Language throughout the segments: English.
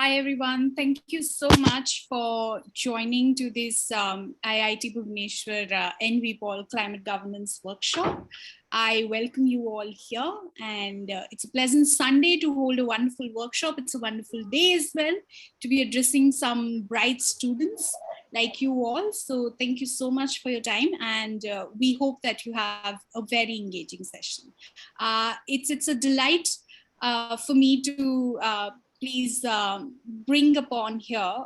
Hi, everyone. Thank you so much for joining to this IIT Bhubaneswar EnviPol Climate Governance Workshop. I welcome you all here, and it's a pleasant Sunday to hold a wonderful workshop. It's a wonderful day as well to be addressing some bright students like you all. So thank you so much for your time, and we hope that you have a very engaging session. It's a delight for me to please bring upon here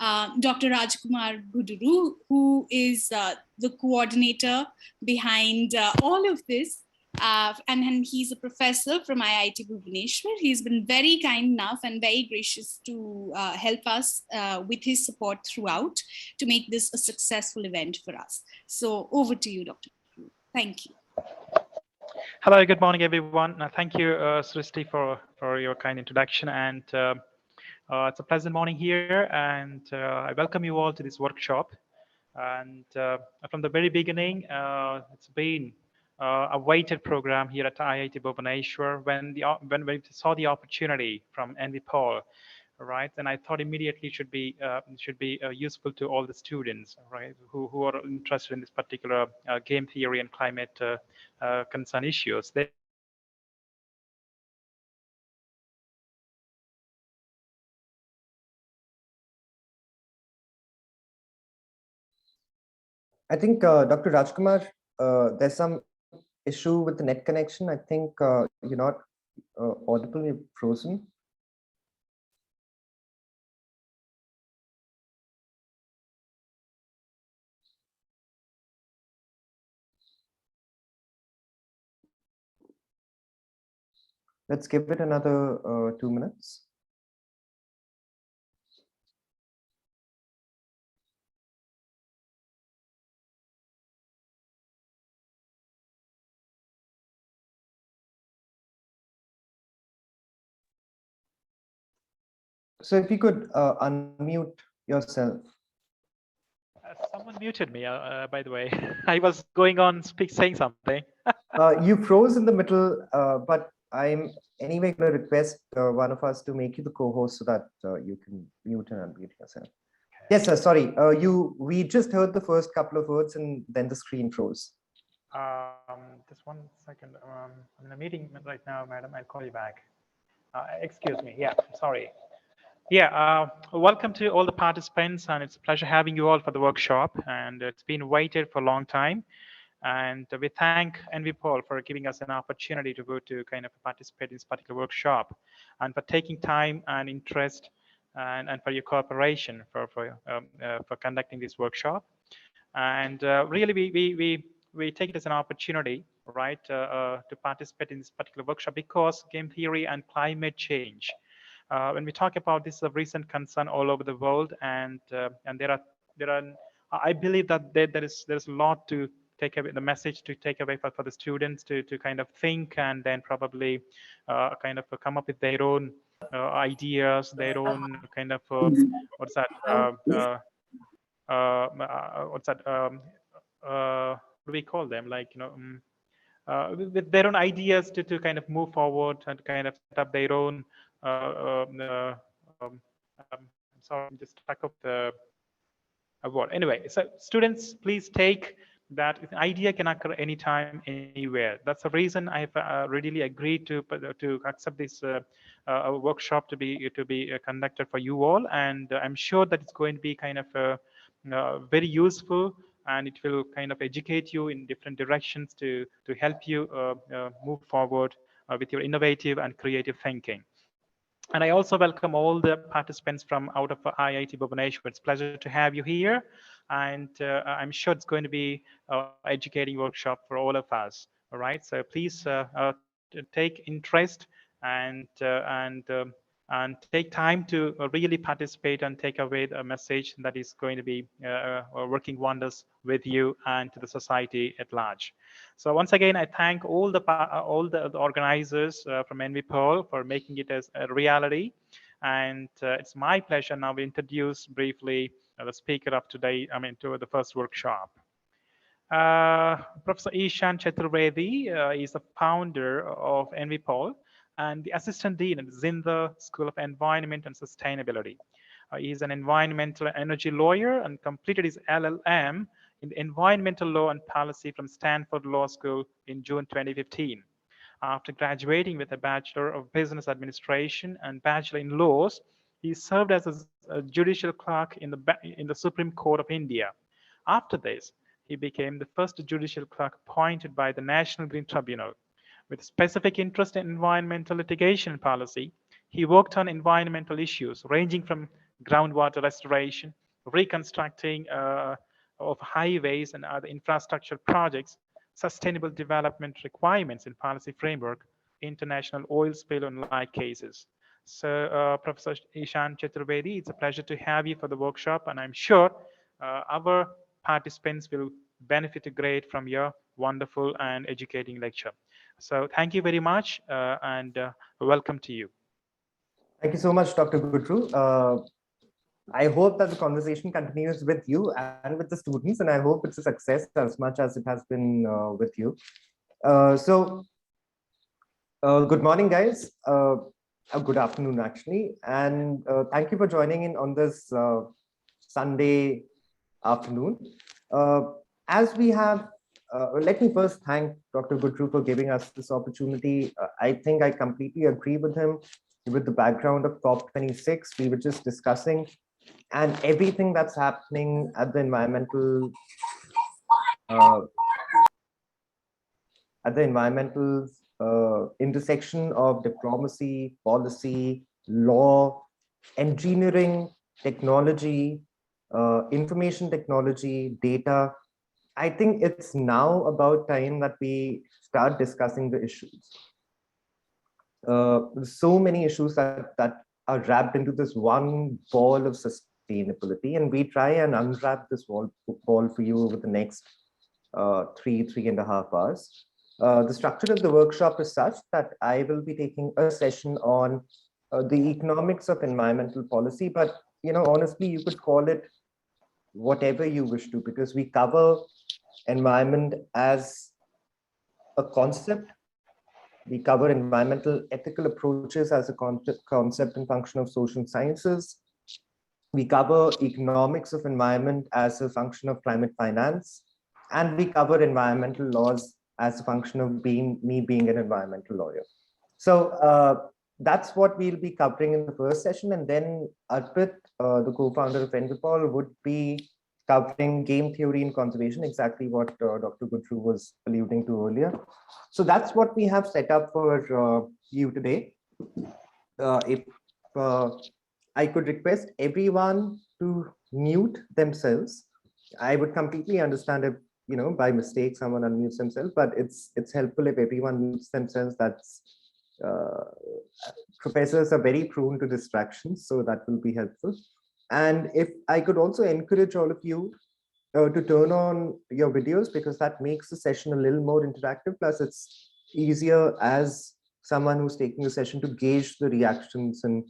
Dr. Rajkumar Guduru, who is the coordinator behind all of this. And he's a professor from IIT Bhubaneswar. He's been very kind enough and very gracious to help us with his support throughout to make this a successful event for us. So over to you, Dr. Guduru. Thank you. Hello, good morning, everyone. Thank you, Srishti, for your kind introduction. And it's a pleasant morning here, and I welcome you all to this workshop. And from the very beginning, it's been a weighted program here at IIT Bhubaneswar when we saw the opportunity from EnviPol, right? And I thought immediately should be useful to all the students, right, who are interested in this particular game theory and climate concern issues. I think, Dr. Rajkumar, there's some issue with the net connection. I think you're not audible, you're frozen. Let's give it another 2 minutes. So if you could unmute yourself. Someone muted me, by the way. I was going on saying something. You froze in the middle, but I'm anyway going to request one of us to make you the co-host so that you can mute and unmute yourself. Okay. Yes, sir. Sorry. We just heard the first couple of words and then the screen froze. Just 1 second. I'm in a meeting right now, madam. I'll call you back. Excuse me. Yeah, sorry. Yeah, welcome to all the participants, and it's a pleasure having you all for the workshop. And it's been waited for a long time. And we thank EnviPol for giving us an opportunity to go to kind of participate in this particular workshop, and for taking time and interest, and for your cooperation for conducting this workshop. And really, we take it as an opportunity, right, to participate in this particular workshop because game theory and climate change. When we talk about this, of recent concern all over the world, and there are, I believe that there's a lot to take away, the message to take away for the students to kind of think and then probably kind of come up with their own ideas, their own kind of what's that? What do we call them? Like, with their own ideas to kind of move forward and kind of set up their own. Sorry, I'm just stuck up the word. Anyway, so students, please take that an idea can occur anytime, anywhere. That's the reason I've readily agreed to accept this workshop to be conducted for you all, and I'm sure that it's going to be kind of very useful, and it will kind of educate you in different directions to help you move forward with your innovative and creative thinking. And I also welcome all the participants from out of IIT Bhubaneswar. It's a pleasure to have you here, and I'm sure it's going to be an educating workshop for all of us. All right, so please take interest and take time to really participate and take away a message that is going to be working wonders with you and to the society at large. So once again, I thank all the organizers from EnviPol for making it as a reality. And it's my pleasure now to introduce briefly the speaker of today, to the first workshop. Professor Ishan Chaturvedi is the founder of EnviPol, and the Assistant Dean at Zindler School of Environment and Sustainability. He is an environmental and energy lawyer and completed his LLM in environmental law and policy from Stanford Law School in June 2015. After graduating with a Bachelor of Business Administration and Bachelor in Laws, he served as a judicial clerk in the Supreme Court of India. After this, he became the first judicial clerk appointed by the National Green Tribunal. With specific interest in environmental litigation policy, he worked on environmental issues ranging from groundwater restoration, reconstructing of highways and other infrastructure projects, sustainable development requirements in policy framework, international oil spill and like cases. So, Professor Ishan Chaturvedi, it's a pleasure to have you for the workshop, and I'm sure our participants will benefit great from your wonderful and educating lecture. So thank you very much, and welcome to you. Thank you so much, Dr. Gutru. I hope that the conversation continues with you and with the students, and I hope it's a success as much as it has been with you. Good morning, guys. Good afternoon, actually, and thank you for joining in on this Sunday afternoon. As we have, let me first thank Dr. Gutru for giving us this opportunity. I think I completely agree with him with the background of COP26 we were just discussing, and everything that's happening at the environmental intersection of diplomacy, policy, law, engineering, technology, information technology, data. I think it's now about time that we start discussing the issues. So many issues that are wrapped into this one ball of sustainability, and we try and unwrap this ball for you over the next 3.5 hours. The structure of the workshop is such that I will be taking a session on the economics of environmental policy, but honestly, you could call it whatever you wish to, because we cover environment as a concept. We cover environmental ethical approaches as a concept and function of social sciences. We cover economics of environment as a function of climate finance. And we cover environmental laws as a function of me being an environmental lawyer. So that's what we'll be covering in the first session. And then Arpit, the co-founder of EnviPol, would be covering game theory in conservation, exactly what Dr. Gutru was alluding to earlier. So that's what we have set up for you today. If I could request everyone to mute themselves, I would completely understand if by mistake someone unmutes themselves, but it's helpful if everyone mutes themselves. That's professors are very prone to distractions, so that will be helpful. And if I could also encourage all of you to turn on your videos, because that makes the session a little more interactive. Plus, it's easier as someone who's taking the session to gauge the reactions and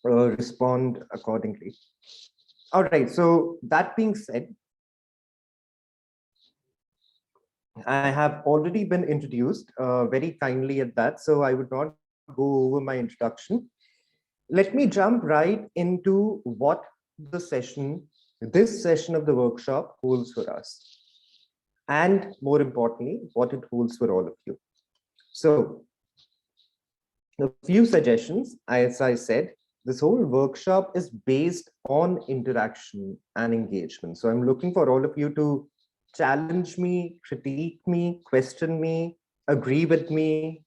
respond accordingly. All right, so that being said, I have already been introduced very kindly at that, so I would not go over my introduction. Let me jump right into what this session of the workshop holds for us, and more importantly, what it holds for all of you. So, a few suggestions. As I said, this whole workshop is based on interaction and engagement. So I'm looking for all of you to challenge me, critique me, question me, agree with me,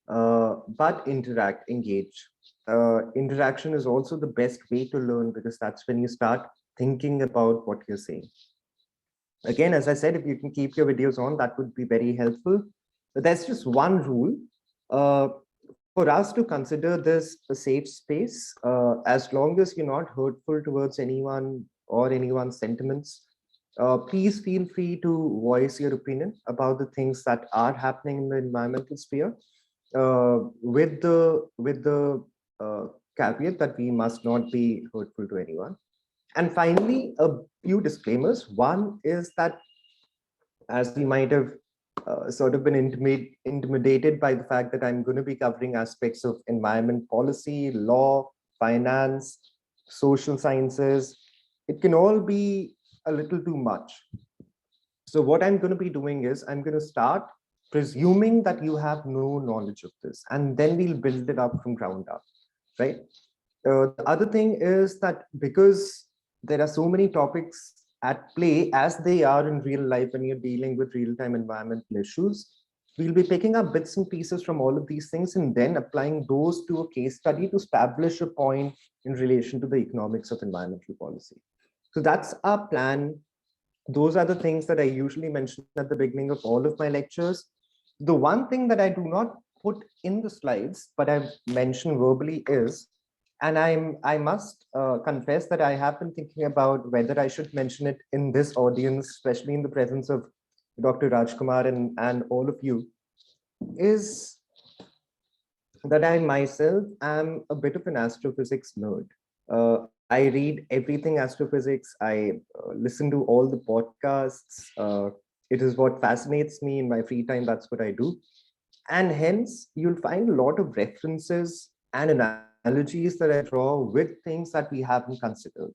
but interact, engage. Interaction is also the best way to learn, because that's when you start thinking about what you're saying. Again, as I said, if you can keep your videos on, that would be very helpful. But there's just one rule. For us to consider this a safe space, as long as you're not hurtful towards anyone or anyone's sentiments, please feel free to voice your opinion about the things that are happening in the environmental sphere, with the caveat that we must not be hurtful to anyone. And finally, a few disclaimers. One is that, as we might have sort of been intimidated by the fact that I'm going to be covering aspects of environment policy, law, finance, social sciences. It can all be a little too much. So what I'm going to be doing is I'm going to start presuming that you have no knowledge of this, and then we'll build it up from ground up, right? The other thing is that because there are so many topics at play as they are in real life when you're dealing with real-time environmental issues, we'll be picking up bits and pieces from all of these things and then applying those to a case study to establish a point in relation to the economics of environmental policy. So that's our plan. Those are the things that I usually mention at the beginning of all of my lectures. The one thing that I do not put in the slides, but I've mentioned verbally is, and I must confess that I have been thinking about whether I should mention it in this audience, especially in the presence of Dr. Rajkumar and all of you, is that I myself am a bit of an astrophysics nerd. I read everything astrophysics. I listen to all the podcasts. It is what fascinates me in my free time. That's what I do. And hence, you'll find a lot of references and analogies that I draw with things that we haven't considered.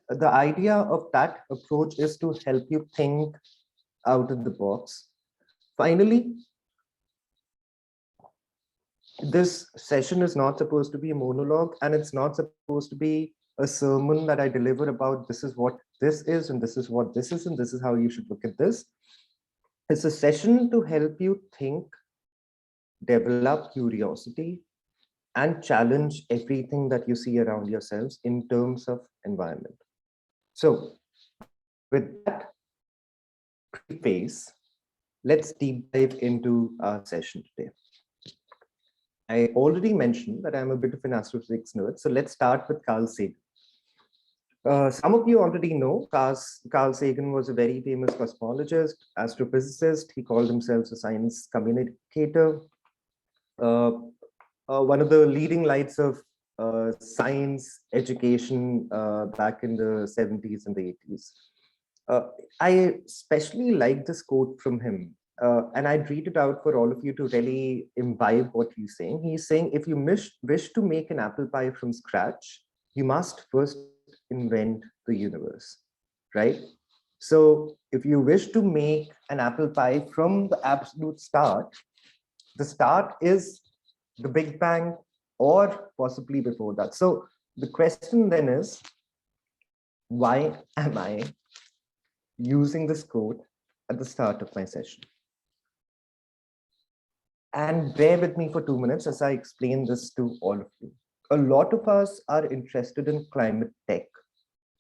The idea of that approach is to help you think out of the box. Finally, this session is not supposed to be a monologue, and it's not supposed to be a sermon that I deliver about this is what this is, and this is what this is, and this is how you should look at this. It's a session to help you think, develop curiosity, and challenge everything that you see around yourselves in terms of environment. So with that preface, let's deep dive into our session today. I already mentioned that I'm a bit of an astrophysics nerd, so let's start with Carl Sagan. Some of you already know Carl Sagan was a very famous cosmologist, astrophysicist. He called himself a science communicator. One of the leading lights of science education back in the 70s and the 80s. I especially like this quote from him, and I'd read it out for all of you to really imbibe what he's saying. He's saying, if you wish to make an apple pie from scratch, you must first invent the universe, right? So if you wish to make an apple pie from the absolute start, the start is the Big Bang or possibly before that. So the question then is, why am I using this quote at the start of my session? And bear with me for 2 minutes as I explain this to all of you. A lot of us are interested in climate tech,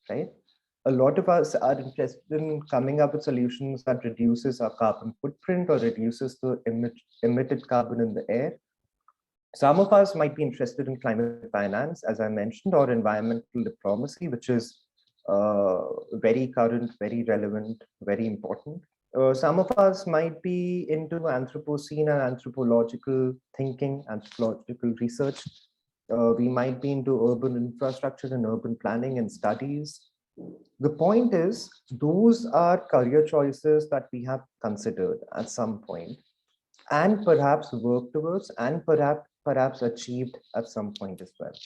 right? A lot of us are interested in coming up with solutions that reduces our carbon footprint or reduces the emitted carbon in the air. Some of us might be interested in climate finance, as I mentioned, or environmental diplomacy, which is very current, very relevant, very important. Some of us might be into Anthropocene and anthropological thinking, anthropological research. We might be into urban infrastructure and urban planning and studies. The point is, those are career choices that we have considered at some point and perhaps worked towards and perhaps achieved at some point as well.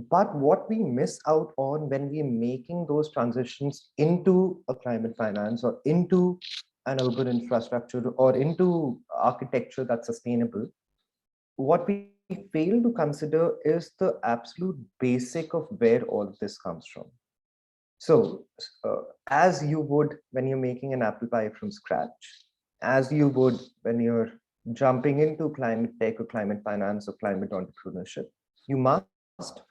But what we miss out on when we're making those transitions into a climate finance or into an urban infrastructure or into architecture that's sustainable, what we fail to consider is the absolute basic of where all of this comes from. So as you would when you're making an apple pie from scratch, as you would when you're jumping into climate tech or climate finance or climate entrepreneurship, you must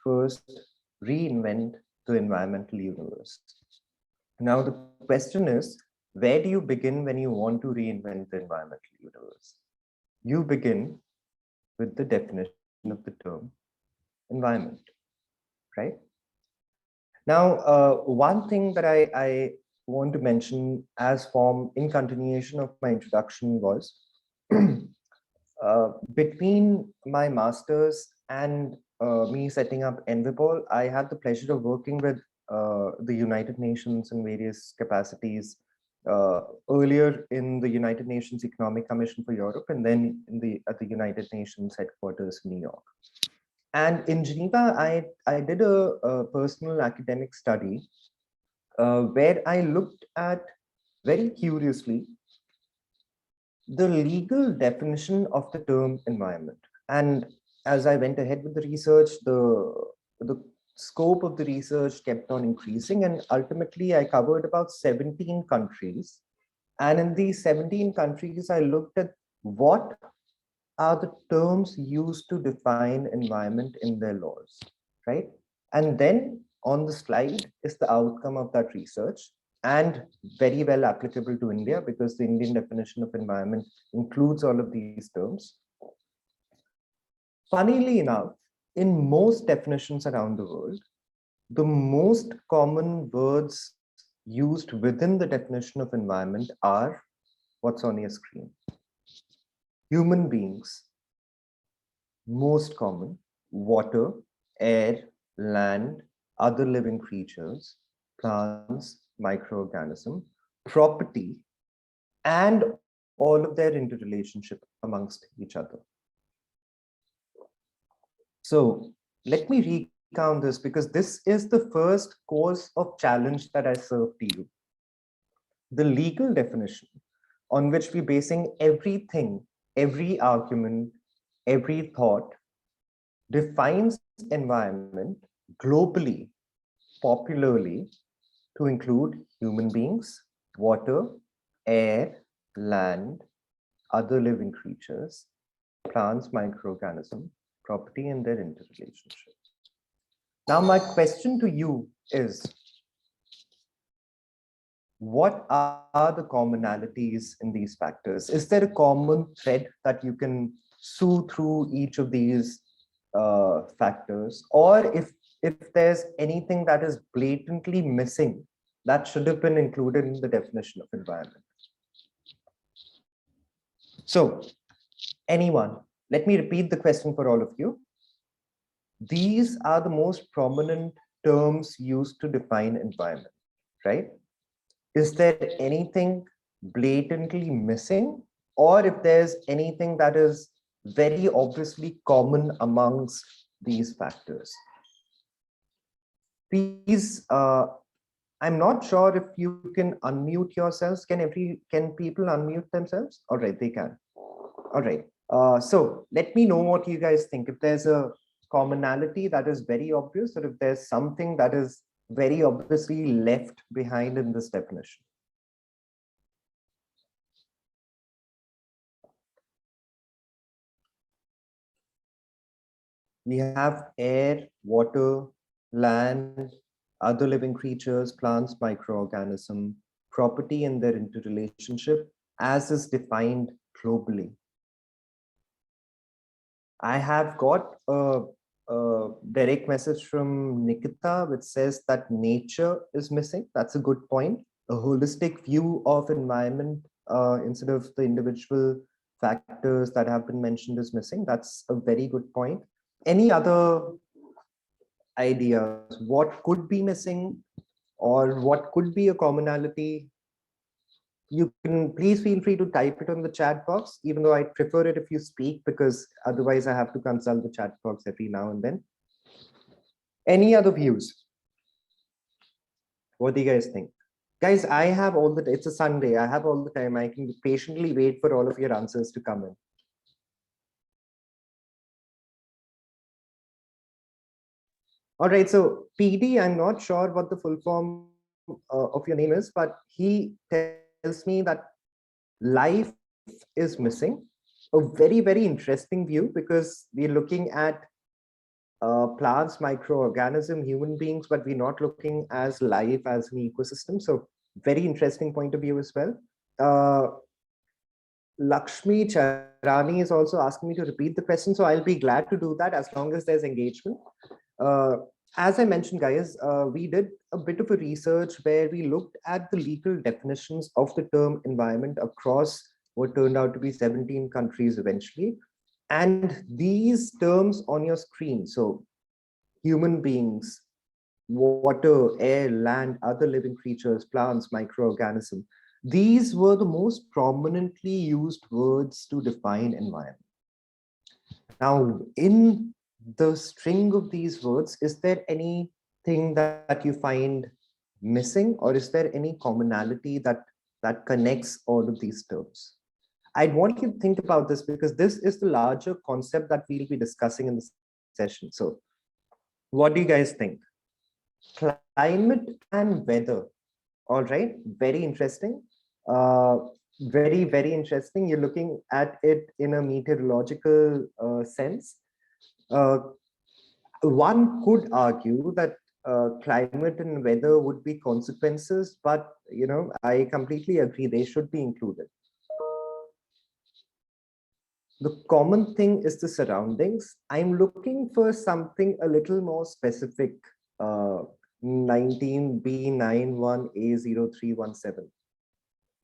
first reinvent the environmental universe. Now, the question is, where do you begin when you want to reinvent the environmental universe? You begin with the definition of the term environment, right? Now, one thing that I want to mention as form in continuation of my introduction was between my master's and me setting up EnviPol, I had the pleasure of working with the United Nations in various capacities, earlier in the United Nations Economic Commission for Europe, and then at the United Nations headquarters in New York. And in Geneva, I did a personal academic study where I looked at, very curiously, the legal definition of the term environment. And as I went ahead with the research, the scope of the research kept on increasing, and ultimately I covered about 17 countries. And in these 17 countries, I looked at what are the terms used to define environment in their laws, right? And then on the slide is the outcome of that research, and very well applicable to India, because the Indian definition of environment includes all of these terms. Funnily enough, in most definitions around the world, the most common words used within the definition of environment are what's on your screen. Human beings, most common, water, air, land, other living creatures, plants, microorganism, property, and all of their interrelationship amongst each other. So let me recount this, because this is the first course of challenge that I serve to you. The legal definition on which we're basing everything, every argument, every thought, defines environment globally, popularly, to include human beings, water, air, land, other living creatures, plants, microorganisms, property, and their interrelationship. Now, my question to you is, what are the commonalities in these factors? Is there a common thread that you can sew through each of these factors? Or if there's anything that is blatantly missing, that should have been included in the definition of environment? So, anyone, let me repeat the question for all of you. These are the most prominent terms used to define environment, right? Is there anything blatantly missing? Or if there's anything that is very obviously common amongst these factors? Please, I'm not sure if you can unmute yourselves. Can people unmute themselves? All right, they can. All right. So let me know what you guys think. If there's a commonality that is very obvious, or if there's something that is very obviously left behind in this definition. We have air, water, land, other living creatures, plants, microorganisms, property and their interrelationship as is defined globally. I have got a direct message from Nikita which says that nature is missing. That's a good point. A holistic view of environment instead of the individual factors that have been mentioned is missing. That's a very good point. Any other ideas? What could be missing or what could be a commonality? You can please feel free to type it on the chat box, even though I prefer it if you speak, because otherwise I have to consult the chat box every now and then. Any other views? What do you guys think? Guys, I have all the, it's a Sunday, I have all the time. I can patiently wait for all of your answers to come in. All right, so PD, I'm not sure what the full form of your name is, but he tells me that life is missing. A very, very interesting view, because we're looking at plants, microorganisms, human beings, but we're not looking as life as an ecosystem. So very interesting point of view as well. Lakshmi Charani is also asking me to repeat the question, so I'll be glad to do that as long as there's engagement. As I mentioned, guys, we did a bit of a research where we looked at the legal definitions of the term environment across what turned out to be 17 countries eventually. And these terms on your screen, so human beings, water, air, land, other living creatures, plants, microorganisms, these were the most prominently used words to define environment. Now, in the string of these words, is there anything that you find missing, or is there any commonality that connects all of these terms? I'd want you to think about this because this is the larger concept that we'll be discussing in the session. So what do you guys think? Climate and weather. All right, very interesting. Very, very interesting. You're looking at it in a meteorological sense. One could argue that climate and weather would be consequences, but I completely agree they should be included. The common thing is the surroundings. I'm looking for something a little more specific. 19B91A0317.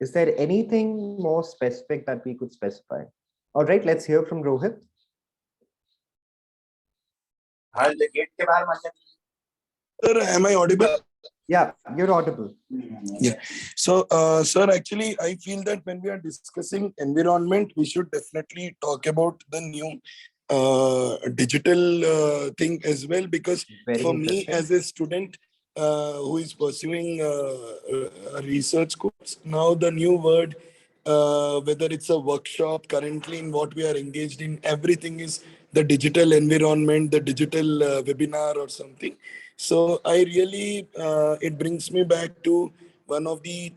Is there anything more specific that we could specify? All right, let's hear from Rohit. Sir, am I audible? Yeah, you're audible. Yeah. So, sir, actually, I feel that when we are discussing environment, we should definitely talk about the new digital thing as well, because for me as a student who is pursuing a research course, now the new word, whether it's a workshop currently in what we are engaged in, everything is the digital environment, the digital webinar or something. So I really, it brings me back to one of the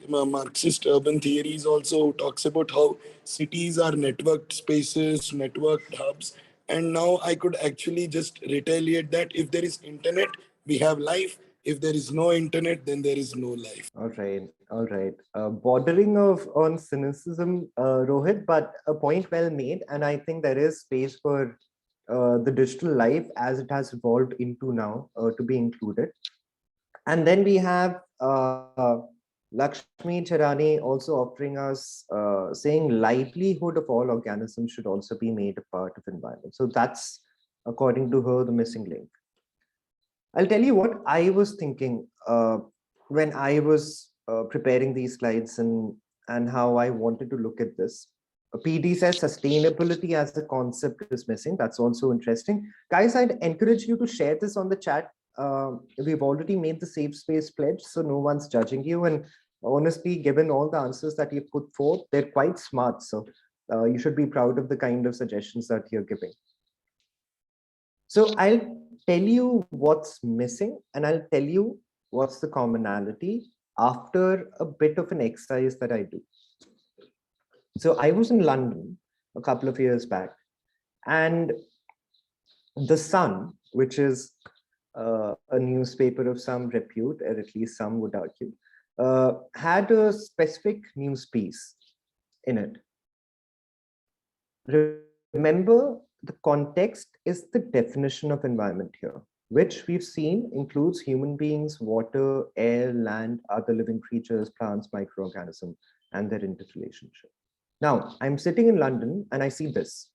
Marxist urban theories also talks about how cities are networked spaces, networked hubs. And now I could actually just retaliate that if there is internet, we have life. If there is no internet, then there is no life. All right, all right. Bordering on cynicism, Rohit, but a point well made. And I think there is space for the digital life as it has evolved into now to be included. And then we have Lakshmi Charani also offering us saying livelihood of all organisms should also be made a part of environment. So that's, according to her, the missing link. I'll tell you what I was thinking when I was preparing these slides and how I wanted to look at this. PD says sustainability as a concept is missing. That's also interesting. Guys, I'd encourage you to share this on the chat. We've already made the safe space pledge, so no one's judging you. And honestly, given all the answers that you've put forth, they're quite smart. So you should be proud of the kind of suggestions that you're giving. So I'll tell you what's missing and I'll tell you what's the commonality after a bit of an exercise that I do. So I was in London a couple of years back, and The Sun, which is a newspaper of some repute, or at least some would argue, had a specific news piece in it. Remember, the context is the definition of environment here, which we've seen includes human beings, water, air, land, other living creatures, plants, microorganisms, and their interrelationship. Now, I'm sitting in London and I see this.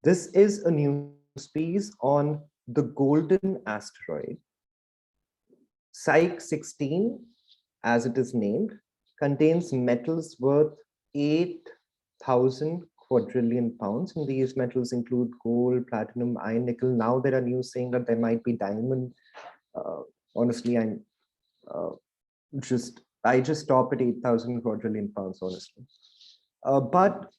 This is a news piece on the golden asteroid. Psyche 16, as it is named, contains metals worth 8,000 quadrillion pounds, and these metals include gold, platinum, iron, nickel. Now there are news saying that there might be diamond. Honestly, I just stop at 8,000 quadrillion pounds, honestly. But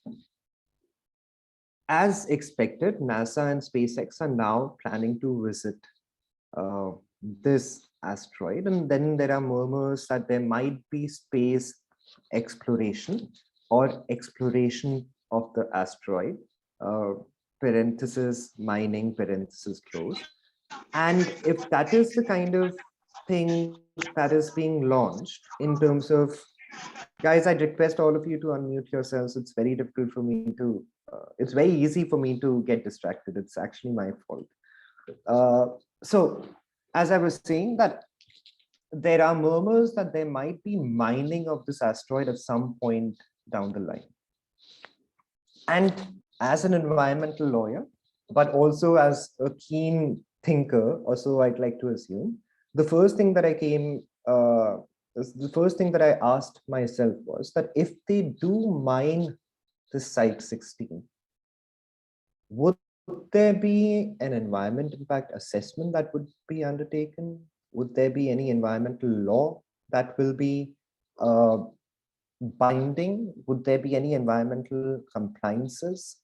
as expected, NASA and SpaceX are now planning to visit this asteroid, and then there are murmurs that there might be space exploration or exploration of the asteroid, parenthesis mining, parenthesis closed. And if that is the kind of thing that is being launched in terms of, guys, I'd request all of you to unmute yourselves. It's very difficult for me to, it's very easy for me to get distracted. It's actually my fault. So as I was saying, that there are murmurs that there might be mining of this asteroid at some point down the line. And as an environmental lawyer, but also as a keen thinker, or so I'd like to assume, the first thing that I came the first thing that I asked myself was that if they do mine the Site 16, would there be an environment impact assessment that would be undertaken? Would there be any environmental law that will be binding? Would there be any environmental compliances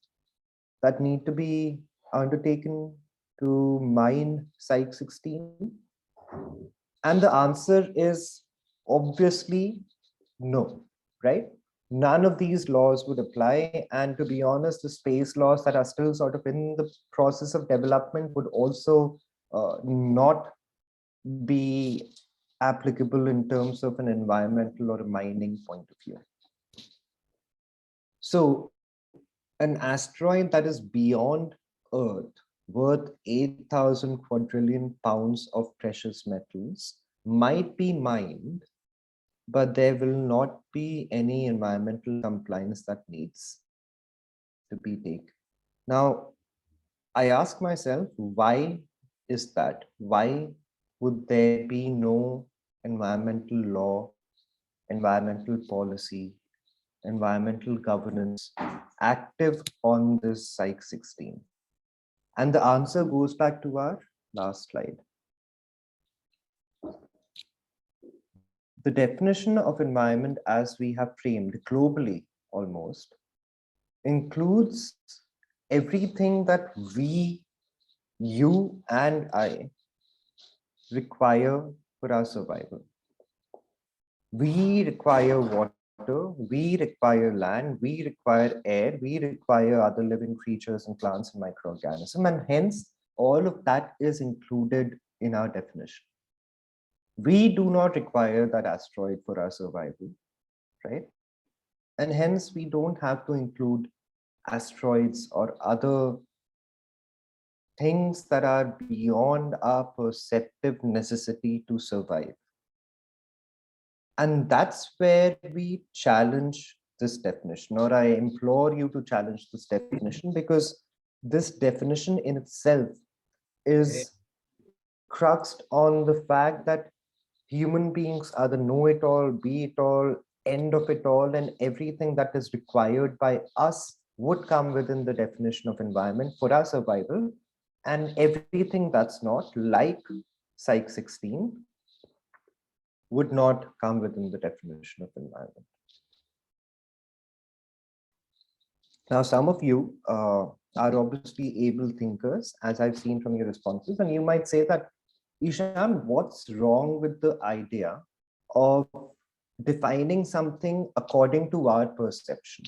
that need to be undertaken to mine Site 16? And the answer is obviously no, right? None of these laws would apply. And to be honest, the space laws that are still sort of in the process of development would also not be applicable in terms of an environmental or a mining point of view. So an asteroid that is beyond Earth, worth 8,000 quadrillion pounds of precious metals, might be mined, but there will not be any environmental compliance that needs to be taken. Now, I ask myself, why is that? Why would there be no environmental law, environmental policy, environmental governance active on this Site 16? And the answer goes back to our last slide. The definition of environment as we have framed globally almost includes everything that we, you and I require for our survival. We require water, we require land, we require air, we require other living creatures and plants and microorganisms, and hence all of that is included in our definition. We do not require that asteroid for our survival, right? And hence we don't have to include asteroids or other things that are beyond our perceptive necessity to survive. And that's where we challenge this definition, or I implore you to challenge this definition, because this definition in itself is cruxed on the fact that human beings are the know-it-all, be-it-all, end of it all, and everything that is required by us would come within the definition of environment for our survival, and everything that's not, like Site 16, would not come within the definition of environment. Now, some of you are obviously able thinkers, as I've seen from your responses, and you might say that, Ishan, what's wrong with the idea of defining something according to our perception?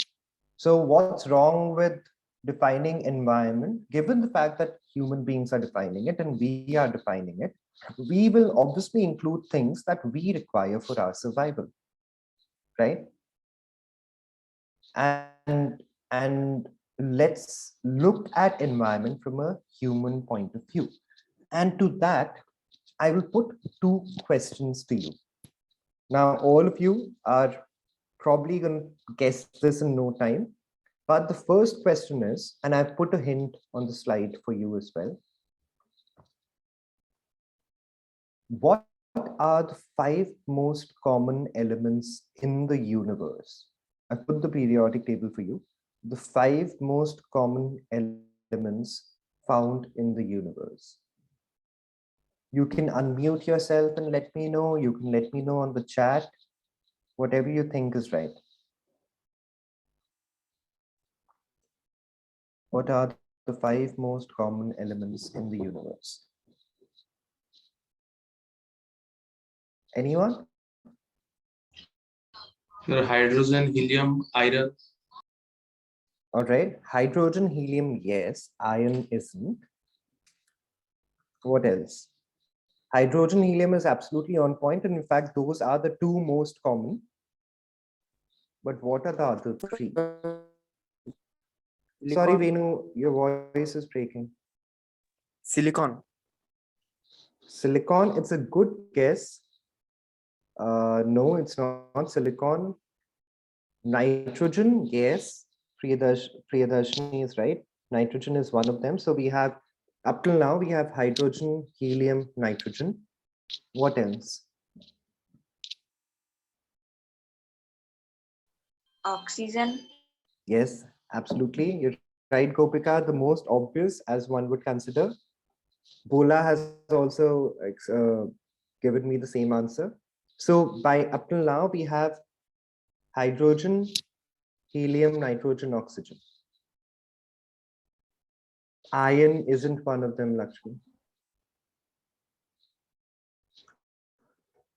So what's wrong with defining environment, given the fact that human beings are defining it and we are defining it? We will obviously include things that we require for our survival, right? And let's look at environment from a human point of view. And to that, I will put two questions to you. Now, all of you are probably going to guess this in no time, but the first question is, and I've put a hint on the slide for you as well. What are the 5 most common elements in the universe? I put the periodic table for you. The 5 most common elements found in the universe. You can unmute yourself and let me know. You can let me know on the chat, whatever you think is right. What are the 5 most common elements in the universe? Anyone? Hydrogen, helium, iron. All right. Hydrogen, helium, yes. Iron isn't. What else? Hydrogen, helium is absolutely on point. And in fact, those are the 2 most common. But what are the other 3? Sorry, Venu, your voice is breaking. Silicon. Silicon, it's a good guess. No, it's not silicon. Nitrogen, yes. Priyadarshini is right. Nitrogen is one of them. So we have, up till now, we have hydrogen, helium, nitrogen. What else? Oxygen. Yes, absolutely. You're right, Gopika. The most obvious, as one would consider. Bola has also given me the same answer. So by up till now, we have hydrogen, helium, nitrogen, oxygen. Iron isn't one of them, Lakshmi.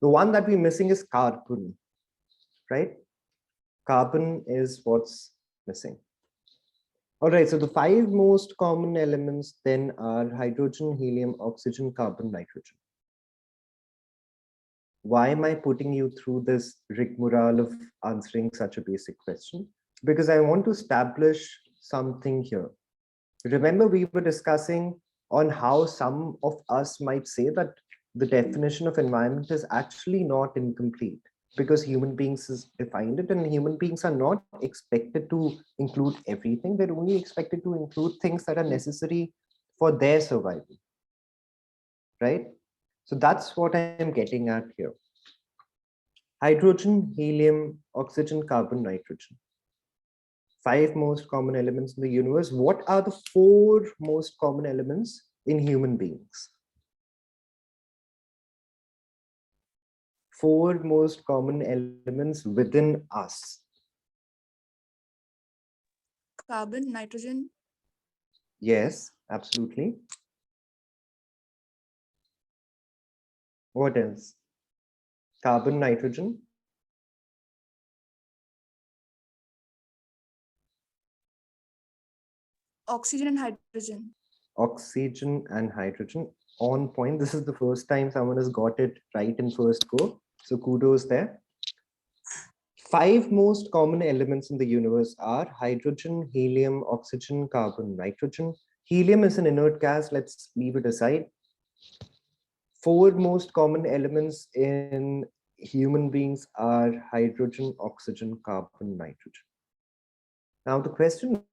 The one that we're missing is carbon, right? Carbon is what's missing. All right, so the 5 most common elements then are hydrogen, helium, oxygen, carbon, nitrogen. Why am I putting you through this rigmarole of answering such a basic question? Because I want to establish something here. Remember, we were discussing on how some of us might say that the definition of environment is actually not incomplete because human beings has defined it, and human beings are not expected to include everything. They're only expected to include things that are necessary for their survival, right? So that's what I'm getting at here. Hydrogen, helium, oxygen, carbon, nitrogen. 5 most common elements in the universe. What are the 4 most common elements in human beings? 4 most common elements within us. Carbon, nitrogen. Yes, absolutely. What else? Carbon, nitrogen. Oxygen and hydrogen. Oxygen and hydrogen. On point. This is the first time someone has got it right in first go. So kudos there. 5 most common elements in the universe are hydrogen, helium, oxygen, carbon, nitrogen. Helium is an inert gas. Let's leave it aside. 4 most common elements in human beings are hydrogen, oxygen, carbon, nitrogen. Now the question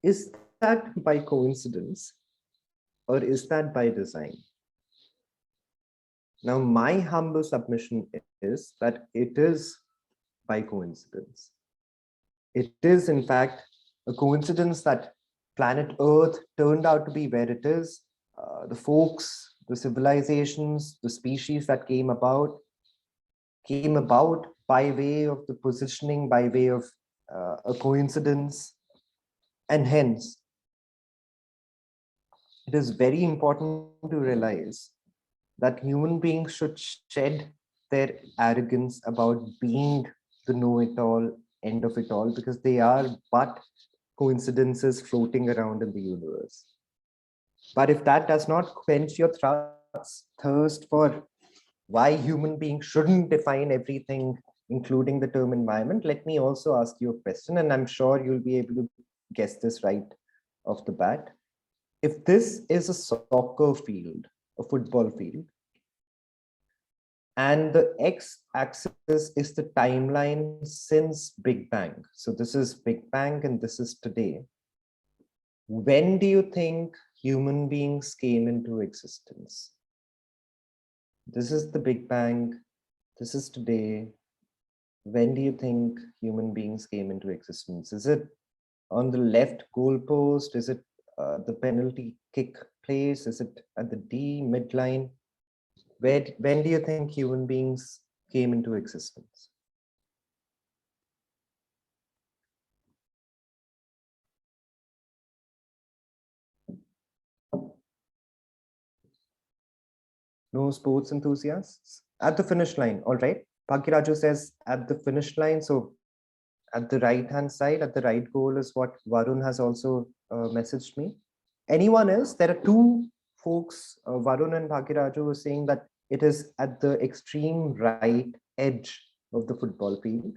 is that by coincidence or is that by design? Now, my humble submission is that it is by coincidence. It is, in fact, a coincidence that planet Earth turned out to be where it is. The folks, the civilizations, the species that came about by way of the positioning, by way of a coincidence. And hence, it is very important to realize that human beings should shed their arrogance about being the know-it-all, end of it all, because they are but coincidences floating around in the universe. But if that does not quench your thirst for why human beings shouldn't define everything, including the term environment, let me also ask you a question, and I'm sure you'll be able to guess this right off the bat. If this is a soccer field, a football field, and the x-axis is the timeline since Big Bang. So this is Big Bang and this is today. When do you think human beings came into existence? This is the Big Bang. This is today. When do you think human beings came into existence? Is it on the left goalpost? Is it the penalty kick place? Is it at the D midline? When do you think human beings came into existence? No sports enthusiasts? At the finish line, all right. Bhagiraju says at the finish line. So at the right-hand side, at the right goal is what Varun has also messaged me. Anyone else? There are 2 folks, Varun and Bhagiraju, were saying that it is at the extreme right edge of the football field.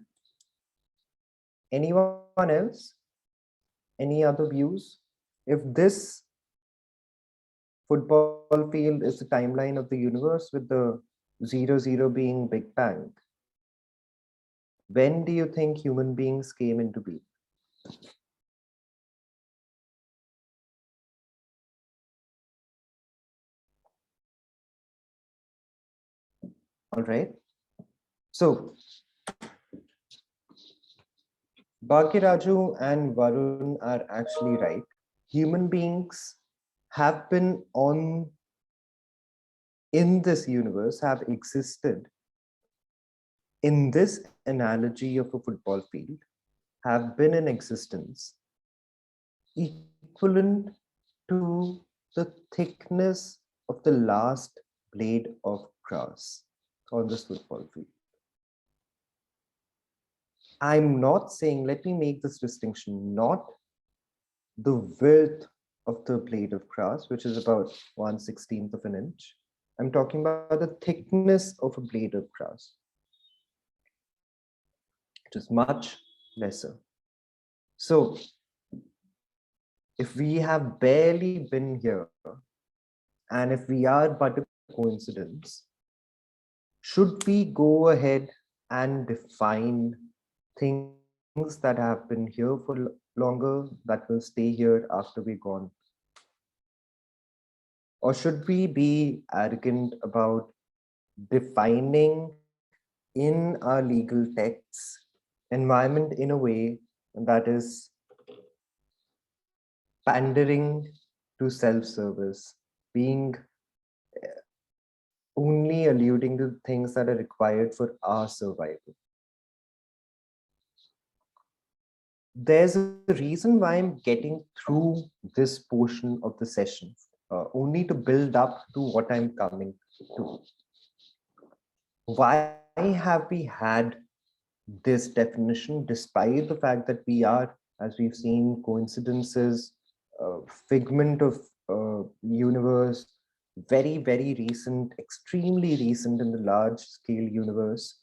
Anyone else? Any other views? If this football field is the timeline of the universe with the 00 being Big Bang, when do you think human beings came into being? All right. So Bhagiraju and Varun are actually right. Human beings have been in this universe, have existed in this analogy of a football field, have been in existence equivalent to the thickness of the last blade of grass on this football field. I'm not saying, let me make this distinction, not the width of the blade of grass, which is about 1/16 of an inch. I'm talking about the thickness of a blade of grass, which is much lesser. So if we have barely been here, and if we are but a coincidence, should we go ahead and define things that have been here for longer, that will stay here after we're gone? Or should we be arrogant about defining in our legal texts environment in a way that is pandering to self-service, being only alluding to things that are required for our survival? There's a reason why I'm getting through this portion of the session, only to build up to what I'm coming to. Why have we had this definition, despite the fact that we are, as we've seen, coincidences, figment of universe, very, very recent, extremely recent in the large scale universe?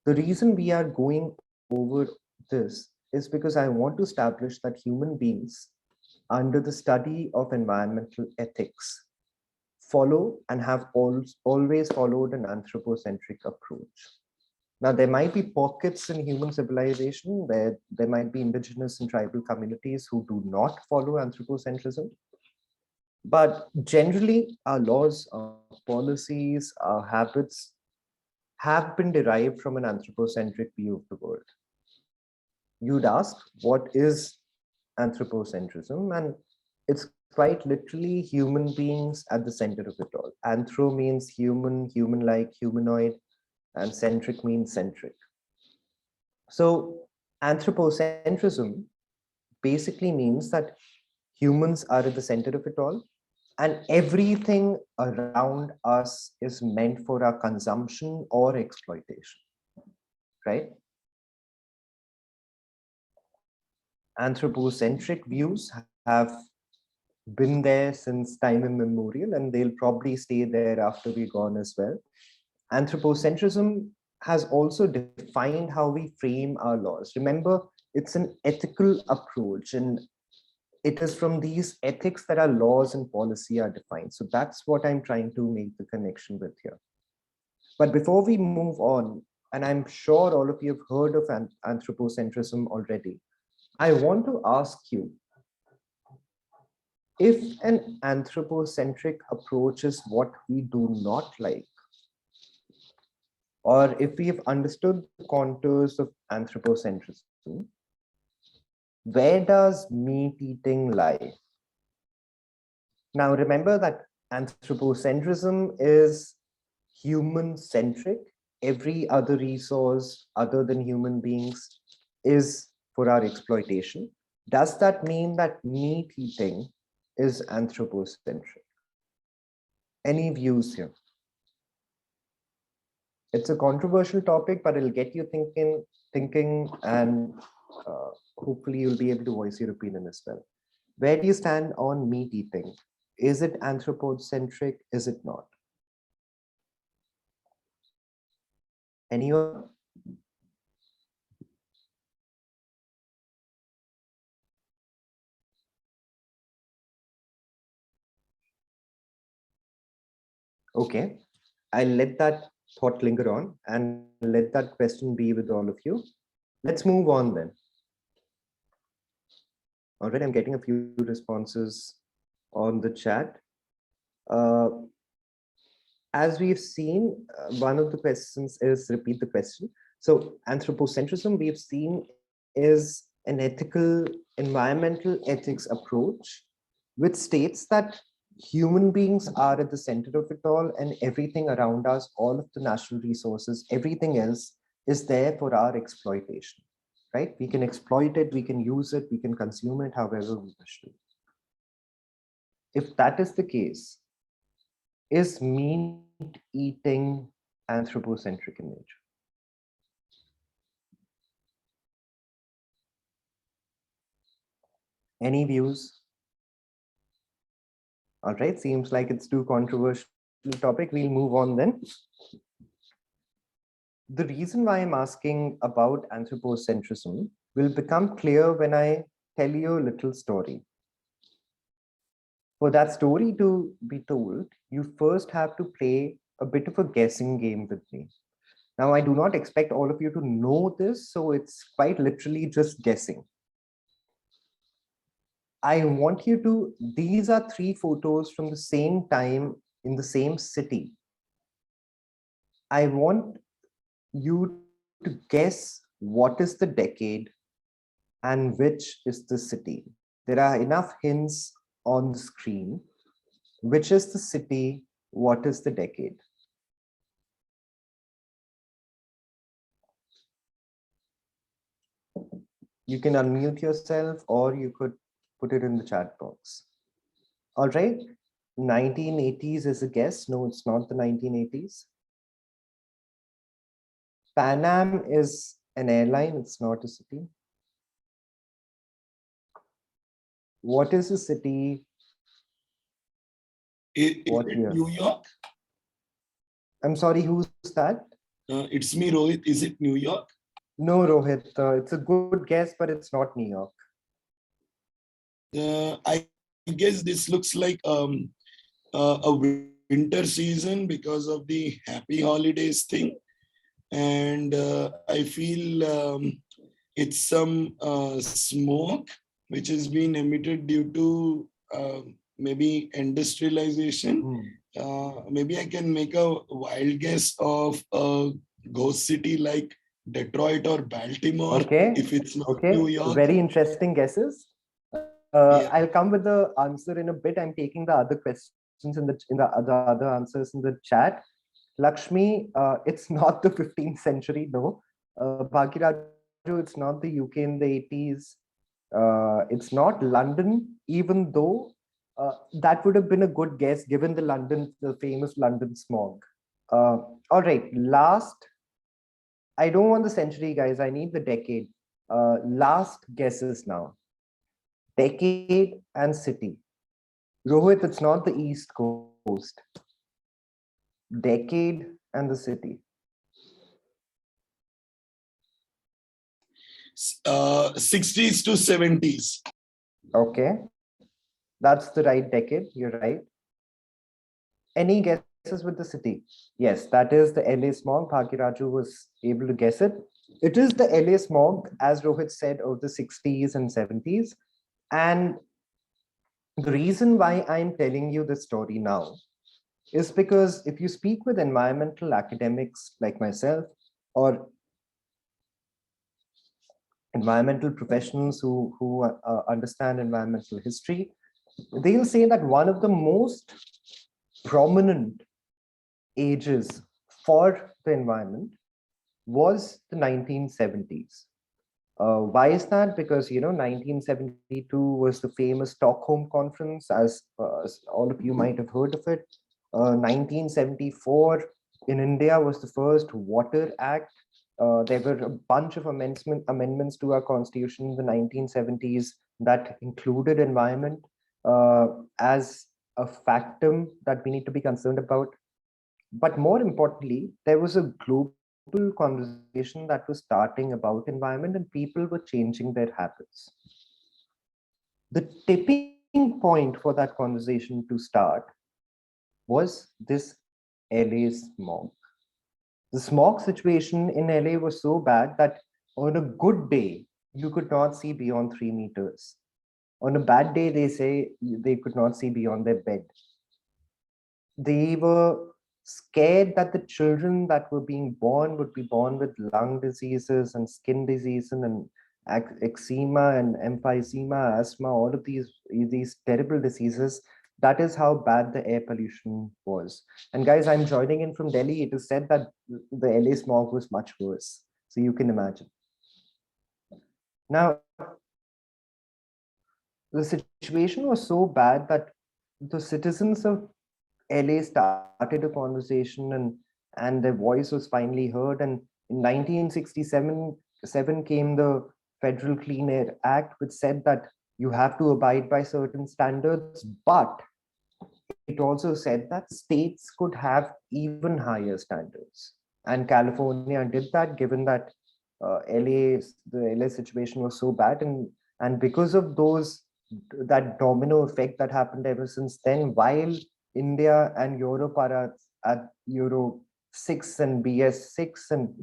The reason we are going over this is because I want to establish that human beings, under the study of environmental ethics, follow and have always followed an anthropocentric approach. Now, there might be pockets in human civilization where there might be indigenous and tribal communities who do not follow anthropocentrism. But generally, our laws, our policies, our habits have been derived from an anthropocentric view of the world. You'd ask, what is anthropocentrism? And it's quite literally human beings at the center of it all. Anthro means human, human-like, humanoid, and centric means centric. So anthropocentrism basically means that humans are at the center of it all, and everything around us is meant for our consumption or exploitation, right? Anthropocentric views have been there since time immemorial, and they'll probably stay there after we're gone as well. Anthropocentrism has also defined how we frame our laws. Remember, it's an ethical approach, and it is from these ethics that our laws and policy are defined. So that's what I'm trying to make the connection with here. But before we move on, and I'm sure all of you have heard of anthropocentrism already, I want to ask you, if an anthropocentric approach is what we do not like, or if we've understood the contours of anthropocentrism, where does meat eating lie? Now, remember that anthropocentrism is human-centric. Every other resource other than human beings is for our exploitation. Does that mean that meat eating is anthropocentric? Any views here? It's a controversial topic, but it'll get you thinking, and hopefully you'll be able to voice your opinion as well. Where do you stand on meat eating? Is it anthropocentric? Is it not? Anyone? Okay, I'll let that thought linger on and let that question be with all of you. Let's move on then. Already I'm getting a few responses on the chat. As we've seen, one of the questions is repeat the question. So anthropocentrism we've seen is an ethical environmental ethics approach, which states that human beings are at the center of it all, and everything around us, all of the natural resources, everything else is there for our exploitation, right? We can exploit it, we can use it, we can consume it however we wish to. If that is the case, is meat eating anthropocentric in nature? Any views? All right, seems like it's too controversial topic. We'll move on then. The reason why I'm asking about anthropocentrism will become clear when I tell you a little story. For that story to be told, you first have to play a bit of a guessing game with me. Now, I do not expect all of you to know this, so it's quite literally just guessing. I want you to, these are 3 photos from the same time in the same city. I want you to guess what is the decade and which is the city. There are enough hints on the screen. Which is the city? What is the decade? You can unmute yourself or you could put it in the chat box. All right, 1980s is a guess. No, it's not the 1980s. Pan Am is an airline, it's not a city. What is a city? What year? New York? I'm sorry, who's that? It's me, Rohit. Is it New York? No, Rohit. It's a good guess, but it's not New York. I guess this looks like a winter season because of the happy holidays thing. And I feel it's some smoke which has been emitted due to maybe industrialization. Maybe I can make a wild guess of a ghost city like Detroit or Baltimore. Okay. If it's not okay. New York. Very interesting guesses. Yeah. I'll come with the answer in a bit. I'm taking the other questions in the other answers in the chat. Lakshmi, it's not the 15th century, no. Bhagiraju, it's not the UK in the 80s. It's not London, even though that would have been a good guess given the famous London smog. All right, last. I don't want the century, guys. I need the decade. Last guesses now. Decade and city. Rohit, it's not the East Coast. Decade and the city. 60s to 70s. Okay. That's the right decade. You're right. Any guesses with the city? Yes, that is the LA smog. Bhagiraju was able to guess it. It is the LA smog, as Rohit said, of the 60s and 70s. And the reason why I'm telling you this story now is because if you speak with environmental academics like myself or environmental professionals who understand environmental history, they'll say that one of the most prominent ages for the environment was the 1970s. Why is that? Because, 1972 was the famous Stockholm Conference, as all of you might have heard of it. 1974 in India was the first Water Act. There were a bunch of amendments to our constitution in the 1970s that included environment as a factum that we need to be concerned about. But more importantly, there was a global conversation that was starting about environment and people were changing their habits. The tipping point for that conversation to start was this LA smog. The smog situation in LA was so bad that on a good day, you could not see beyond 3 meters. On a bad day, they say they could not see beyond their bed. They were scared that the children that were being born would be born with lung diseases and skin diseases eczema and emphysema, asthma, all of these terrible diseases. That is how bad the air pollution was. And guys, I'm joining in from Delhi. It is said that the LA smog was much worse. So you can imagine. Now, the situation was so bad that the citizens of LA started a conversation, and their voice was finally heard. And in 1967 came the Federal Clean Air Act, which said that you have to abide by certain standards, but it also said that states could have even higher standards. And California did that, given that the LA situation was so bad. And because of that domino effect that happened ever since then, while India and Europe are at Euro 6 and BS 6, and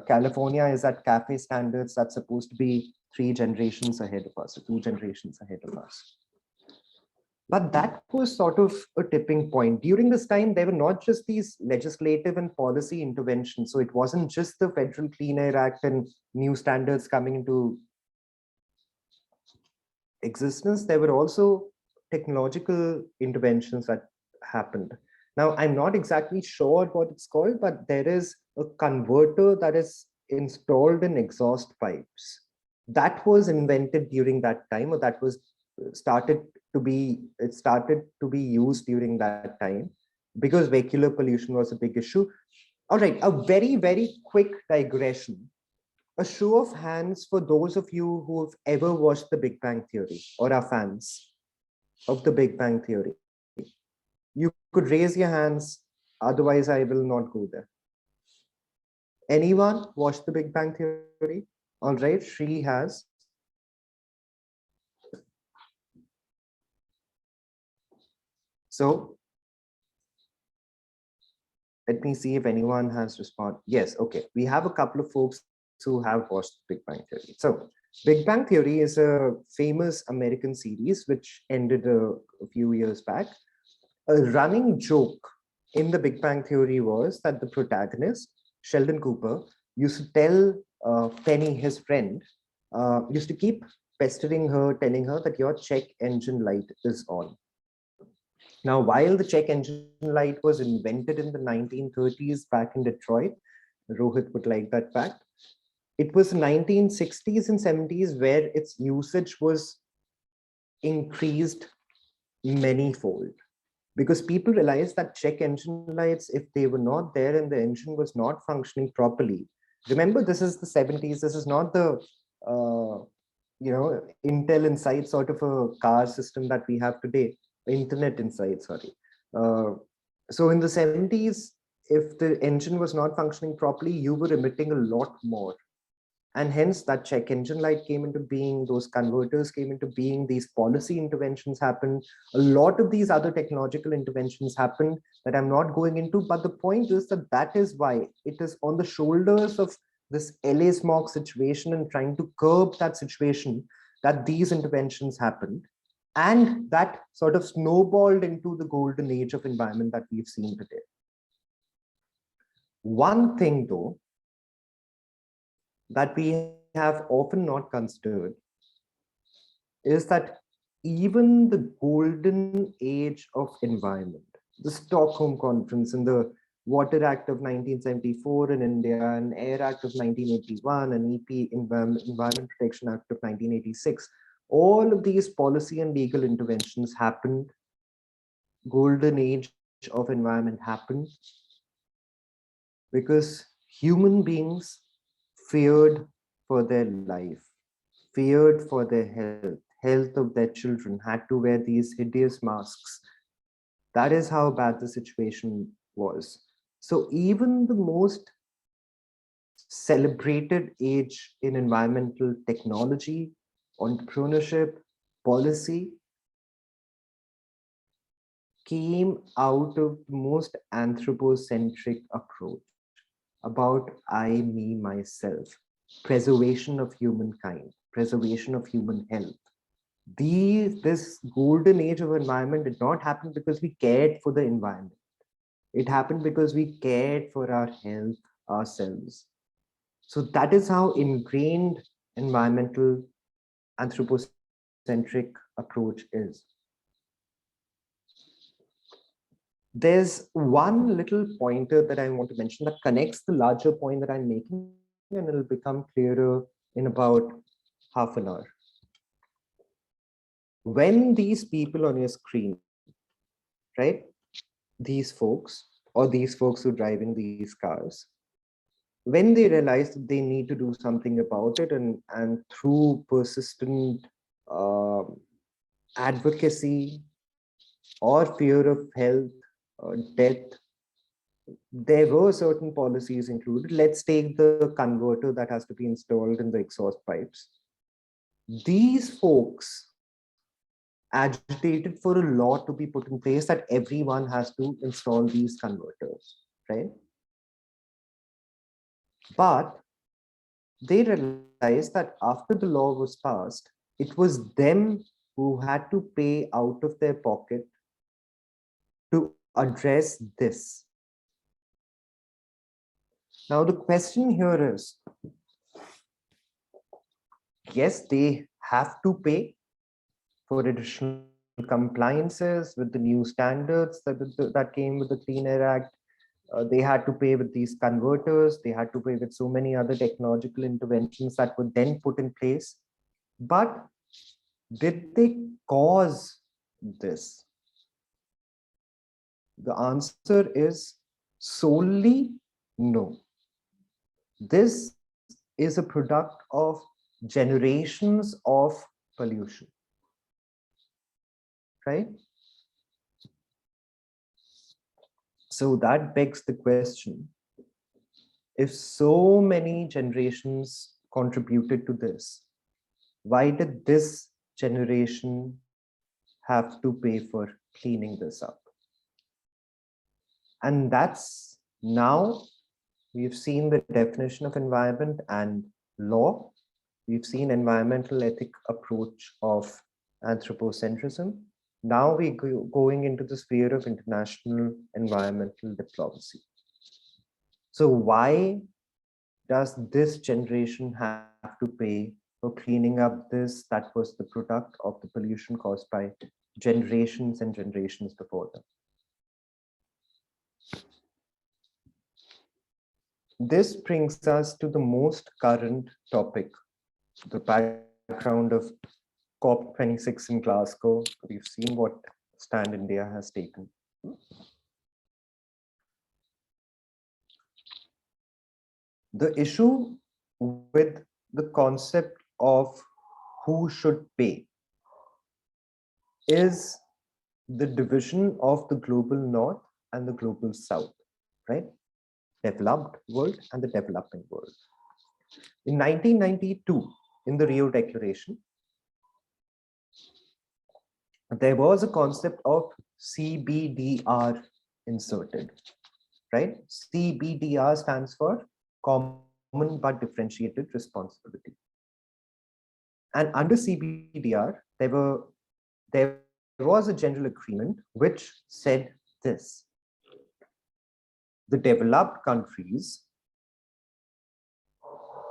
California is at CAFE standards, that's supposed to be 3 generations ahead of us, or 2 generations ahead of us. But that was sort of a tipping point. During this time, there were not just these legislative and policy interventions. So it wasn't just the Federal Clean Air Act and new standards coming into existence. There were also technological interventions that happened. Now, I'm not exactly sure what it's called, but there is a converter that is installed in exhaust pipes. That was invented during that time, or that was started to be used during that time, because vehicular pollution was a big issue. All right, a very, very quick digression. A show of hands for those of you who have ever watched The Big Bang Theory or are fans of The Big Bang Theory. You could raise your hands, otherwise I will not go there. Anyone watched The Big Bang Theory? All right, Shri has. So let me see if anyone has responded. Yes, okay. We have a couple of folks who have watched Big Bang Theory. So Big Bang Theory is a famous American series which ended a few years back. A running joke in the Big Bang Theory was that the protagonist, Sheldon Cooper, used to tell Penny, his friend, used to keep pestering her, telling her that your check engine light is on. Now, while the check engine light was invented in the 1930s back in Detroit, Rohit would like that fact, it was the 1960s and 70s where its usage was increased manyfold, because people realized that check engine lights, if they were not there and the engine was not functioning properly, remember, this is the 70s, this is not the Intel Inside sort of a car system that we have today. Internet Inside, sorry. So in the 70s, if the engine was not functioning properly, you were emitting a lot more. And hence that check engine light came into being, those converters came into being, these policy interventions happened. A lot of these other technological interventions happened that I'm not going into. But the point is that is why it is on the shoulders of this LA smog situation and trying to curb that situation that these interventions happened. And that sort of snowballed into the golden age of environment that we've seen today. One thing, though, that we have often not considered is that even the golden age of environment, the Stockholm Conference and the Water Act of 1974 in India, and Air Act of 1981, and Environment Protection Act of 1986, all of these policy and legal interventions happened. Golden age of environment happened because human beings feared for their life, feared for their health of their children, had to wear these hideous masks. That is how bad the situation was. So even the most celebrated age in environmental technology, entrepreneurship, policy, came out of the most anthropocentric approach about I, me, myself, preservation of humankind, preservation of human health. This golden age of environment did not happen because we cared for the environment. It happened because we cared for our health ourselves. So that is how ingrained environmental anthropocentric approach is. There's one little pointer that I want to mention that connects the larger point that I'm making, and it'll become clearer in about half an hour. When these people on your screen, right, these folks or these folks who are driving these cars, when they realize that they need to do something about it, and through persistent advocacy or fear of health or death, there were certain policies included. Let's take the converter that has to be installed in the exhaust pipes. These folks agitated for a law to be put in place that everyone has to install these converters, right? But they realized that after the law was passed, it was them who had to pay out of their pocket to address this. Now, the question here is, yes, they have to pay for additional compliances with the new standards that came with the Clean Air Act. They had to pay with these converters. They had to pay with so many other technological interventions that were then put in place. But did they cause this? The answer is solely no. This is a product of generations of pollution, right? So that begs the question, if so many generations contributed to this, why did this generation have to pay for cleaning this up? And that's now we've seen the definition of environment and law. We've seen environmental ethic approach of anthropocentrism. Now we're going into the sphere of international environmental diplomacy. So why does this generation have to pay for cleaning up this that was the product of the pollution caused by generations and generations before them? This brings us to the most current topic, the background of COP26 in Glasgow. We've seen what stand India has taken. The issue with the concept of who should pay is the division of the global north and the global south, right? Developed world and the developing world. In 1992, in the Rio Declaration, there was a concept of CBDR inserted, right? CBDR stands for Common but Differentiated Responsibility. And under CBDR, there was a general agreement which said this: the developed countries,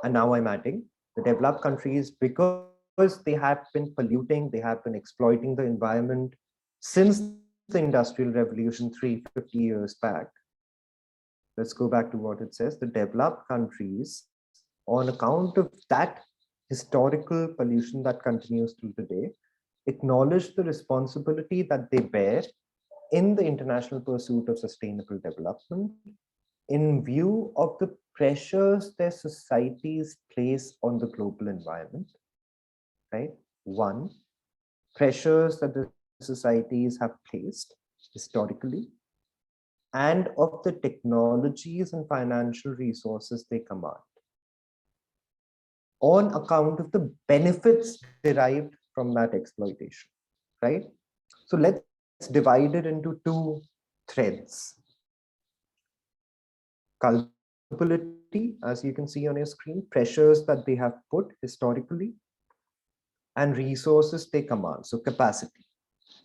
and now I'm adding the developed countries, because they have been polluting, they have been exploiting the environment since the Industrial Revolution 350 years back. Let's go back to what it says. The developed countries, on account of that historical pollution that continues till today, acknowledge the responsibility that they bear in the international pursuit of sustainable development in view of the pressures their societies place on the global environment, right? One, pressures that the societies have placed historically, and of the technologies and financial resources they command on account of the benefits derived from that exploitation, right? So let's divide it into two threads. Culpability, as you can see on your screen, pressures that they have put historically, and resources they command, so capacity.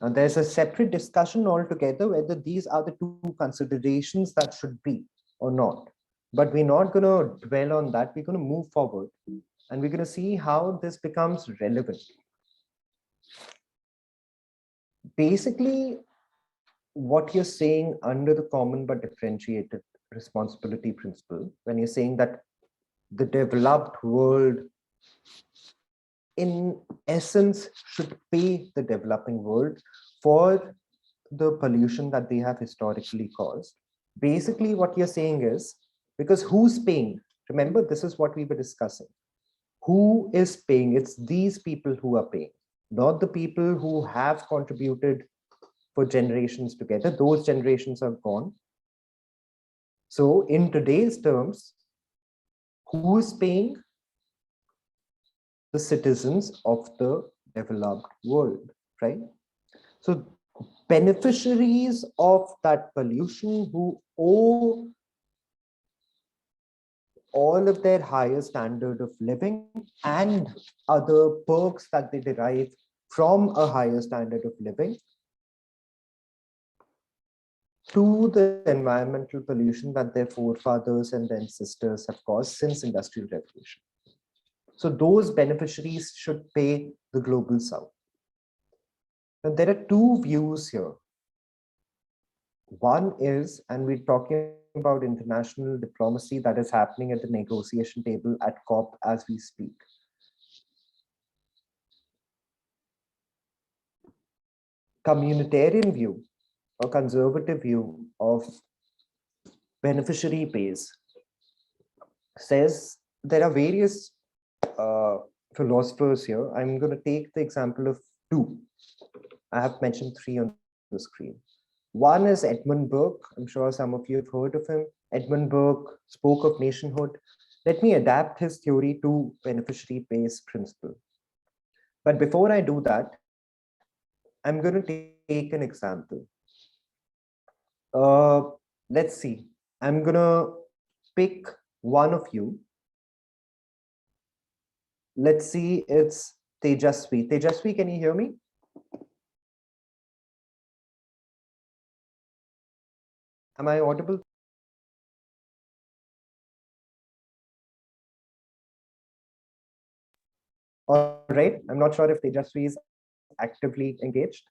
And there's a separate discussion altogether whether these are the two considerations that should be or not. But we're not going to dwell on that. We're going to move forward and we're going to see how this becomes relevant. Basically, what you're saying under the common but differentiated responsibility principle, when you're saying that the developed world in essence should pay the developing world for the pollution that they have historically caused. Basically, what you're saying is, because who's paying? Remember, this is what we were discussing. Who is paying? It's these people who are paying, not the people who have contributed for generations together. Those generations are gone. So in today's terms, who is paying? The citizens of the developed world, right? So beneficiaries of that pollution who owe all of their higher standard of living and other perks that they derive from a higher standard of living to the environmental pollution that their forefathers and ancestors have caused since Industrial Revolution. So those beneficiaries should pay the global south. Now there are two views here. One is, and we're talking about international diplomacy that is happening at the negotiation table at COP as we speak. Communitarian view or conservative view of beneficiary pays says there are various philosophers here. I'm going to take the example of two. I have mentioned three on the screen. One is Edmund Burke. I'm sure some of you have heard of him. Edmund Burke spoke of nationhood. Let me adapt his theory to beneficiary pays principle. But before I do that, I'm going to take an example. Let's see. I'm going to pick one of you. Let's see, it's Tejasvi. Tejasvi, can you hear me? Am I audible? All right. I'm not sure if Tejasvi is actively engaged.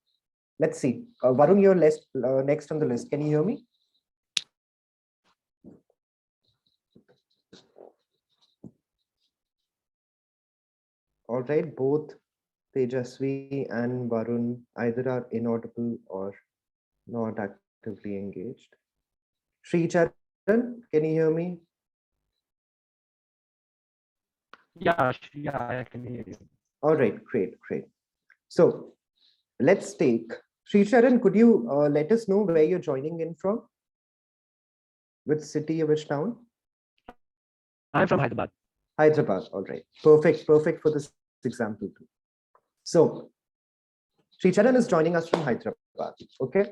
Let's see. Varun, you're next on the list. Can you hear me? All right. Both Tejasvi and Varun either are inaudible or not actively engaged. Sri Charan, can you hear me? Yeah, I can hear you. All right, great. So let's take Sri Charan. Could you let us know where you're joining in from? Which city or which town? I'm from Hyderabad. Hyderabad. All right, perfect for this example too. So Sri Charan is joining us from Hyderabad. Okay.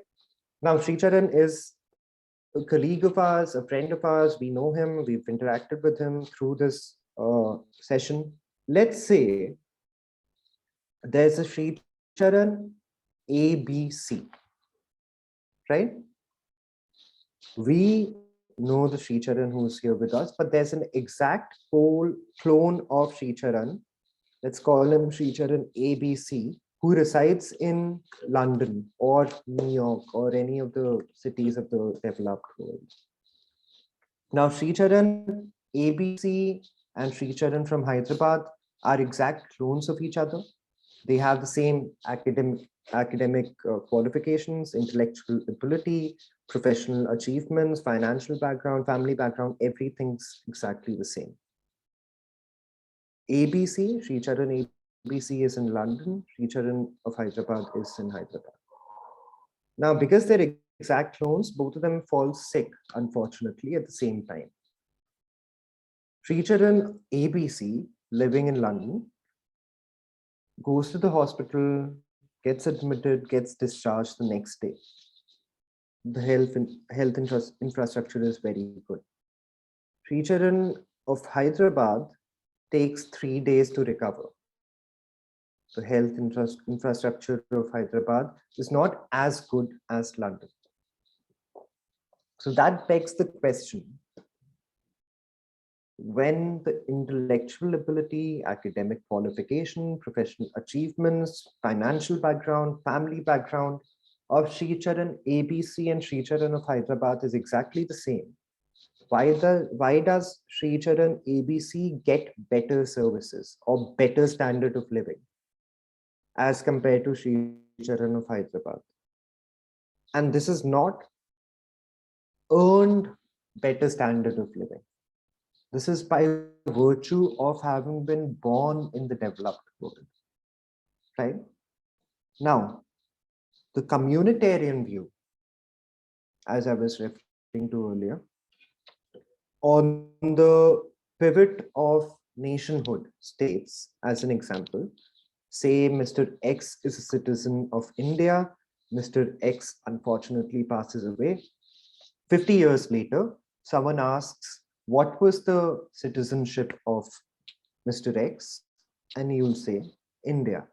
Now Sri Charan is a colleague of ours, a friend of ours. We know him. We've interacted with him through this session. Let's say there's a Sri Charan ABC, right? We know the Sri Charan who's here with us, but there's an exact clone of Sri Charan. Let's call him Sri Charan ABC, who resides in London or New York or any of the cities of the developed world. Now, Sri Charan ABC and Sri Charan from Hyderabad are exact clones of each other. They have the same academic qualifications, intellectual ability, professional achievements, financial background, family background, everything's exactly the same. ABC, Sri Charan ABC is in London, Sri Charan of Hyderabad is in Hyderabad. Now, because they're exact clones, both of them fall sick, unfortunately, at the same time. Sri Charan ABC, living in London, goes to the hospital, gets admitted, gets discharged the next day. The health infrastructure is very good. Sri Charan of Hyderabad takes 3 days to recover. The health infrastructure of Hyderabad is not as good as London. So that begs the question, when the intellectual ability, academic qualification, professional achievements, financial background, family background of Sri Charan ABC and Sri Charan of Hyderabad is exactly the same, why does Sri Charan ABC get better services or better standard of living as compared to Sri Charan of Hyderabad? And this is not earned better standard of living. This is by virtue of having been born in the developed world, right? Now, the communitarian view, as I was referring to earlier, on the pivot of nationhood states, as an example, say Mr. X is a citizen of India, Mr. X unfortunately passes away. 50 years later, someone asks, what was the citizenship of Mr. X? And you'll say, India,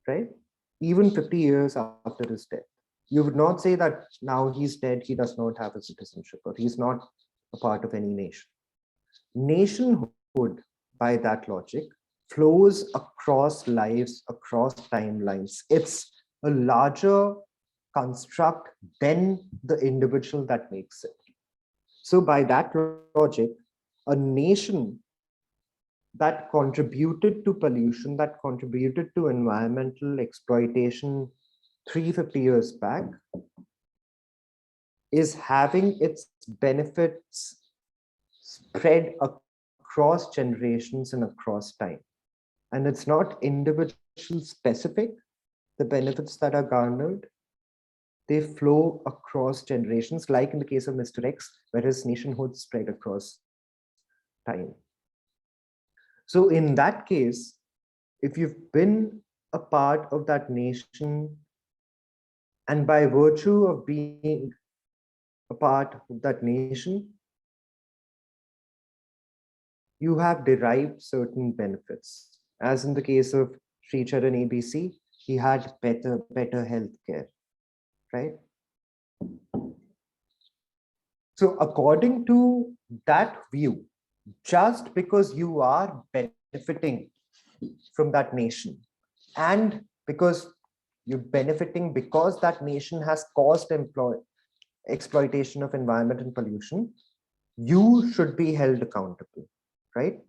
right? Even 50 years after his death. You would not say that now he's dead, he does not have a citizenship, or he's not a part of any nation. Nationhood, by that logic, flows across lives, across timelines. It's a larger construct than the individual that makes it. So by that logic, a nation that contributed to pollution, that contributed to environmental exploitation 350 years back, is having its benefits spread across generations and across time. And it's not individual specific, the benefits that are garnered, they flow across generations, like in the case of Mr. X, where his nationhood spread across time. So in that case, if you've been a part of that nation, and by virtue of being a part of that nation, you have derived certain benefits. As in the case of Sri Charan ABC, he had better healthcare, right? So according to that view, just because you are benefiting from that nation, and because you're benefiting because that nation has caused exploitation of environment and pollution, you should be held accountable, right?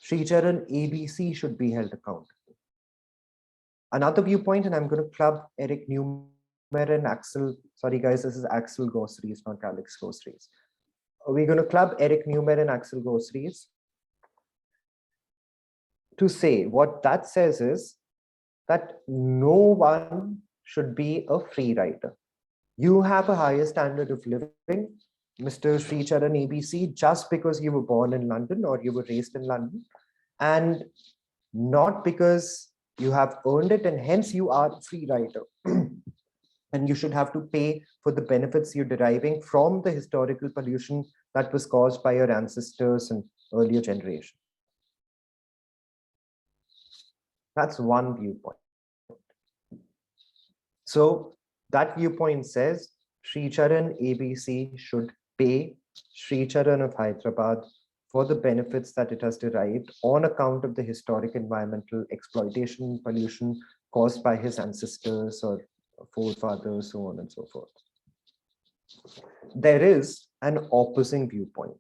Sri Charan ABC should be held accountable. Another viewpoint, and I'm going to club Eric Newman and Axel, sorry guys, this is Axel Groceries, not Alex Groceries. We're going to club Eric Newman and Axel Groceries to say what that says is that no one should be a free rider. You have a higher standard of living, Mr. Sri Charan ABC, just because you were born in London or you were raised in London, and not because you have earned it, and hence you are a free rider. And you should have to pay for the benefits you're deriving from the historical pollution that was caused by your ancestors and earlier generations. That's one viewpoint. So that viewpoint says Sri Charan ABC should pay Sri Charan of Hyderabad for the benefits that it has derived on account of the historic environmental exploitation, pollution caused by his ancestors or forefathers, so on and so forth. There is an opposing viewpoint.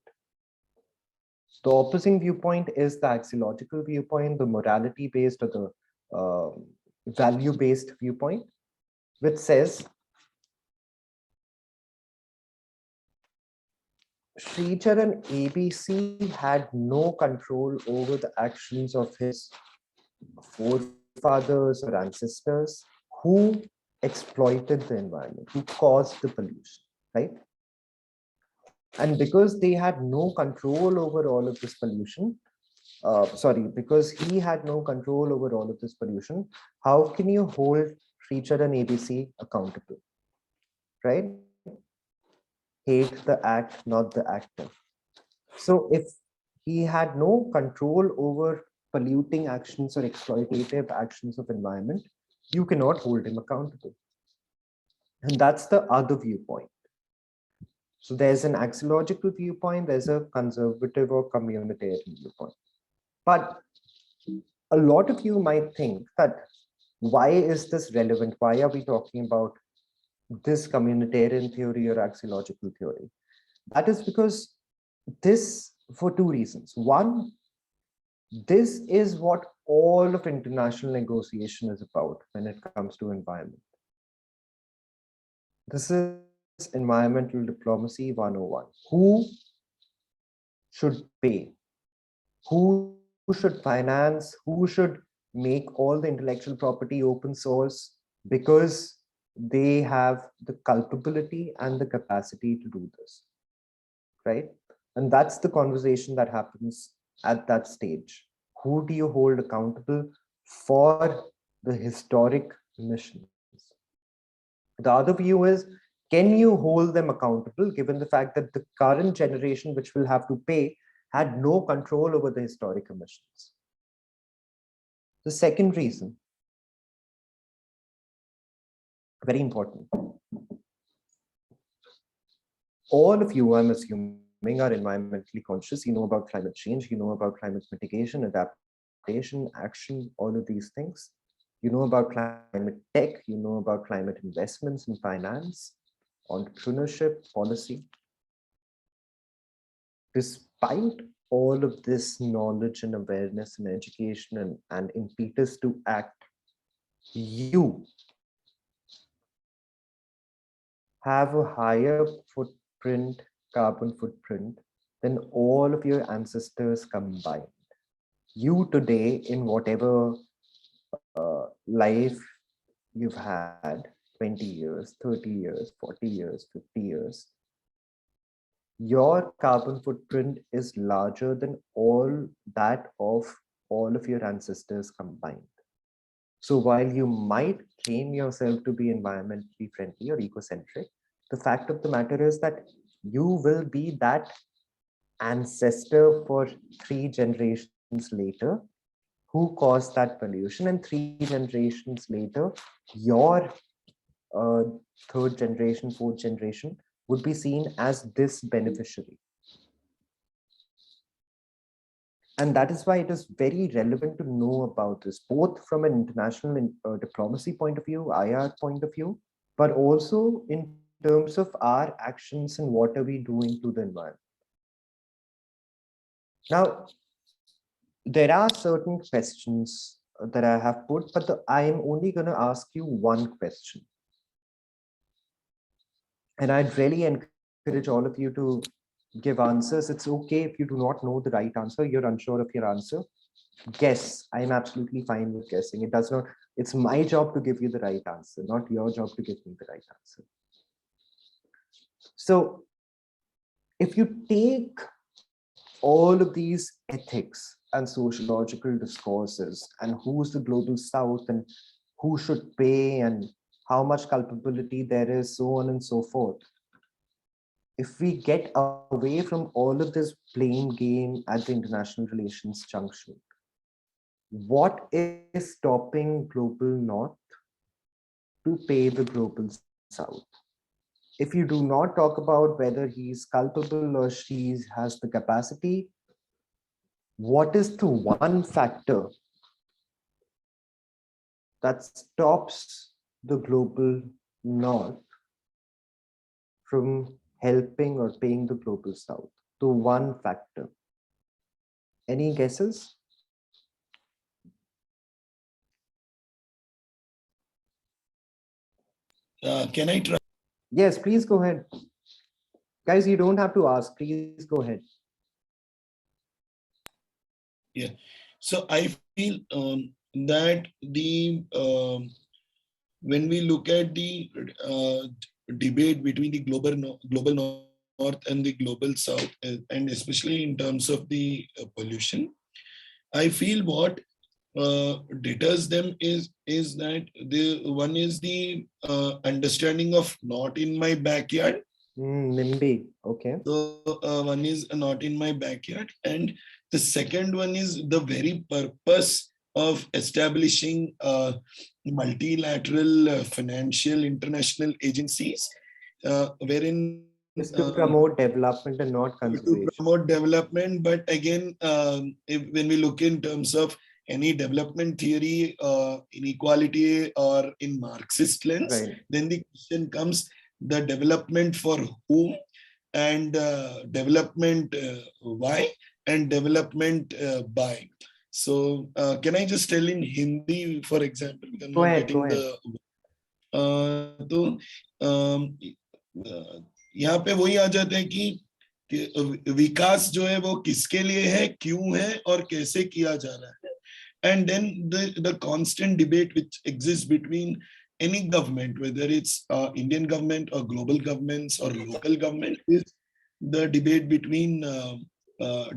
The opposing viewpoint is the axiological viewpoint, the morality-based or the value-based viewpoint, which says Sri Charan ABC had no control over the actions of his forefathers or ancestors who exploited the environment, who caused the pollution, right? And because they had no control over all of this pollution, because he had no control over all of this pollution, how can you hold Sri Charan ABC accountable, right? Hate the act, not the actor. So if he had no control over polluting actions or exploitative actions of environment, you cannot hold him accountable. And that's the other viewpoint. So there's an axiological viewpoint, there's a conservative or communitarian viewpoint. But a lot of you might think that why is this relevant? Why are we talking about this communitarian theory or axiological theory? That is because this, for two reasons. One, this is what all of international negotiation is about when it comes to environment. This is environmental diplomacy 101. Who should pay? Who should finance? Who should make all the intellectual property open source because they have the culpability and the capacity to do this, right? And that's the conversation that happens at that stage. Who do you hold accountable for the historic missions? The other view is, can you hold them accountable given the fact that the current generation, which will have to pay, had no control over the historic emissions? The second reason, very important. All of you, I'm assuming, are environmentally conscious. You know about climate change, you know about climate mitigation, adaptation, action, all of these things. You know about climate tech, you know about climate investments in finance, entrepreneurship, policy. Despite all of this knowledge and awareness and education and impetus to act, you have a higher footprint, carbon footprint, than all of your ancestors combined. You today, in whatever life you've had, 20 years, 30 years, 40 years, 50 years, your carbon footprint is larger than all that of all of your ancestors combined. So while you might claim yourself to be environmentally friendly or ecocentric, the fact of the matter is that you will be that ancestor for 3 generations later who caused that pollution, and 3 generations later, your third generation, fourth generation would be seen as this beneficiary. And that is why it is very relevant to know about this, both from an international diplomacy point of view, IR point of view, but also in terms of our actions and what are we doing to the environment. Now, there are certain questions that I have put, but I'm only going to ask you one question. And I'd really encourage all of you to give answers. It's okay if you do not know the right answer, you're unsure of your answer. Guess. I'm absolutely fine with guessing. It does not, it's my job to give you the right answer, not your job to give me the right answer. So if you take all of these ethics and sociological discourses and who's the global south and who should pay and how much culpability there is, so on and so forth, if we get away from all of this blame game at the international relations junction, what is stopping global north to pay the global south? If you do not talk about whether he's culpable or she has the capacity, what is the one factor that stops the global north from helping or paying the global south? The one factor. Any guesses? Can I try? Yes, please go ahead. Guys, you don't have to ask. Please go ahead. Yeah. So I feel that when we look at the debate between the global north and the global south, and especially in terms of the pollution, I feel what deters them is that the one is the understanding of not in my backyard. NIMBY, okay. So one is not in my backyard, and the second one is the very purpose of establishing multilateral financial international agencies, wherein is to promote development and not to conservation. promote development. But again, when we look in terms of any development theory, inequality, or in Marxist lens, Right. then the question comes: the development for whom, and development why, and development by. So can I just tell in Hindi, for example? I'm Go not ahead, getting go ahead. तो यहाँ पे वही आ जाता है कि विकास जो है वो किसके लिए है, क्यों है, और कैसे किया जा रहा है. And then the constant debate which exists between any government, whether it's Indian government or global governments or local government, is the debate between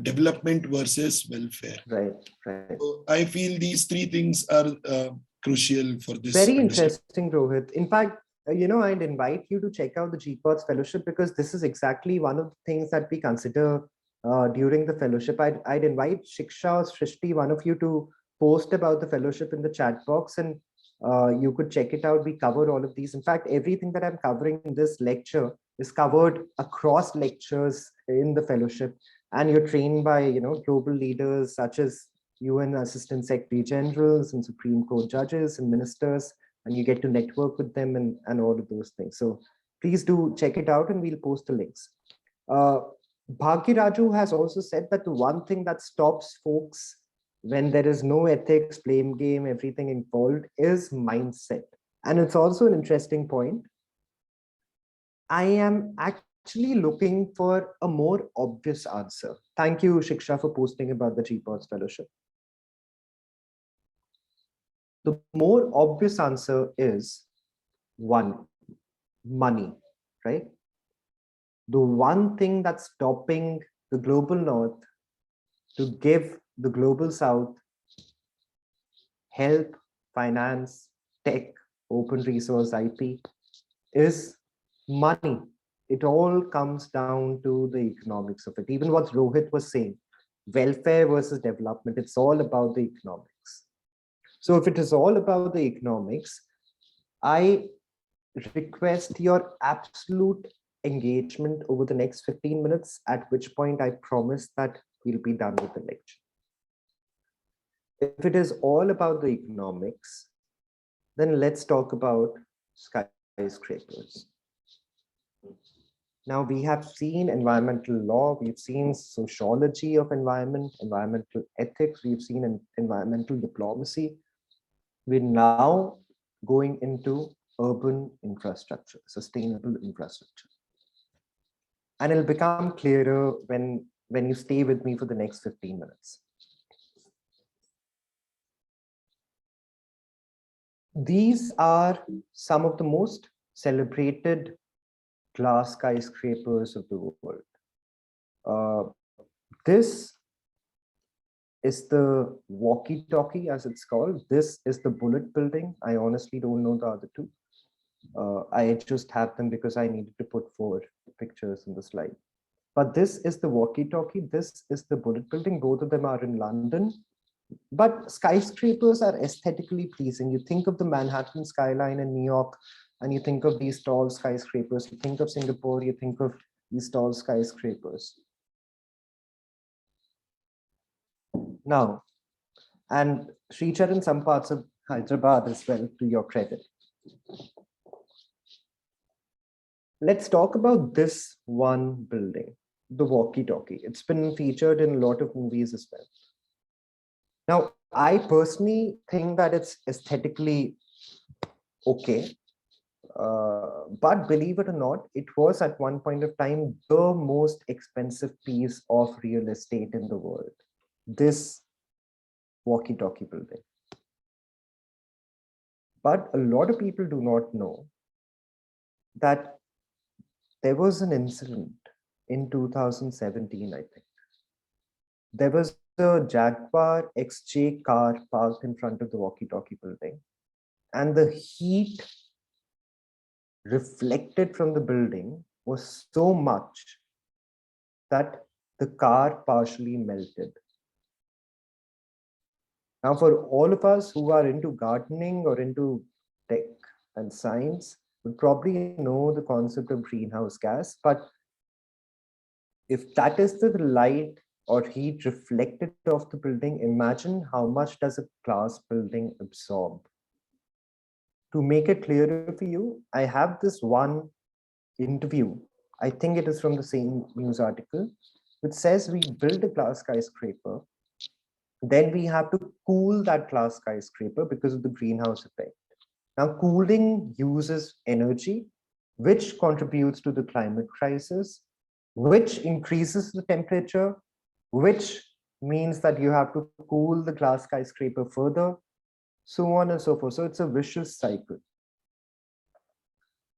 development versus welfare. Right, right. So I feel these three things are crucial for this. Very interesting, Rohit. In fact, I'd invite you to check out the Gpods Fellowship, because this is exactly one of the things that we consider during the fellowship. I'd invite Shiksha or Shrishti, one of you, to post about the fellowship in the chat box, and you could check it out. We cover all of these. In fact, everything that I'm covering in this lecture is covered across lectures in the fellowship, and you're trained by global leaders such as UN Assistant Secretary Generals and Supreme Court judges and ministers, and you get to network with them and all of those things. So please do check it out, and we'll post the links. Bhagiraju has also said that the one thing that stops folks when there is no ethics, blame game, everything involved, is mindset. And it's also an interesting point. I am actually looking for a more obvious answer. Thank you, Shiksha, for posting about the Gpods Fellowship. The more obvious answer is one, money, right? The one thing that's stopping the global north to give the global south help, finance, tech, open resource, IP is money. It all comes down to the economics of it. Even what Rohit was saying, welfare versus development, it's all about the economics. So if it is all about the economics, I request your absolute engagement over the next 15 minutes, at which point I promise that we'll be done with the lecture. If it is all about the economics, then let's talk about skyscrapers. Now, we have seen environmental law, we've seen sociology of environment, environmental ethics, we've seen environmental diplomacy. We're now going into urban infrastructure, sustainable infrastructure. And it'll become clearer when you stay with me for the next 15 minutes. These are some of the most celebrated glass skyscrapers of the world. This is the walkie-talkie, as it's called. This is the Bullet building. I honestly don't know the other two. I just have them because I needed to put 4 pictures in the slide. But this is the walkie-talkie. This is the Bullet building. Both of them are in London. But skyscrapers are aesthetically pleasing. You think of the Manhattan skyline in New York, and you think of these tall skyscrapers. You think of Singapore, you think of these tall skyscrapers. Now, and Srichar in some parts of Hyderabad as well, to your credit. Let's talk about this one building, the walkie-talkie. It's been featured in a lot of movies as well. Now, I personally think that it's aesthetically okay. But believe it or not, it was at one point of time the most expensive piece of real estate in the world. This walkie-talkie building. But a lot of people do not know that there was an incident in 2017, I think. There was a Jaguar XJ car parked in front of the walkie-talkie building, and the heat reflected from the building was so much that the car partially melted. Now, for all of us who are into gardening or into tech and science, would probably know the concept of greenhouse gas, but if that is the light or heat reflected off the building, imagine how much does a glass building absorb. To make it clearer for you, I have this one interview. I think it is from the same news article, which says we build a glass skyscraper. Then we have to cool that glass skyscraper because of the greenhouse effect. Now, cooling uses energy, which contributes to the climate crisis, which increases the temperature, which means that you have to cool the glass skyscraper further, so on and so forth. So it's a vicious cycle.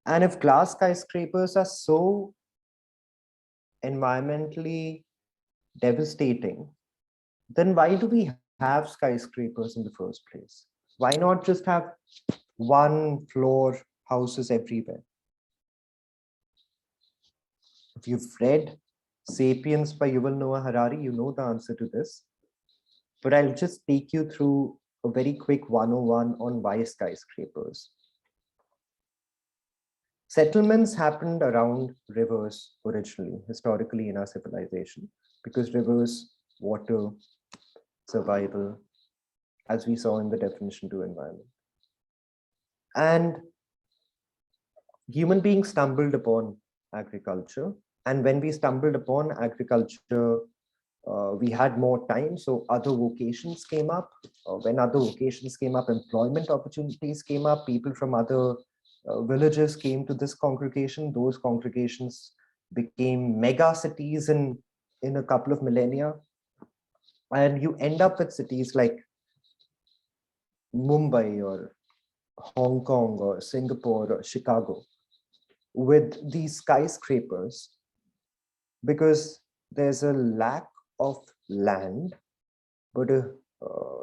And if glass skyscrapers are so environmentally devastating, then why do we have skyscrapers in the first place? Why not just have one floor houses everywhere? If you've read Sapiens by Yuval Noah Harari, you know the answer to this. But I'll just take you through a very quick 101 on why skyscrapers. Settlements happened around rivers originally, historically in our civilization, because rivers, water, survival, as we saw in the definition to environment. And human beings stumbled upon agriculture. And when we stumbled upon agriculture, we had more time. So other vocations came up. When other vocations came up, employment opportunities came up. People from other villages came to this congregation. Those congregations became mega cities in a couple of millennia. And you end up with cities like Mumbai or Hong Kong or Singapore or Chicago with these skyscrapers, because there's a lack of land, but a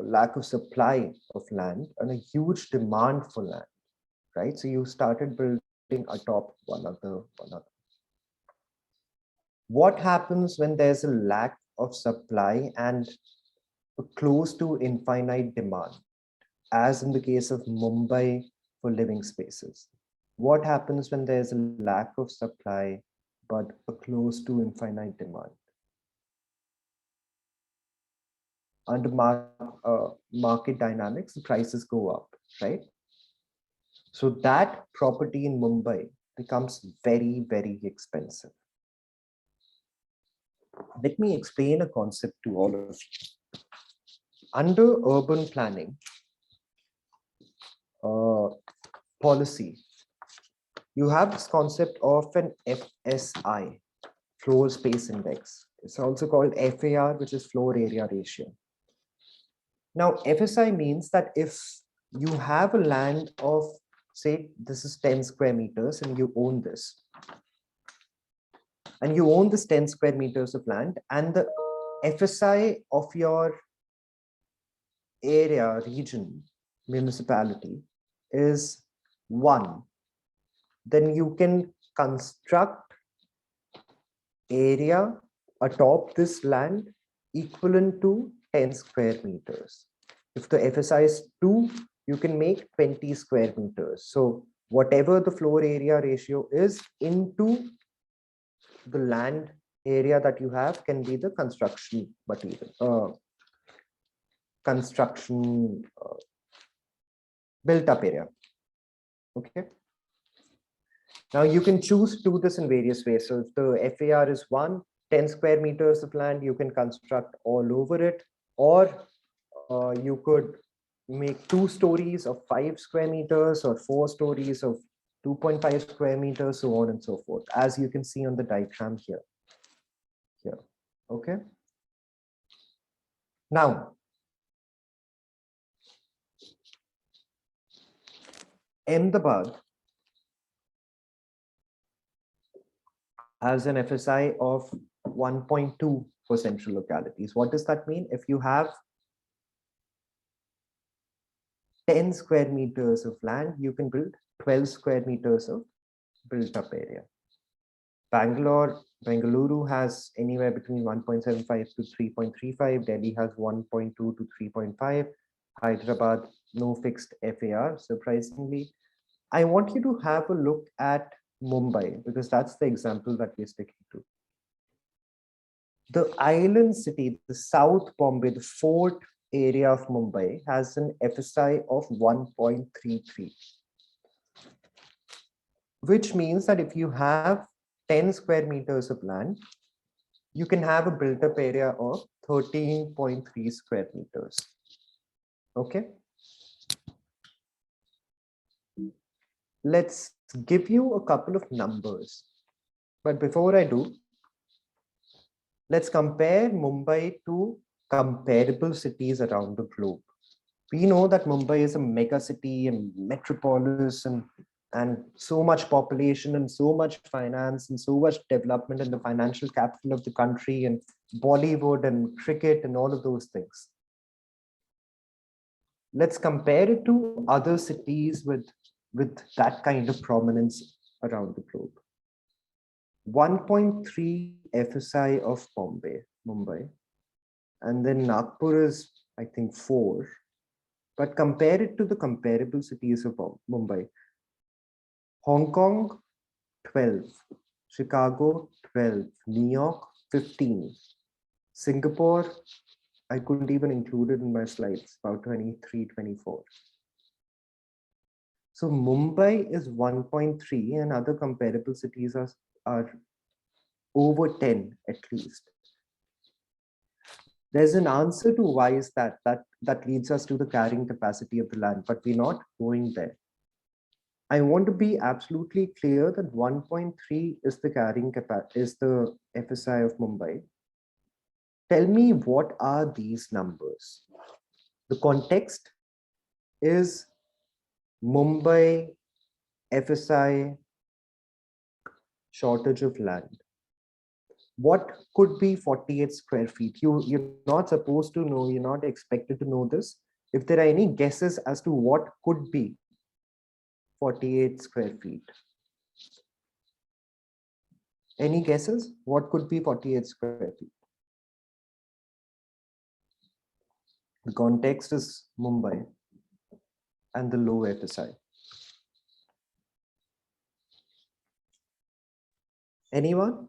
lack of supply of land and a huge demand for land, right? So you started building atop one another. What happens when there's a lack of supply and a close to infinite demand, as in the case of Mumbai for living spaces? What happens when there's a lack of supply but a close to infinite demand? Under market dynamics, the prices go up, right? So that property in Mumbai becomes very, very expensive. Let me explain a concept to all of you. Under urban planning policy, you have this concept of an FSI, floor space index. It's also called FAR, which is floor area ratio. Now, FSI means that if you have a land of, say, this is 10 square meters and you own this, and you own this 10 square meters of land, and the FSI of your area, region, municipality is 1, then you can construct area atop this land equivalent to 10 square meters. If the FSI is 2, you can make 20 square meters. So whatever the floor area ratio is into the land area that you have can be the construction material, built up area. Okay. Now you can choose to do this in various ways. So if the FAR is 1, 10 square meters of land, you can construct all over it, or you could make 2 stories of 5 square meters or 4 stories of 2.5 square meters, so on and so forth, as you can see on the diagram here. Okay. Now, Ahmedabad has an FSI of 1.2 for central localities. What does that mean? If you have 10 square meters of land, you can build 12 square meters of built up area. Bengaluru has anywhere between 1.75 to 3.35. Delhi has 1.2 to 3.5. Hyderabad, no fixed FAR, surprisingly. I want you to have a look at Mumbai, because that's the example that we're sticking to. The island city, the South Bombay, the fort area of Mumbai has an FSI of 1.33, which means that if you have 10 square meters of land, you can have a built-up area of 13.3 square meters. Okay. Let's give you a couple of numbers. But before I do, let's compare Mumbai to comparable cities around the globe. We know that Mumbai is a mega city and metropolis and so much population and so much finance and so much development and the financial capital of the country and Bollywood and cricket and all of those things. Let's compare it to other cities with that kind of prominence around the globe. 1.3 FSI of Mumbai, and then Nagpur is, I think, 4. But compare it to the comparable cities of Mumbai. Hong Kong, 12. Chicago, 12. New York, 15. Singapore, I couldn't even include it in my slides, about 23, 24. So Mumbai is 1.3 and other comparable cities are over 10 at least. There's an answer to why is that leads us to the carrying capacity of the land, but we're not going there. I want to be absolutely clear that 1.3 is the carrying capacity, is the FSI of Mumbai. Tell me, what are these numbers? The context is Mumbai FSI shortage of land. What could be 48 square feet? You're not supposed to know, you're not expected to know this. If there are any guesses as to what could be 48 square feet. Any guesses? What could be 48 square feet? The context is Mumbai and the low FSI. Anyone?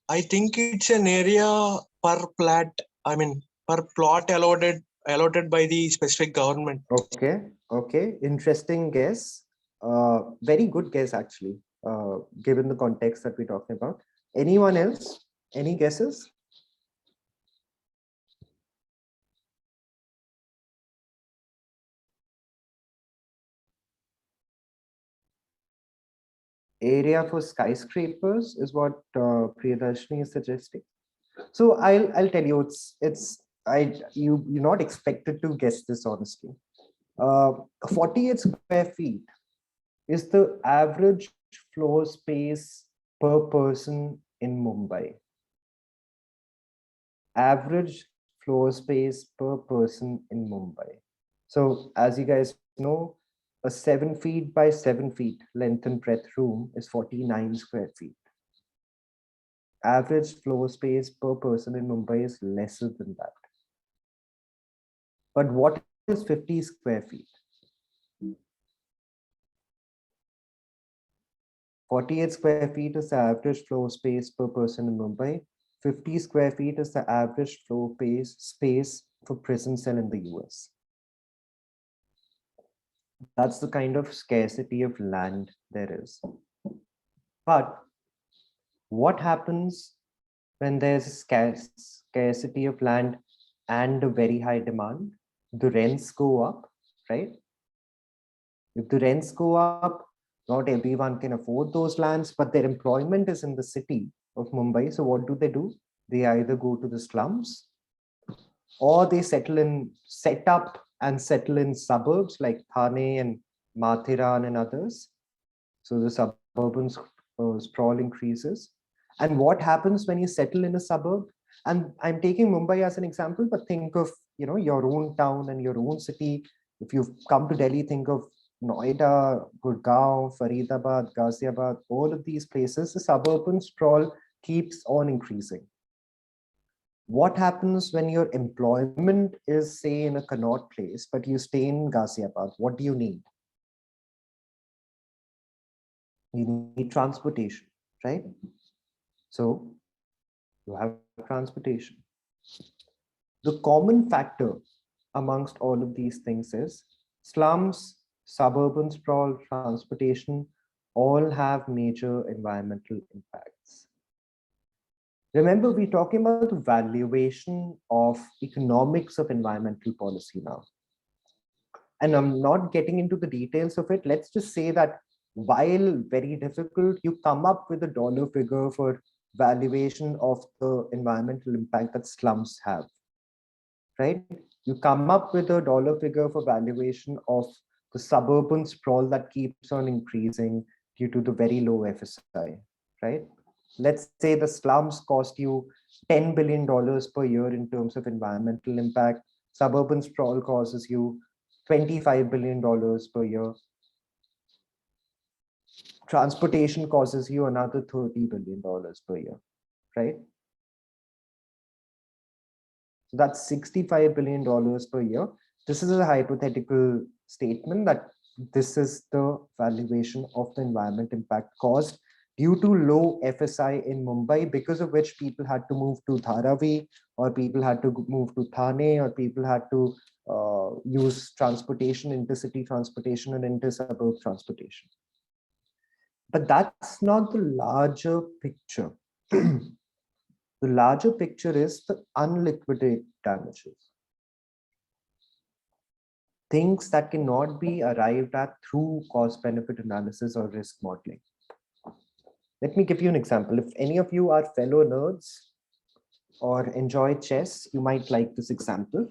I think it's an area per plot. I mean, per plot allotted by the specific government. Okay. Interesting guess. Very good guess, actually, given the context that we're talking about. Anyone else? Any guesses? Area for skyscrapers is what Priyadarshini is suggesting. So I'll tell you, you're not expected to guess this honestly. 48 square feet is the average floor space per person in Mumbai. Average floor space per person in Mumbai. So as you guys know, a 7 feet by 7 feet length and breadth room is 49 square feet. Average floor space per person in Mumbai is lesser than that. But what is 50 square feet? 48 square feet is the average floor space per person in Mumbai. 50 square feet is the average floor space for prison cell in the US. That's the kind of scarcity of land there is. But what happens when there's a scarcity of land and a very high demand? The rents go up, right? If the rents go up, not everyone can afford those lands, but their employment is in the city of Mumbai. So what do? They either go to the slums or they set up and settle in suburbs like Thane and Mathiran and others. So the suburban sprawl increases. And what happens when you settle in a suburb? And I'm taking Mumbai as an example, but think of your own town and your own city. If you've come to Delhi, think of Noida, Gurgaon, Faridabad, Ghaziabad, all of these places. The suburban sprawl keeps on increasing. What happens when your employment is, say, in a Connaught place, but you stay in Ghaziabad? What do you need? You need transportation, right? So you have transportation. The common factor amongst all of these things is slums, suburban sprawl, transportation, all have major environmental impacts. Remember, we're talking about the valuation of economics of environmental policy now. And I'm not getting into the details of it. Let's just say that while very difficult, you come up with a dollar figure for valuation of the environmental impact that slums have, right? You come up with a dollar figure for valuation of the suburban sprawl that keeps on increasing due to the very low FSI, right? Let's say the slums cost you $10 billion per year in terms of environmental impact. Suburban sprawl causes you $25 billion per year. Transportation causes you another $30 billion per year, right? So that's $65 billion per year. This is a hypothetical statement that this is the valuation of the environment impact caused due to low FSI in Mumbai, because of which people had to move to Dharavi, or people had to move to Thane, or people had to use transportation, intercity transportation and inter-suburb transportation. But that's not the larger picture. The larger picture is the unliquidated damages. Things that cannot be arrived at through cost-benefit analysis or risk modeling. Let me give you an example. If any of you are fellow nerds or enjoy chess, you might like this example.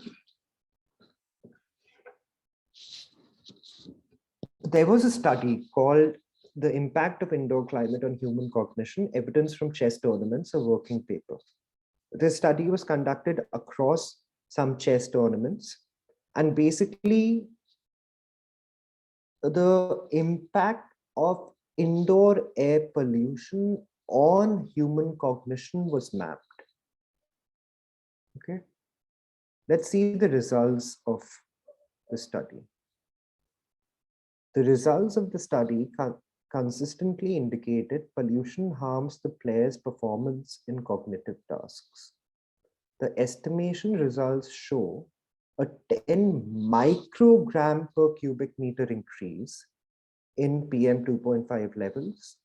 There was a study called The Impact of Indoor Climate on Human Cognition, Evidence from Chess Tournaments, a working paper. This study was conducted across some chess tournaments, and basically the impact of indoor air pollution on human cognition was mapped. Okay, let's see the results of the study. The results of the study consistently indicated pollution harms the player's performance in cognitive tasks. The estimation results show a 10 microgram per cubic meter increase in PM 2.5 levels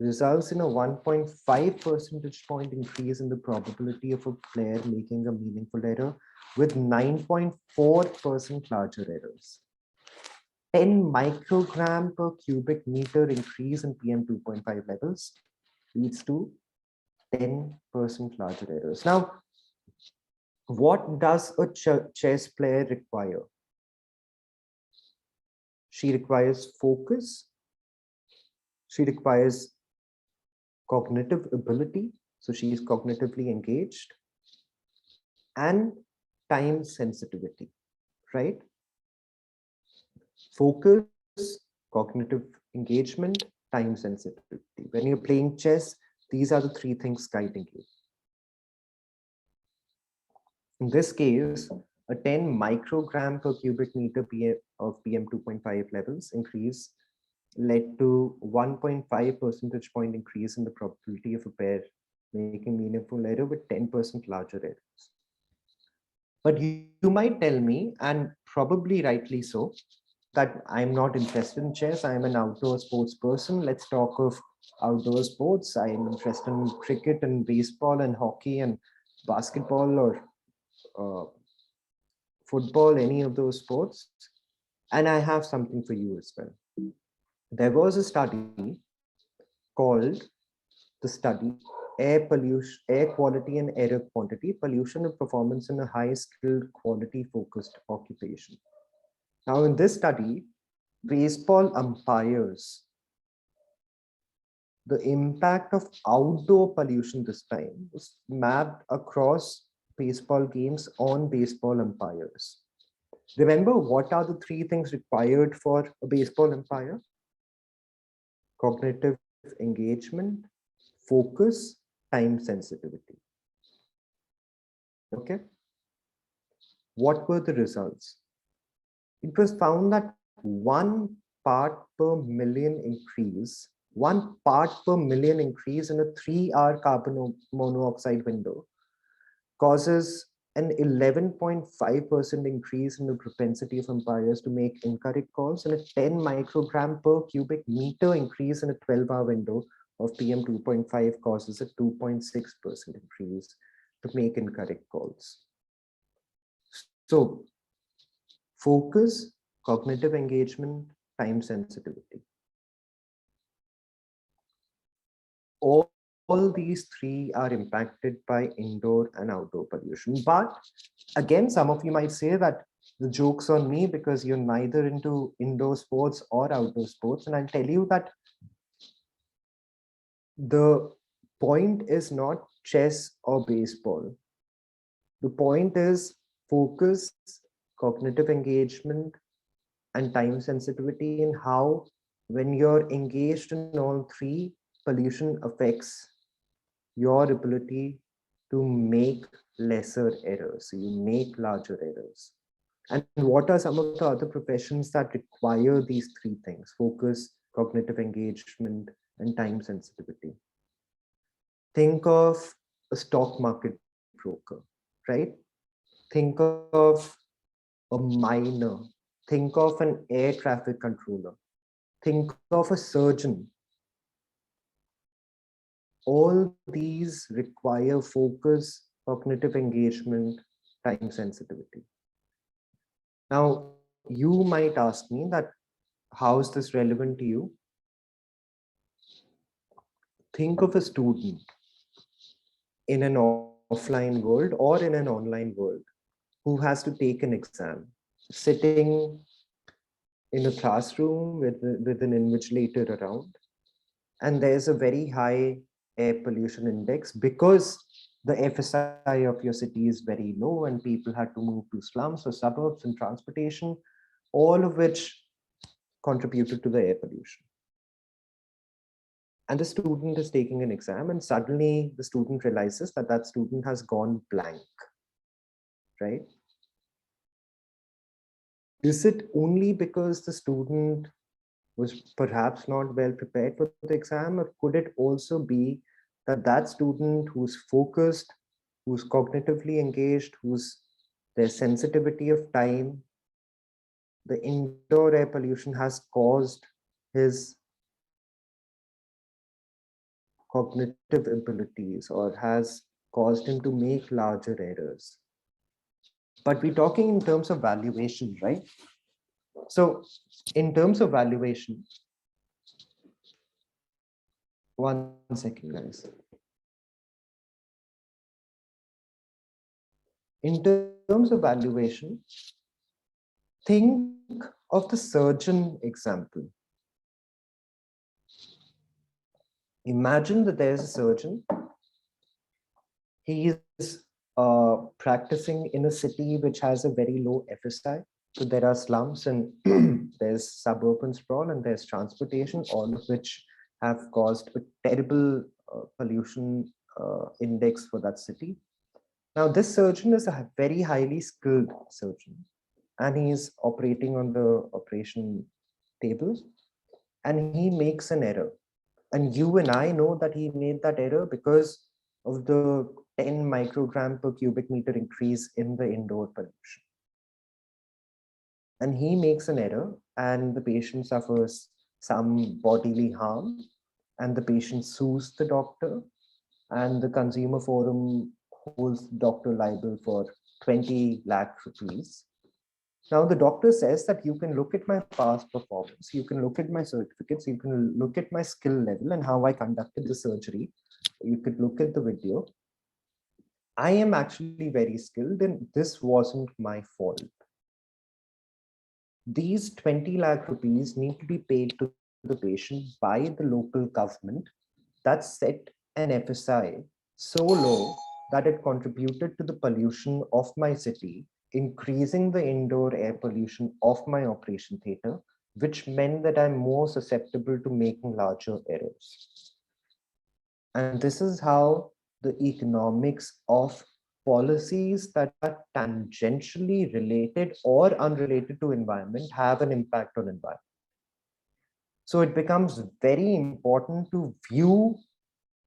results in a 1.5 percentage point increase in the probability of a player making a meaningful error, with 9.4% larger errors. 10 microgram per cubic meter increase in PM 2.5 levels leads to 10% larger errors. Now, what does a chess player require? She requires focus. She requires cognitive ability, so she is cognitively engaged, and time sensitivity, right? Focus, cognitive engagement, time sensitivity. When you're playing chess, these are the three things guiding you. In this case, a 10 microgram per cubic meter of PM 2.5 levels increase led to 1.5 percentage point increase in the probability of a pair making meaningful error, with 10% larger errors. But you might tell me, and probably rightly so, that I'm not interested in chess. I'm an outdoor sports person. Let's talk of outdoor sports. I'm interested in cricket and baseball and hockey and basketball or football, any of those sports. And I have something for you as well. There was a study called the study Air Pollution, Air Quality and Air Quantity, Pollution and Performance in a High-Skilled Quality-Focused Occupation. Now, in this study, baseball umpires, the impact of outdoor pollution this time was mapped across baseball games on baseball umpires. Remember, what are the three things required for a baseball umpire? Cognitive engagement, focus, time sensitivity. Okay. What were the results? It was found that 1 part per million increase, 1 part per million increase in a 3-hour carbon monoxide window causes an 11.5% increase in the propensity of umpires to make incorrect calls, and a 10 microgram per cubic meter increase in a 12-hour window of PM 2.5 causes a 2.6% increase to make incorrect calls. So focus, cognitive engagement, time sensitivity. All these three are impacted by indoor and outdoor pollution. But again, some of you might say that the joke's on me because you're neither into indoor sports or outdoor sports. And I'll tell you that the point is not chess or baseball. The point is focus, cognitive engagement, and time sensitivity, in how, when you're engaged in all three, pollution affects your ability to make lesser errors. So you make larger errors. And what are some of the other professions that require these three things: focus, cognitive engagement, and time sensitivity? Think of a stock market broker, right? Think of a miner. Think of an air traffic controller. Think of a surgeon. All these require focus, cognitive engagement, time sensitivity. Now, you might ask me that, how is this relevant to you? Think of a student in an offline world or in an online world who has to take an exam, sitting in a classroom with an invigilator around, and there's a very high air pollution index because the FSI of your city is very low and people had to move to slums or suburbs and transportation, all of which contributed to the air pollution. And the student is taking an exam, and suddenly the student realizes that that student has gone blank, right? Is it only because the student was perhaps not well prepared for the exam, or could it also be that that student who's focused, who's cognitively engaged, who's their sensitivity of time, the indoor air pollution has caused his cognitive abilities or has caused him to make larger errors? But we're talking in terms of valuation, right? So in terms of valuation, one second, guys. In terms of valuation, think of the surgeon example. Imagine that there's a surgeon. He is practicing in a city which has a very low FSI. So there are slums and there's suburban sprawl and there's transportation, all of which have caused a terrible pollution index for that city. Now, this surgeon is a very highly skilled surgeon, and he's operating on the operation table, and he makes an error. And you and I know that he made that error because of the 10 microgram per cubic meter increase in the indoor pollution. And he makes an error, and the patient suffers some bodily harm, and the patient sues the doctor, and the consumer forum holds the doctor liable for 20 lakh rupees. Now, the doctor says that you can look at my past performance, you can look at my certificates, you can look at my skill level and how I conducted the surgery. You could look at the video. I am actually very skilled, and this wasn't my fault. These 20 lakh rupees need to be paid to the patient by the local government that set an FSI so low that it contributed to the pollution of my city, increasing the indoor air pollution of my operation theater, which meant that I'm more susceptible to making larger errors. And this is how the economics of policies that are tangentially related or unrelated to environment have an impact on environment. So it becomes very important to view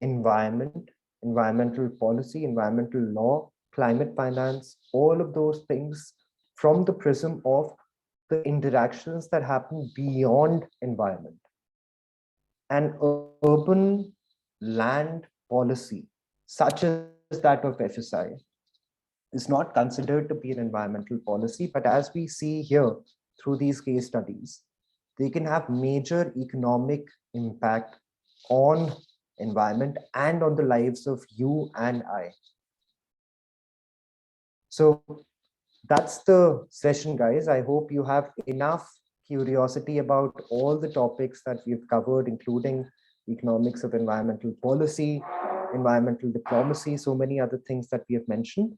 environment, environmental policy, environmental law climate finance, all of those things from the prism of the interactions that happen beyond environment. And urban land policy, such as that of FSI, is not considered to be an environmental policy, but as we see here through these case studies, they can have major economic impact on environment and on the lives of you and I. So that's the session, guys. I hope you have enough curiosity about all the topics that we've covered, including economics of environmental policy, environmental diplomacy, so many other things that we have mentioned.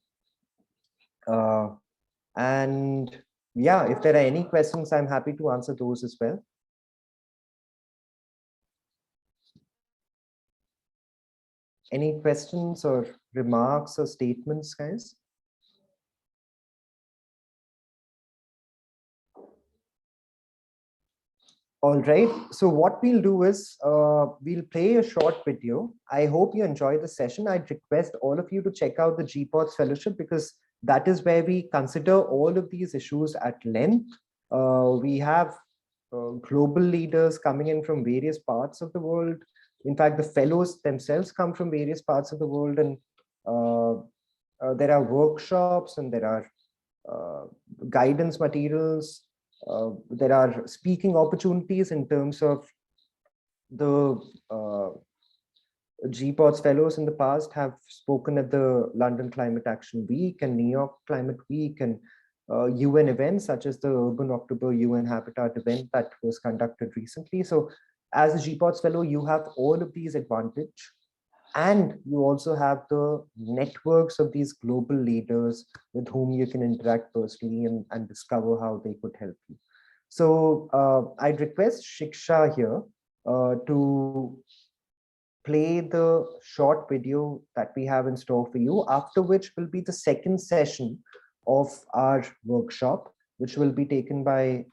And yeah, if there are any questions, I'm happy to answer those as well. Any questions or remarks or statements, guys? All right, so what we'll do is we'll play a short video. I hope you enjoy the session. I'd request all of you to check out the Gpods Fellowship, because that is where we consider all of these issues at length. We have global leaders coming in from various parts of the world. In fact, the fellows themselves come from various parts of the world, and there are workshops and there are guidance materials. There are speaking opportunities in terms of the Gpods fellows in the past have spoken at the London Climate Action Week and New York Climate Week, and UN events such as the Urban October UN Habitat event that was conducted recently. So as a Gpods fellow, you have all of these advantages, and you also have the networks of these global leaders with whom you can interact personally and discover how they could help you. So I'd request Shiksha here to play the short video that we have in store for you, after which will be the second session of our workshop, which will be taken by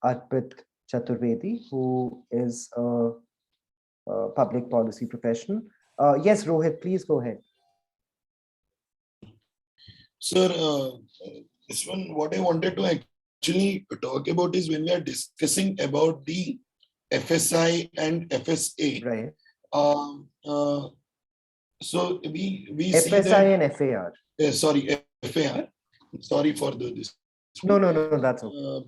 Arpit Chaturvedi, who is a public policy professional. Yes, Rohit, please go ahead. Sir, this one, what I wanted to actually talk about is when we are discussing about the FSI and FSA. Right. So we FSI see that, and FAR. Sorry, FAR. Sorry for this. No, that's okay.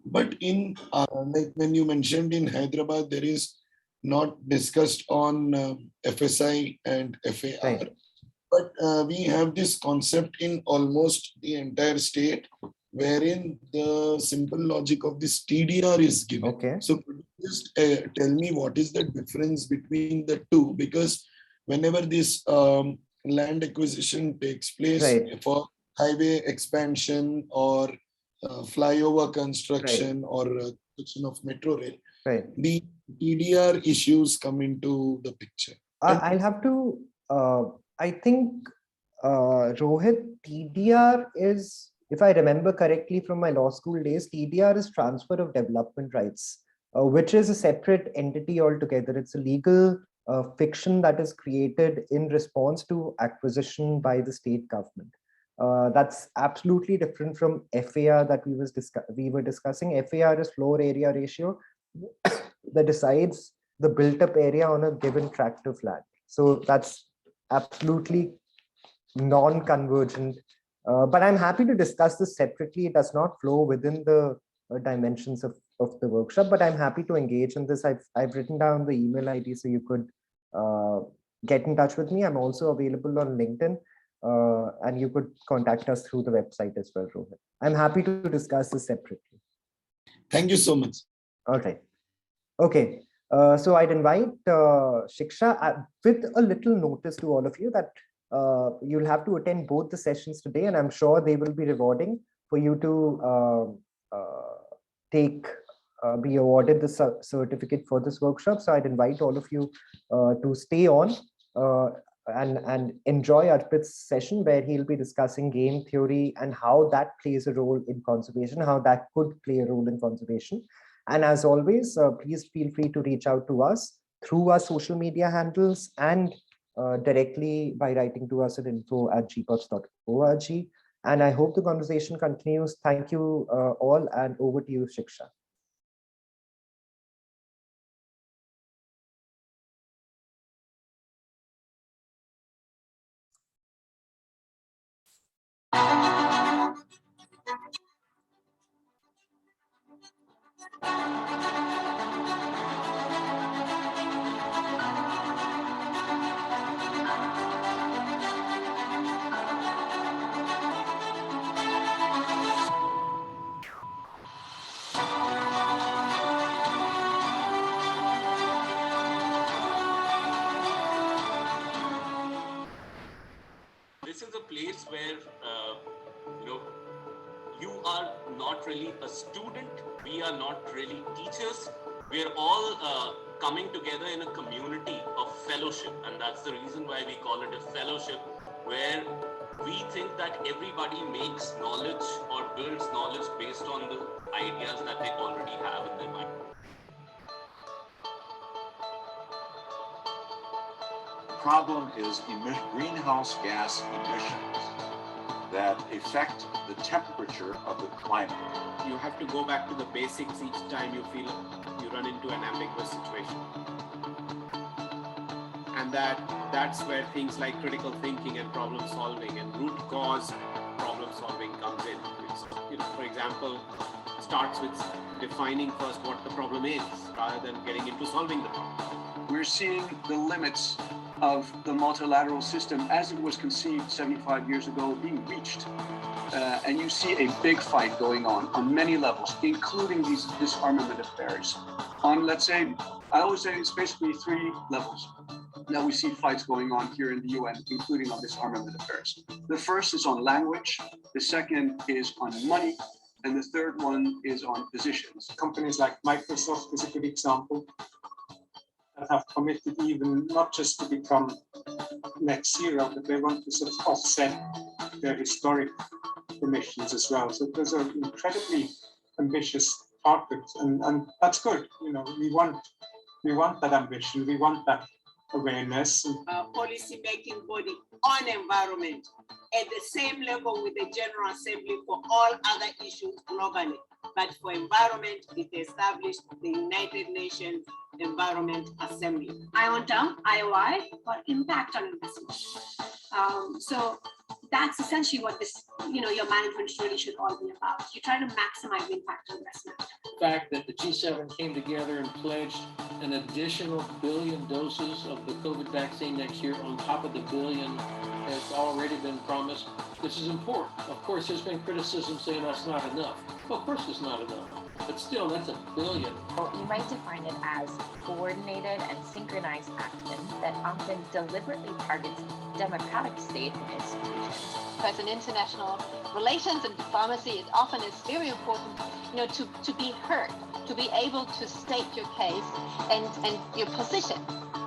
But in like when you mentioned in Hyderabad, there is not discussed on FSI and FAR. Right. But we have this concept in almost the entire state, wherein the simple logic of this TDR is given. Okay. So could you just tell me what is the difference between the two? Because whenever this land acquisition takes place, right, for highway expansion or flyover construction, right, or construction of metro rail, right, the TDR issues come into the picture. I'll have to, I think, Rohit, TDR is, if I remember correctly from my law school days, TDR is transfer of development rights, which is a separate entity altogether. It's a legal fiction that is created in response to acquisition by the state government. That's absolutely different from FAR that we were discussing. FAR is floor area ratio that decides the built-up area on a given tract of land. So that's absolutely non-convergent. But I'm happy to discuss this separately. It does not flow within the dimensions of the workshop, but I'm happy to engage in this. I've written down the email ID so you could get in touch with me. I'm also available on LinkedIn, and you could contact us through the website as well, Rohit. I'm happy to discuss this separately. Thank you so much. All right. Okay. So I'd invite Shiksha with a little notice to all of you that you'll have to attend both the sessions today, and I'm sure they will be rewarding for you to be awarded the certificate for this workshop. So I'd invite all of you to stay on and enjoy Arpit's session, where he'll be discussing game theory and how that plays a role in conservation, how that could play a role in conservation. And as always, please feel free to reach out to us through our social media handles and directly by writing to us at info@gpods.org. And I hope the conversation continues. Thank you all, and over to you, Shiksha. This is a place where you are not really a student. We are not really teachers. We are all coming together in a community of fellowship, and that's the reason why we call it a fellowship, where we think that everybody makes knowledge or builds knowledge based on the ideas that they already have in their mind. The problem is greenhouse gas emissions that affect the temperature of the climate. You have to go back to the basics each time you feel you run into an ambiguous situation. And that's where things like critical thinking and problem solving and root cause problem solving comes in. It's, for example, starts with defining first what the problem is rather than getting into solving the problem. We're seeing the limits of the multilateral system as it was conceived 75 years ago being reached. And you see a big fight going on many levels, including these disarmament affairs. On, let's say, I always say it's basically 3 levels that we see fights going on here in the UN, including on disarmament affairs. The first is on language, the second is on money, and the third one is on positions. Companies like Microsoft is a good example that have committed even not just to become net zero, but they want to sort of offset their historic emissions as well. So those are incredibly ambitious targets, and that's good. We want that ambition, we want that awareness. Policy making body on environment at the same level with the General Assembly for all other issues globally. But for environment, it established the United Nations Environment Assembly. IONTA, IOI, or impact on investment. So that's essentially what this, your management really should all be about. You try to maximize the impact on investment. The fact that the G7 came together and pledged an additional 1 billion doses of the COVID vaccine next year on top of the 1 billion has already been promised. This is important. Of course, there's been criticism saying that's not enough. Well, of course it's not enough, but still, that's 1 billion. You might define it as coordinated and synchronized action that often deliberately targets democratic state and institutions. As in international relations and diplomacy, it often is very important, to be heard, to be able to state your case and your position.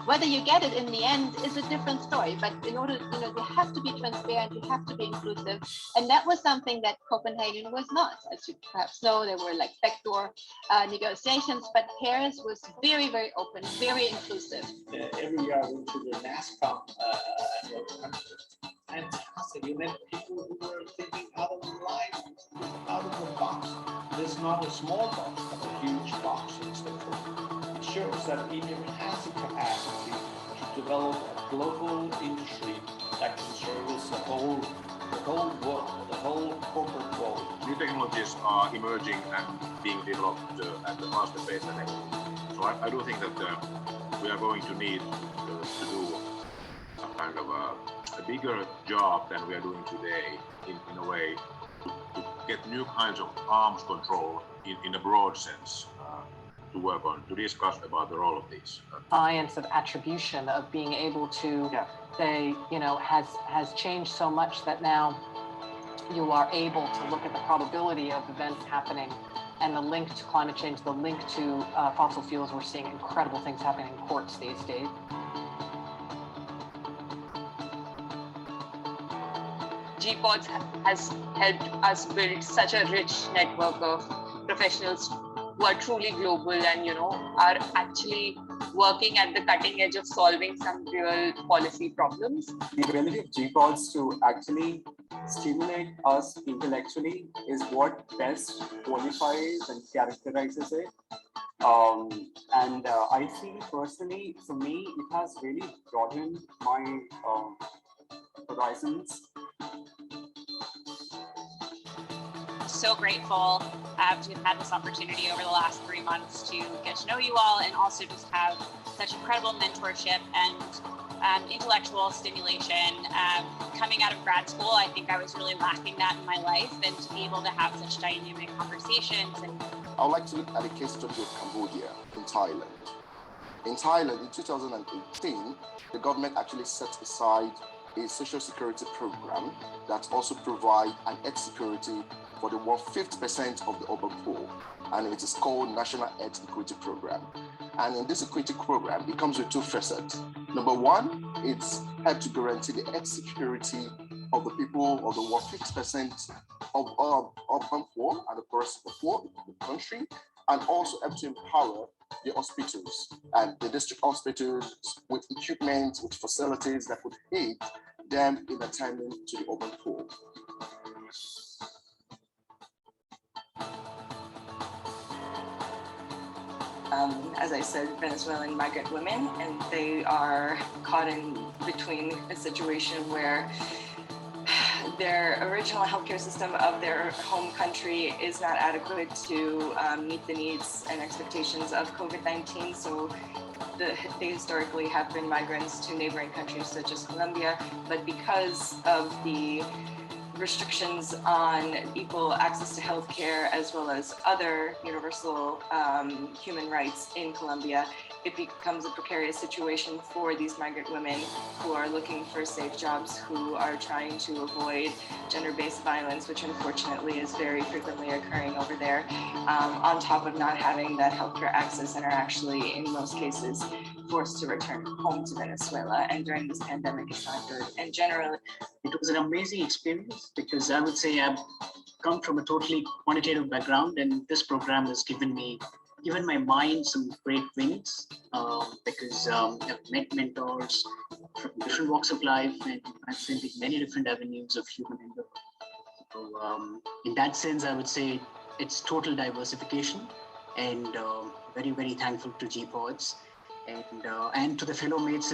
Whether you get it in the end is a different story, but in order, you have to be transparent, you have to be inclusive. And that was something that Copenhagen was not. As you perhaps know, there were like backdoor negotiations, but Paris was very, very open, very inclusive. Every year I went to the NASCOM fantastic. You met people who were thinking out of the line, out of the box. There's not a small box, but a huge box. It shows that India has the capacity to develop a global industry that can service the whole world, the whole corporate world. New technologies are emerging and being developed at the faster pace than ever. So I do think that we are going to need to do a kind of a bigger job than we are doing today in a way to get new kinds of arms control in a broad sense to work on, to discuss about the role of these. Science of attribution, of being able to say, has changed so much that now you are able to look at the probability of events happening and the link to climate change, the link to fossil fuels. We're seeing incredible things happening in courts these days. Gpods has helped us build such a rich network of professionals who are truly global and, are actually working at the cutting edge of solving some real policy problems. The ability of Gpods to actually stimulate us intellectually is what best qualifies and characterizes it. I feel personally, for me, it has really broadened my horizons. So grateful to have had this opportunity over the last 3 months to get to know you all, and also just have such incredible mentorship and intellectual stimulation. Coming out of grad school, I think I was really lacking that in my life, and to be able to have such dynamic conversations. I would like to look at a case study of Cambodia in Thailand. In Thailand, in 2018, the government actually set aside a social security program that also provides an health security for the 1/5% of the urban poor, and it is called National Health Equity Program. And in this equity program, it comes with 2 facets. Number one, it's help to guarantee the health security of the people of the 1/5% of urban poor and of course the poor in the country, and also help to empower the hospitals and the district hospitals with equipment, with facilities that would aid them in attending to the urban poor. As I said, Venezuelan migrant women, and they are caught in between a situation where their original healthcare system of their home country is not adequate to meet the needs and expectations of COVID-19. So they historically have been migrants to neighboring countries such as Colombia, but because of the restrictions on equal access to healthcare as well as other universal human rights in Colombia, it becomes a precarious situation for these migrant women who are looking for safe jobs, who are trying to avoid gender-based violence, which unfortunately is very frequently occurring over there, on top of not having that healthcare access, and are actually, in most cases, forced to return home to Venezuela. And during this pandemic, it's not good. And generally, it was an amazing experience, because I would say I've come from a totally quantitative background, and this program has given my mind some great wings, because I've met mentors from different walks of life, and I've been in many different avenues of human endeavor. So in that sense, I would say it's total diversification, and very, very thankful to Gpods and to the fellow mates.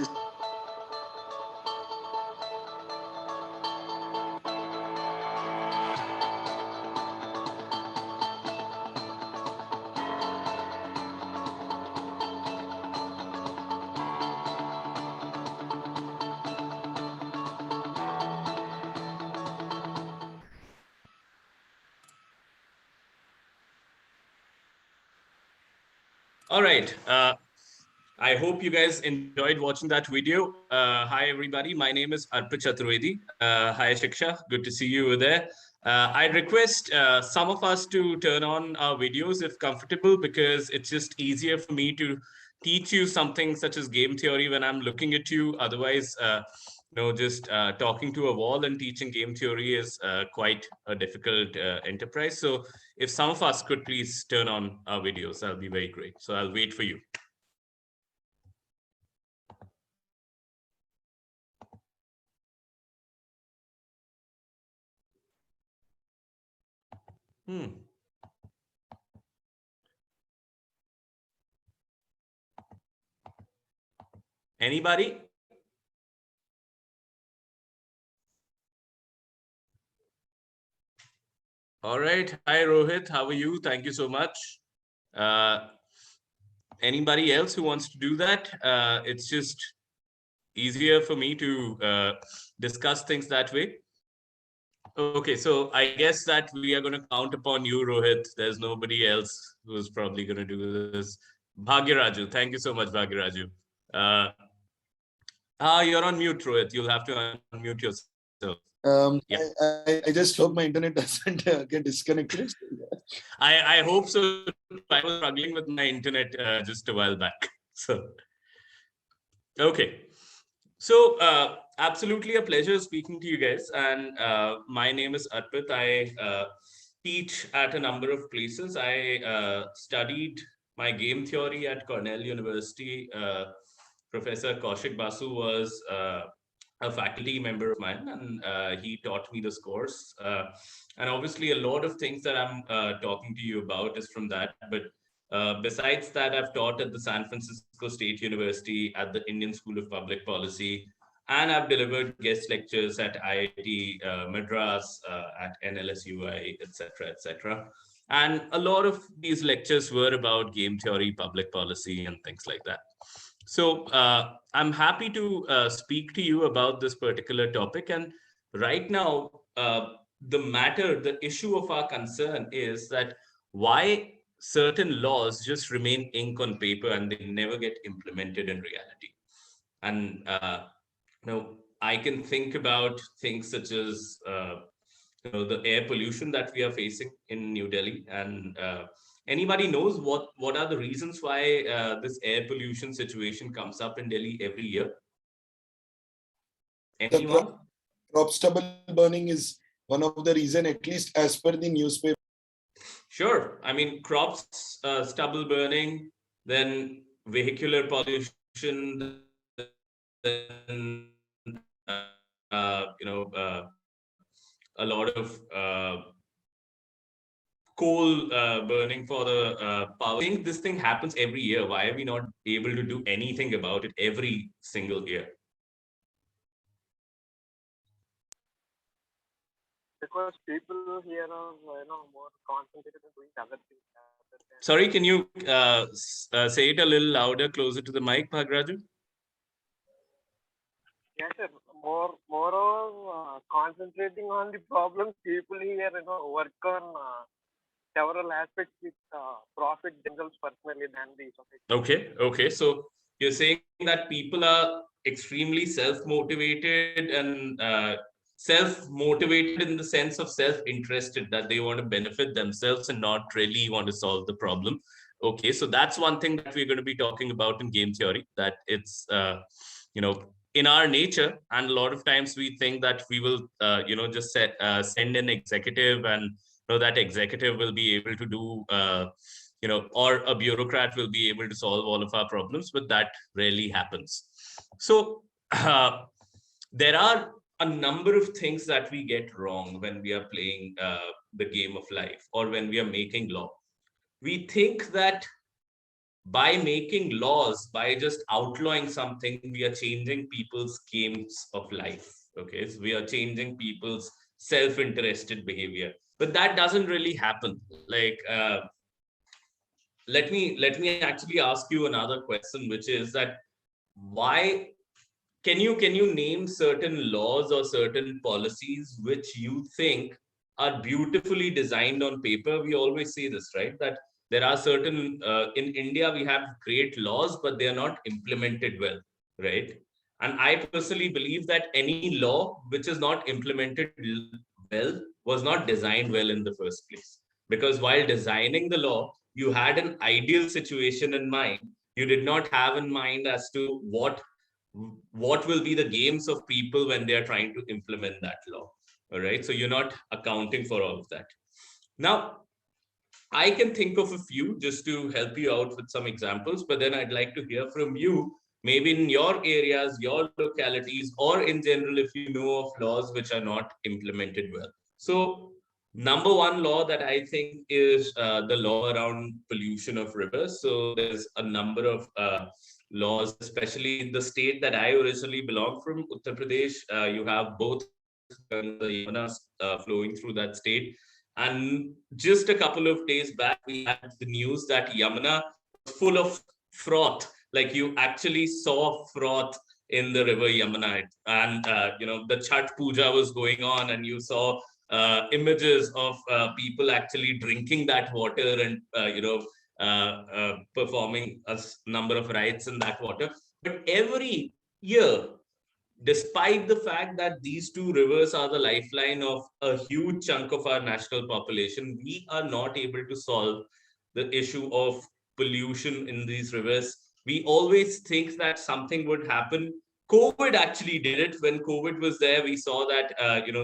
All right. I hope you guys enjoyed watching that video. Hi, everybody. My name is Arpit Chaturvedi. Hi, Shiksha. Good to see you over there. I'd request some of us to turn on our videos if comfortable, because it's just easier for me to teach you something such as game theory when I'm looking at you. Otherwise, just talking to a wall and teaching game theory is quite a difficult enterprise. So if some of us could please turn on our videos, that'll be very great. So I'll wait for you. Anybody? All right. Hi, Rohit. How are you? Thank you so much. Anybody else who wants to do that? It's just easier for me to discuss things that way. Okay, so I guess that we are going to count upon you, Rohit. There's nobody else who's probably going to do this. Bhagyaraju, thank you so much, Bhagyaraju. You're on mute, Rohit. You'll have to unmute yourself. Yeah. I just hope my internet doesn't get disconnected. I hope so. I was struggling with my internet just a while back. So, okay. So, absolutely a pleasure speaking to you guys. And my name is Arpit. I teach at a number of places. I studied my game theory at Cornell University, Professor Kaushik Basu was a faculty member of mine, and he taught me this course. And obviously, a lot of things that I'm talking to you about is from that. But besides that, I've taught at the San Francisco State University, at the Indian School of Public Policy, and I've delivered guest lectures at IIT Madras, at NLSUI, etc., etc. And a lot of these lectures were about game theory, public policy, and things like that. So I'm happy to speak to you about this particular topic. And right now, the issue of our concern is that why certain laws just remain ink on paper and they never get implemented in reality. And I can think about things such as the air pollution that we are facing in New Delhi, and anybody knows what are the reasons why this air pollution situation comes up in Delhi every year? Anyone? Crop stubble burning is one of the reasons, at least as per the newspaper. Sure. I mean, crops, stubble burning, then vehicular pollution, then a lot of coal burning for the power. I think this thing happens every year. Why are we not able to do anything about it every single year? Because people here are more concentrated on doing other things. Sorry, can you say it a little louder, closer to the mic, Bhagraju? Yes, sir. More on concentrating on the problems. People here, work on several aspects with profit themselves personally than the society. Okay. So you're saying that people are extremely self-motivated and self-motivated in the sense of self-interested, that they want to benefit themselves and not really want to solve the problem. Okay, so that's one thing that we're going to be talking about in game theory, that it's, in our nature, and a lot of times we think that we will, just send an executive, and that executive will be able to do, or a bureaucrat will be able to solve all of our problems, but that rarely happens. So there are a number of things that we get wrong when we are playing the game of life, or when we are making law. We think that by making laws, by just outlawing something, we are changing people's games of life. Okay, so we are changing people's self-interested behavior, but that doesn't really happen. Like, let me actually ask you another question, which is that why can you name certain laws or certain policies which you think are beautifully designed on paper? We always say this, right? That there are certain, in India, we have great laws, but they are not implemented well, right? And I personally believe that any law which is not implemented well was not designed well in the first place. Because while designing the law, you had an ideal situation in mind. You did not have in mind as to what will be the games of people when they are trying to implement that law. All right, so you're not accounting for all of that. Now, I can think of a few just to help you out with some examples, but then I'd like to hear from you, maybe in your areas, your localities, or in general, if you know of laws which are not implemented well. So number one law that I think is the law around pollution of rivers. So there's a number of laws, especially in the state that I originally belong from, Uttar Pradesh. You have both the Yamuna flowing through that state. And just a couple of days back, we had the news that Yamuna was full of froth. Like, you actually saw froth in the river Yamuna. And, the Chhat Puja was going on, and you saw images of people actually drinking that water and, performing a number of rites in that water. But every year, despite the fact that these two rivers are the lifeline of a huge chunk of our national population, we are not able to solve the issue of pollution in these rivers. We always think that something would happen. COVID actually did it. When COVID was there, we saw that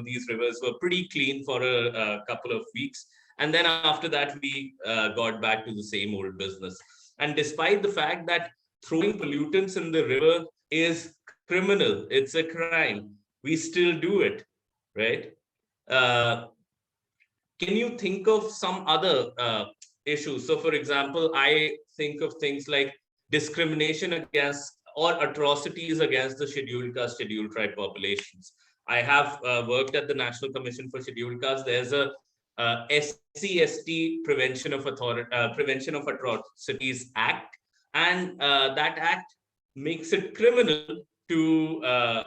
these rivers were pretty clean for a couple of weeks. And then after that, we got back to the same old business. And despite the fact that throwing pollutants in the river is criminal, it's a crime, we still do it, right? Can you think of some other issues? So, for example, I think of things like discrimination against or atrocities against the scheduled caste, scheduled tribe populations. I have worked at the National Commission for Scheduled Castes. There's a SC/ST Prevention of Atrocities Act, and that act makes it criminal to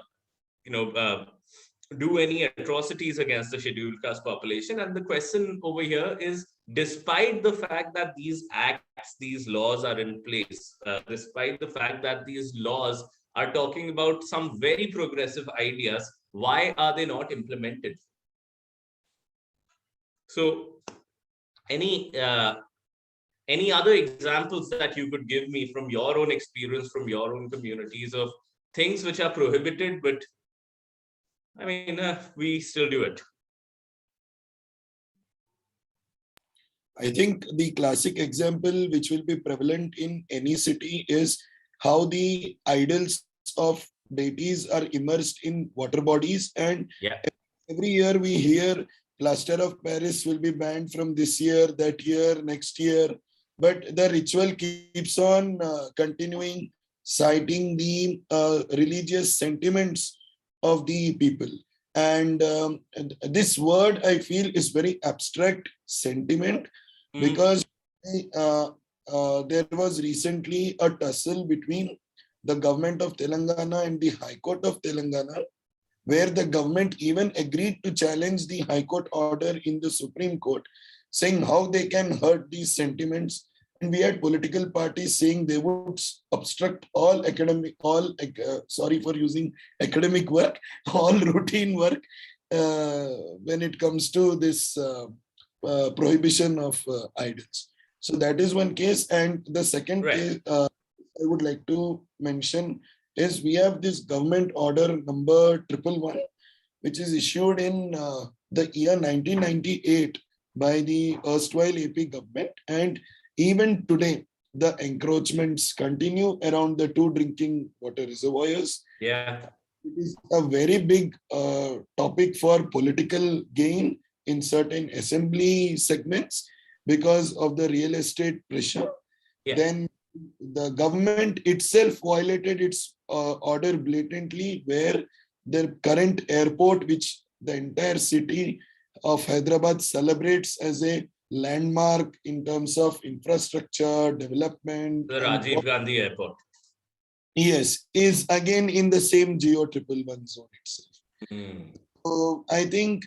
do any atrocities against the scheduled caste population. And the question over here is, despite the fact that these acts, these laws are in place, despite the fact that these laws are talking about some very progressive ideas, why are they not implemented? So any other examples that you could give me from your own experience, from your own communities, of things which are prohibited, but I mean, we still do it? I think the classic example which will be prevalent in any city is how the idols of deities are immersed in water bodies, and every year we hear plaster of Paris will be banned from this year, that year, next year, but the ritual keeps on continuing, citing the religious sentiments of the people. And this word, I feel, is very abstract sentiment, because there was recently a tussle between the government of Telangana and the High Court of Telangana, where the government even agreed to challenge the High Court order in the Supreme Court, saying how they can hurt these sentiments. And we had political parties saying they would obstruct all academic, sorry for using academic work, all routine work when it comes to this prohibition of idols. So that is one case. And the second case I would like to mention is we have this government order number 111, which is issued in the year 1998 by the erstwhile AP government. And even today, the encroachments continue around the 2 drinking water reservoirs. Yeah. It is a very big topic for political gain in certain assembly segments because of the real estate pressure. Yeah. Then the government itself violated its order blatantly, where the current airport, which the entire city of Hyderabad celebrates as a landmark in terms of infrastructure, development. The Rajiv Gandhi Airport. Yes, is again in the same Geo 111 zone itself. So I think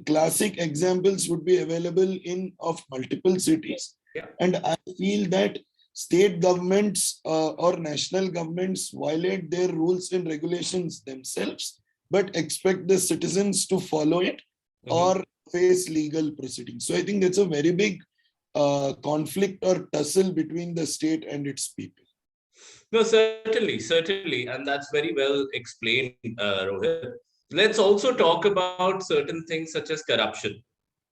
classic examples would be available of multiple cities. Yeah. And I feel that state governments or national governments violate their rules and regulations themselves, but expect the citizens to follow it or face legal proceedings. So I think that's a very big conflict or tussle between the state and its people. No, certainly. And that's very well explained, Rohit. Let's also talk about certain things such as corruption.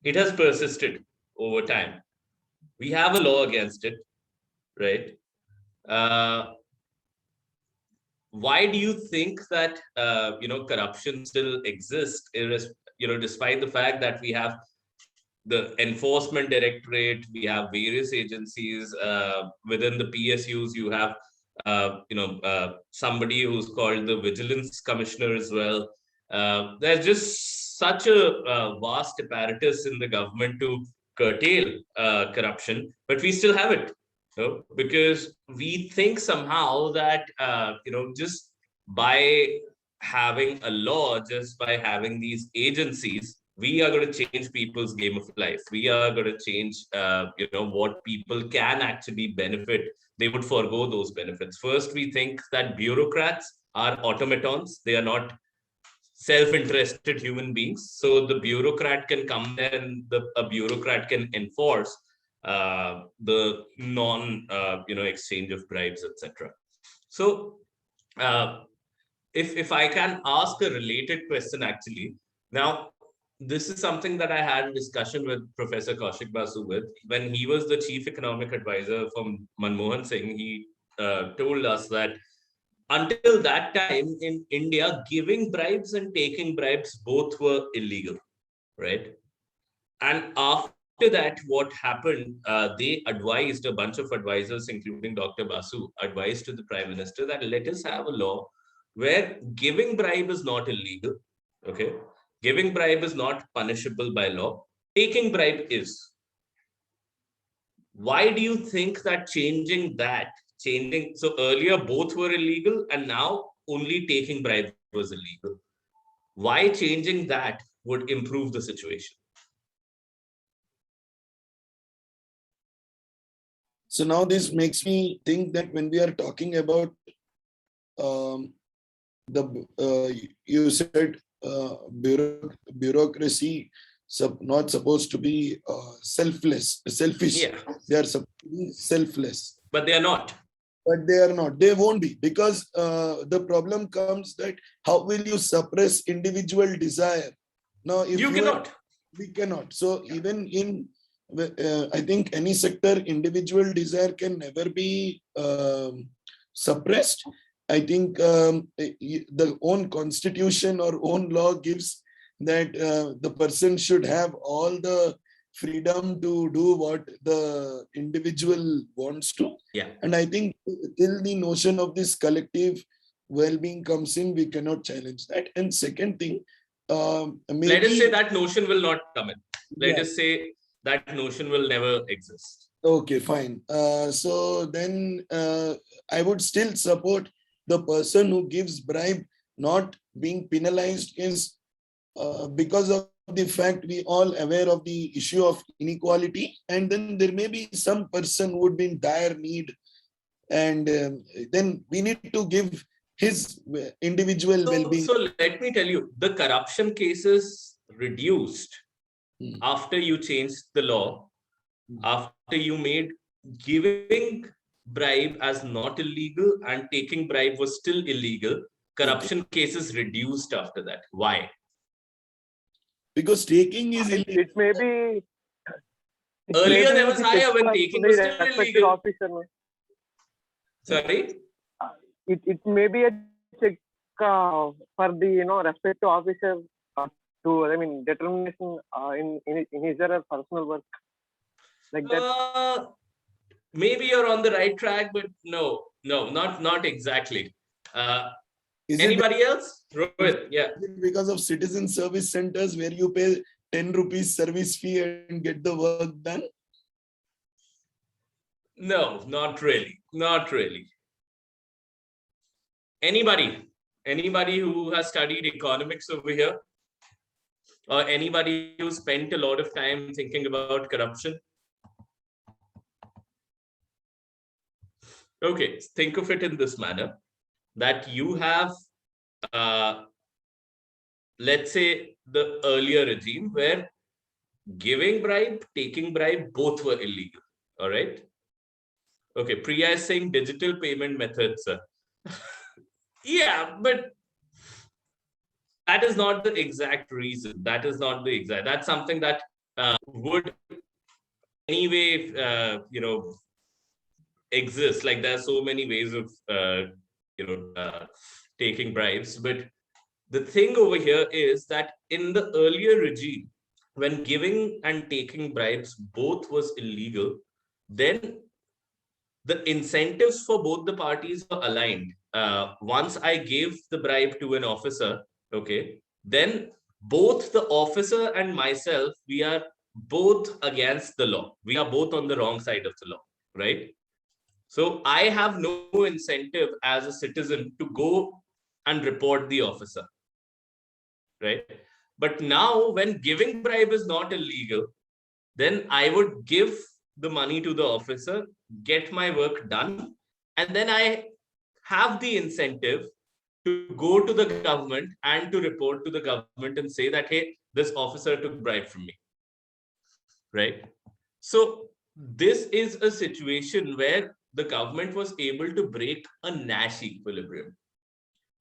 It has persisted over time. We have a law against it, right? Why do you think that corruption still exists? Despite the fact that we have the Enforcement Directorate, we have various agencies within the PSUs. You have somebody who's called the Vigilance Commissioner as well. There's just such a vast apparatus in the government to curtail corruption, but we still have it. Because we think somehow that just by having a law, just by having these agencies, we are going to change people's game of life. We are going to change what people can actually benefit. They would forego those benefits. First, we think that bureaucrats are automatons. They are not self-interested human beings. So the bureaucrat can come there and a bureaucrat can enforce the exchange of bribes, etc. So if I can ask a related question, actually, now this is something that I had a discussion with Professor Kaushik Basu with. When he was the chief economic advisor from Manmohan Singh, he told us that until that time in India, giving bribes and taking bribes both were illegal, right? And after that, what happened, they advised, a bunch of advisors, including Dr. Basu, advised to the Prime Minister that let us have a law where giving bribe is not illegal, okay? Giving bribe is not punishable by law. Taking bribe is. Why do you think that changing, so earlier both were illegal and now only taking bribe was illegal? Why changing that would improve the situation? So now this makes me think that when we are talking about you said bureaucracy not supposed to be selfish. Yeah. They are supposed to be selfless. But they are not. But they are not. They won't be, because the problem comes that how will you suppress individual desire? Now, if you cannot. We cannot. So even in, I think any sector, individual desire can never be suppressed. I think the own constitution or own law gives that the person should have all the freedom to do what the individual wants to. Yeah. And I think till the notion of this collective well-being comes in, we cannot challenge that. And second thing, maybe, let us say that notion will not come in. Let us say that notion will never exist. Okay, fine. So then I would still support the person who gives bribe not being penalized is because of the fact we all aware of the issue of inequality, and then there may be some person who would be in dire need, and then we need to give his individual well-being. So let me tell you, the corruption cases reduced after you changed the law, after you made giving bribe as not illegal and taking bribe was still illegal. Corruption cases reduced after that. Why? Because taking is illegal. It may be. Earlier there was higher when taking was still illegal. Officer. Sorry? It may be a check for the respective officer to determination in his or her personal work, like that. Maybe you're on the right track, but no, not exactly. Anybody else? Rohit, yeah. Because of citizen service centers where you pay 10 rupees service fee and get the work done? No, not really. Not really. Anybody who has studied economics over here? Or anybody who spent a lot of time thinking about corruption? Okay, think of it in this manner, that you have, let's say, the earlier regime where giving bribe, taking bribe, both were illegal. All right. Okay, Priya is saying digital payment methods, sir. Yeah, but that is not the exact reason. That is not the exact. That's something that would anyway, exist. Like there are so many ways of, taking bribes. But the thing over here is that in the earlier regime, when giving and taking bribes both was illegal, then the incentives for both the parties were aligned. Once I gave the bribe to an officer, okay, then both the officer and myself, we are both against the law. We are both on the wrong side of the law, right? So I have no incentive as a citizen to go and report the officer, right? But now when giving bribe is not illegal, then I would give the money to the officer, get my work done, and then I have the incentive to go to the government and to report to the government and say that, hey, this officer took bribe from me, right? So this is a situation where the government was able to break a Nash equilibrium.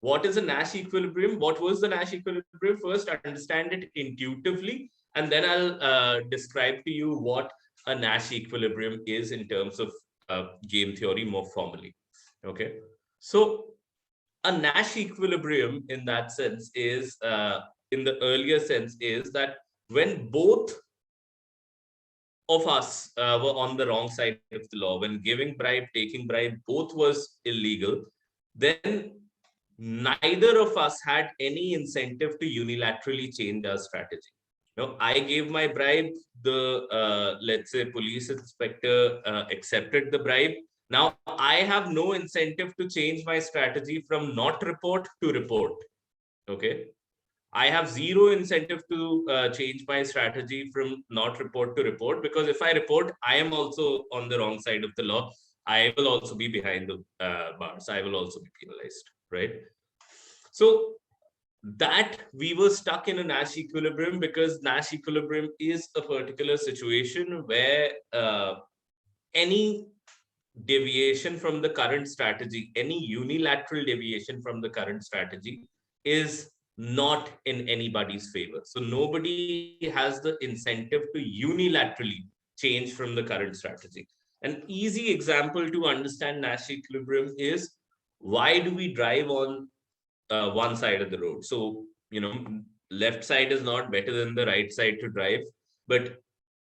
What is a Nash equilibrium? What was the Nash equilibrium? First, understand it intuitively, and then I'll describe to you what a Nash equilibrium is in terms of game theory more formally. Okay, so a Nash equilibrium in that sense is, in the earlier sense, is that when both of us were on the wrong side of the law, when giving bribe, taking bribe, both was illegal, then neither of us had any incentive to unilaterally change our strategy. Now, I gave my bribe, the, let's say, police inspector accepted the bribe. Now, I have no incentive to change my strategy from not report to report. Okay. I have zero incentive to change my strategy from not report to report, because if I report, I am also on the wrong side of the law. I will also be behind the bars. I will also be penalized, right? So that we were stuck in a Nash equilibrium, because Nash equilibrium is a particular situation where any deviation from the current strategy, any unilateral deviation from the current strategy is not in anybody's favor. So nobody has the incentive to unilaterally change from the current strategy. An easy example to understand Nash equilibrium is, why do we drive on one side of the road? So, you know, left side is not better than the right side to drive, but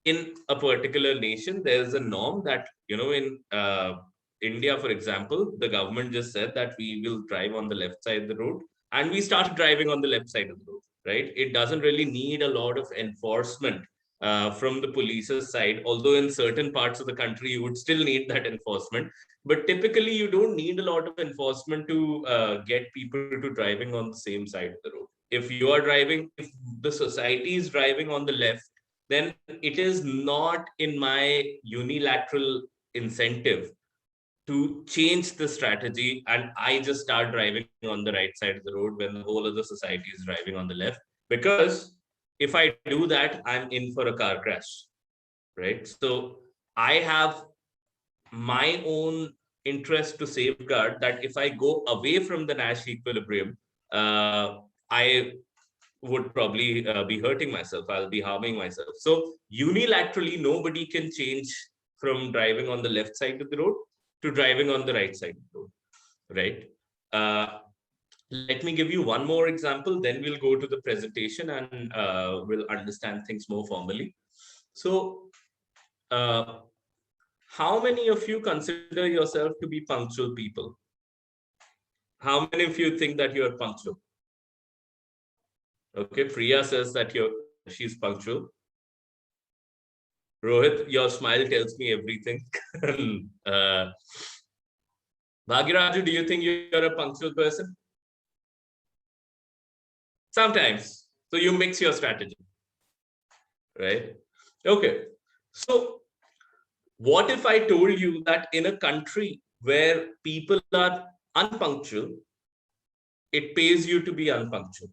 in a particular nation, there's a norm that, you know, in India, for example, the government just said that we will drive on the left side of the road, and we started driving on the left side of the road, right? It doesn't really need a lot of enforcement from the police's side, although in certain parts of the country, you would still need that enforcement. But typically, you don't need a lot of enforcement to get people to driving on the same side of the road. If you are driving, if the society is driving on the left, then it is not in my unilateral incentive to change the strategy, and I just start driving on the right side of the road when the whole of the society is driving on the left. Because if I do that, I'm in for a car crash, right? So I have my own interest to safeguard that if I go away from the Nash equilibrium, I would probably be hurting myself. I'll be harming myself. So unilaterally, nobody can change from driving on the left side of the road to driving on the right side of the road, right? Let me give you one more example, then we'll go to the presentation and we'll understand things more formally. So how many of you consider yourself to be punctual people? How many of you think that you're punctual? Okay, Priya says that she's punctual. Rohit, your smile tells me everything. Bhagiraju, do you think you're a punctual person? Sometimes. So you mix your strategy, right? Okay. So what if I told you that in a country where people are unpunctual, it pays you to be unpunctual?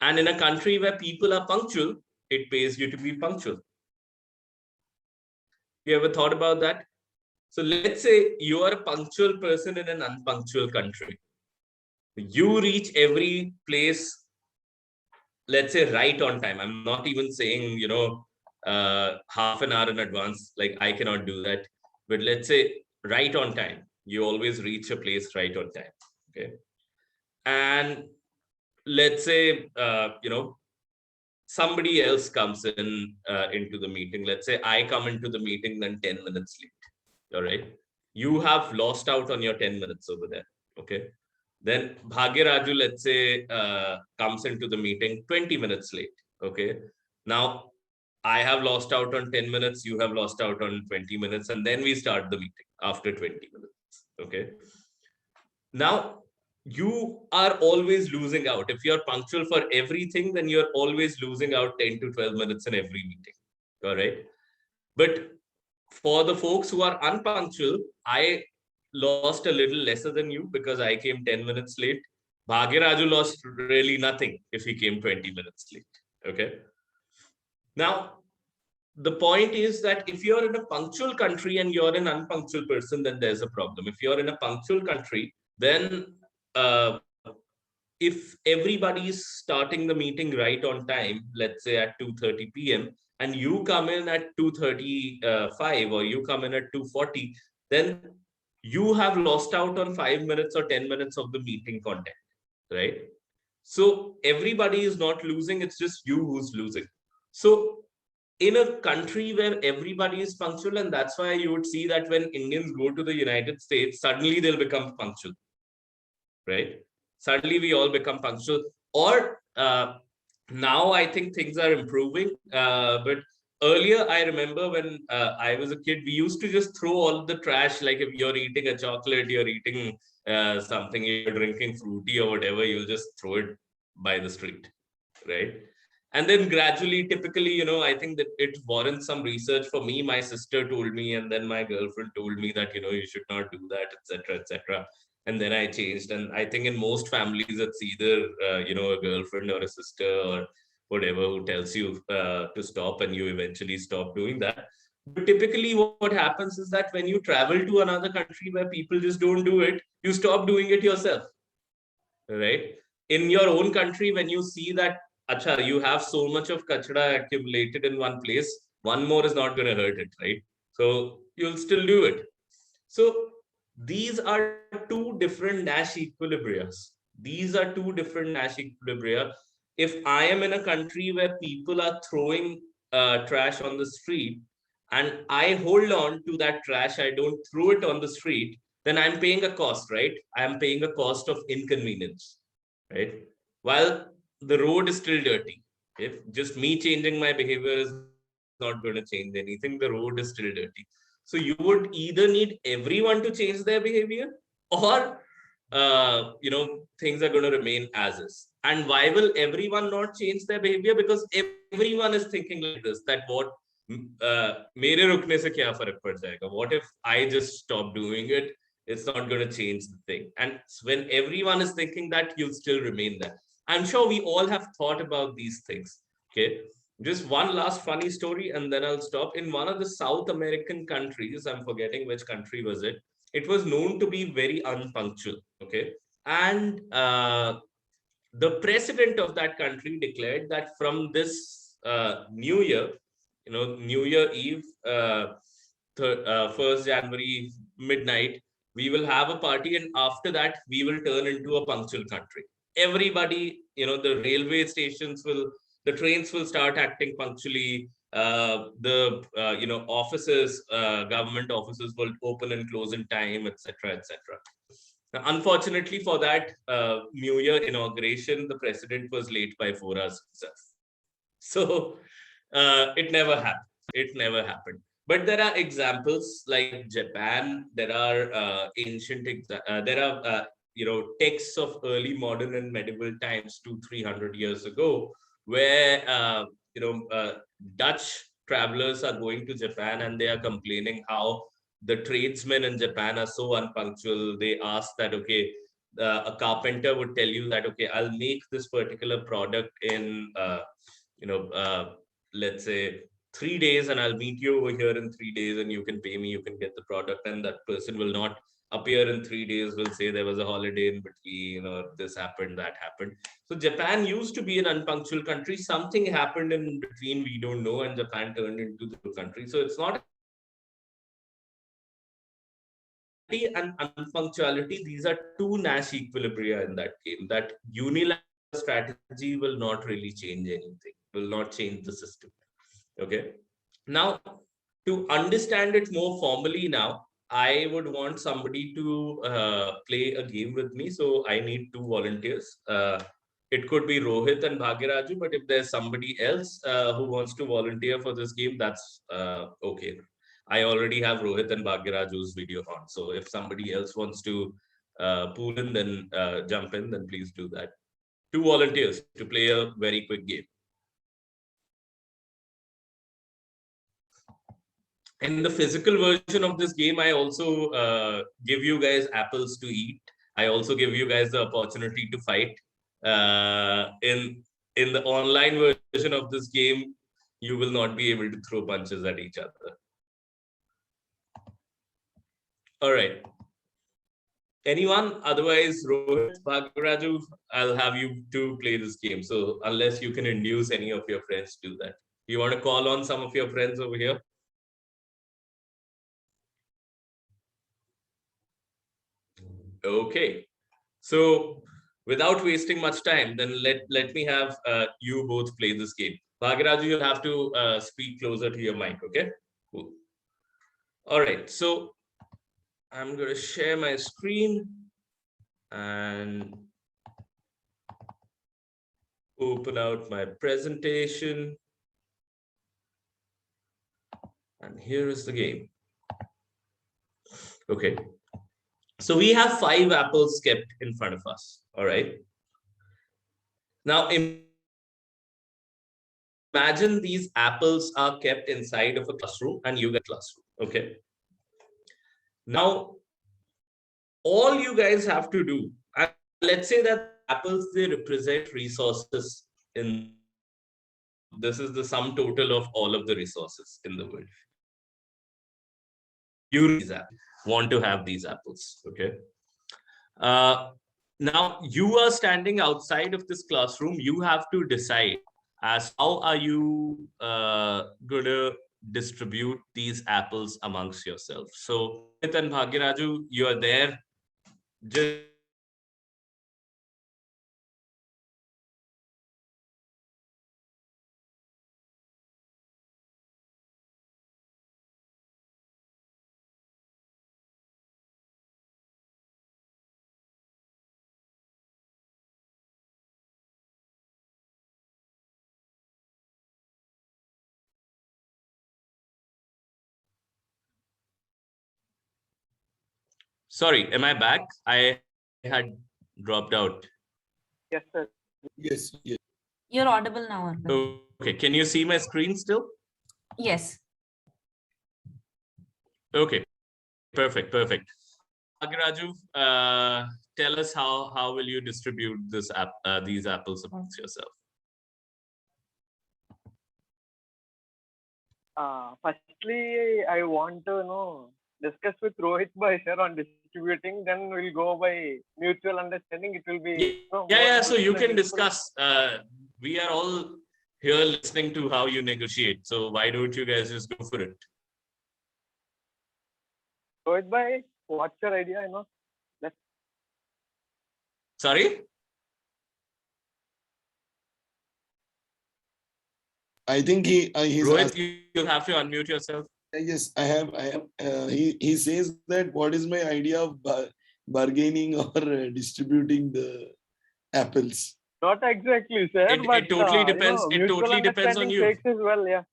And in a country where people are punctual, it pays you to be punctual. You ever thought about that? So let's say you are a punctual person in an unpunctual country. You reach every place, let's say, right on time. I'm not even saying, you know, half an hour in advance, like I cannot do that. But let's say right on time. You always reach a place right on time. Okay. And let's say, you know, somebody else comes in into the meeting. Let's say I come into the meeting then 10 minutes late. All right. You have lost out on your 10 minutes over there. Okay. Then Bhagiraju, let's say, comes into the meeting 20 minutes late. Okay. Now I have lost out on 10 minutes. You have lost out on 20 minutes. And then we start the meeting after 20 minutes. Okay. Now, you are always losing out. If you're punctual for everything, then you're always losing out 10 to 12 minutes in every meeting. All right. But for the folks who are unpunctual, I lost a little lesser than you because I came 10 minutes late. Bhagiraju lost really nothing if he came 20 minutes late. Okay. Now, the point is that if you're in a punctual country and you're an unpunctual person, then there's a problem. If you're in a punctual country, then if everybody is starting the meeting right on time, let's say at 2:30 p.m., and you come in at 2:35 or you come in at 2:40, then you have lost out on 5 minutes or 10 minutes of the meeting content, right? So everybody is not losing, it's just you who's losing. So in a country where everybody is punctual, and that's why you would see that when Indians go to the United States, suddenly they'll become punctual, right? Suddenly we all become punctual. Or now I think things are improving. But earlier, I remember when I was a kid, we used to just throw all the trash. Like if you're eating a chocolate, you're eating something, you're drinking fruity or whatever, you'll just throw it by the street, right? And then gradually, typically, I think that it warrants some research. For me, my sister told me, and then my girlfriend told me that, you should not do that, etc., etc. And then I changed. And I think in most families, it's either, a girlfriend or a sister or whatever who tells you to stop, and you eventually stop doing that. But typically what happens is that when you travel to another country where people just don't do it, you stop doing it yourself, right? In your own country, when you see that, acha, you have so much of kachra accumulated in one place, one more is not going to hurt it, right? So you'll still do it. So these are two different Nash equilibriums. These are two different Nash equilibria. If I am in a country where people are throwing trash on the street, and I hold on to that trash, I don't throw it on the street, then I'm paying a cost, right? I'm paying a cost of inconvenience, right? While the road is still dirty. If just me changing my behavior is not going to change anything, the road is still dirty. So you would either need everyone to change their behavior, or things are going to remain as is. And why will everyone not change their behavior? Because everyone is thinking like this, that what mere rukne se kya farak pad jayega? What if I just stop doing it? It's not going to change the thing. And when everyone is thinking that, you'll still remain there. I'm sure we all have thought about these things. Okay. Just one last funny story, and then I'll stop. In one of the South American countries, I'm forgetting which country was it, it was known to be very unpunctual. Okay. And the president of that country declared that from this New Year, New Year Eve, 1st January midnight, we will have a party, and after that, we will turn into a punctual country. Everybody, the railway stations the trains will start acting punctually. The offices, government offices will open and close in time, etc., etc. Now, unfortunately for that New Year inauguration, the president was late by 4 hours himself. So it never happened. It never happened. But there are examples like Japan. There are ancient, there are texts of early modern and medieval times, 200-300 years ago, where Dutch travelers are going to Japan and they are complaining how the tradesmen in Japan are so unpunctual. They ask that, okay, a carpenter would tell you that, okay, I'll make this particular product in, let's say 3 days, and I'll meet you over here in 3 days, and you can pay me, you can get the product. And that person will not appear in 3 days, will say there was a holiday in between, or this happened, that happened. So Japan used to be an unpunctual country. Something happened in between, we don't know, and Japan turned into the country. So it's not and unpunctuality, these are two Nash equilibria in that game. That unilateral strategy will not really change anything, will not change the system. Okay. Now, to understand it more formally now, I would want somebody to play a game with me. So I need 2 volunteers. It could be Rohit and Bhagiraju, but if there's somebody else who wants to volunteer for this game, that's okay. I already have Rohit and Bhagiraju's video on. So if somebody else wants to pull in, then jump in, then please do that. 2 volunteers to play a very quick game. In the physical version of this game, I also give you guys apples to eat. I also give you guys the opportunity to fight. In the online version of this game, you will not be able to throw punches at each other. All right. Anyone? Otherwise, Rohit, Bhagaraju, I'll have you two play this game. So unless you can induce any of your friends to do that. You want to call on some of your friends over here? Okay. So without wasting much time, then let me have you both play this game. Bhagaraju, you'll have to speak closer to your mic, okay? Cool. All right. So I'm going to share my screen and open out my presentation. And here is the game. Okay. So we have 5 apples kept in front of us. All right. Now imagine these apples are kept inside of a classroom and you get classroom. Okay. Now, all you guys have to do, and let's say that apples, they represent resources in, this is the sum total of all of the resources in the world. You want to have these apples, okay? Now you are standing outside of this classroom. You have to decide as how are you going to distribute these apples amongst yourself. So Rohit and Bhagiraju, you are there. Just sorry, am I back? I had dropped out. Yes, sir. Yes, yes. You're audible now. Okay, can you see my screen still? Yes. Okay, perfect. Bhagaraju, tell us how will you distribute these apples amongst yourself? Firstly, I want to discuss with Rohit bhai sir on distributing. Then we'll go by mutual understanding. It will be Yeah. So you can discuss. We are all here listening to how you negotiate. So why don't you guys just go for it? Rohit bhai, what's your idea? Sorry. I think he's Rohit, you'll have to unmute yourself. Yes, I have. He says that what is my idea of bargaining or distributing the apples? Not exactly, sir. It totally depends. It totally depends on you. As well, yeah.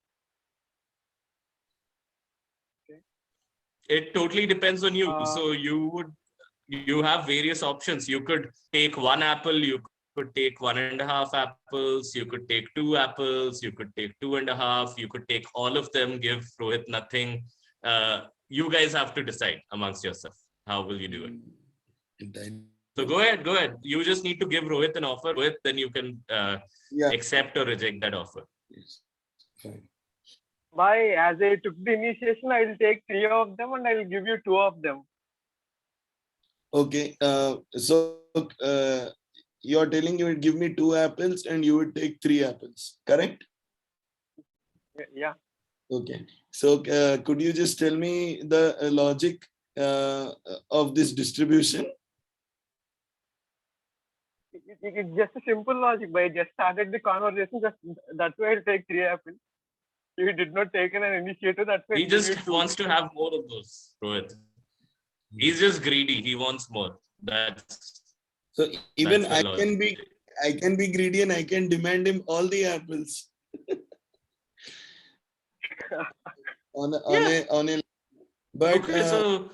It totally depends on you. So you have various options. You could take 1 apple. You could take 1.5 apples. You could take 2 apples. You could take 2.5. You could take all of them. Give Rohit nothing. You guys have to decide amongst yourself. How will you do it? So go ahead. You just need to give Rohit an offer. Rohit, then you can accept or reject that offer. Yes. Bye. As I took the initiation, I will take 3 of them and I will give you 2 of them. Okay. So you're telling you would give me 2 apples and you would take 3 apples, correct? Yeah. Okay. So could you just tell me the logic of this distribution? It's just a simple logic. But I just started the conversation. That's why I'll take 3 apples. He did not take an initiative. That's why he just wants to have more of those, Rohit. He's just greedy. He wants more. So even I can be greedy and I can demand him all the apples. But okay, so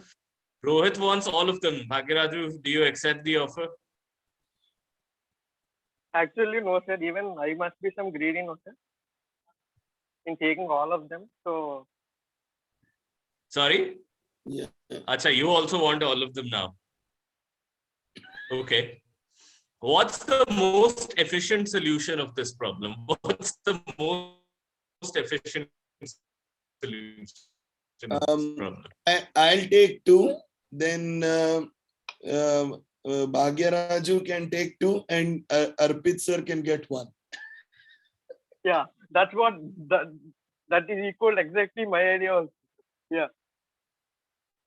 Rohit wants all of them. Bhagiraju, do you accept the offer? Actually, no, sir. Even I must be some greedy, no, sir, in taking all of them. So. Sorry? Yeah. Acha, you also want all of them now. Okay. What's the most efficient solution of this problem? What's the most efficient solution of this problem? I'll take 2. Then Bhagyaraju can take 2 and Arpit sir can get 1. Yeah, that's what that is equal exactly my idea also. Yeah,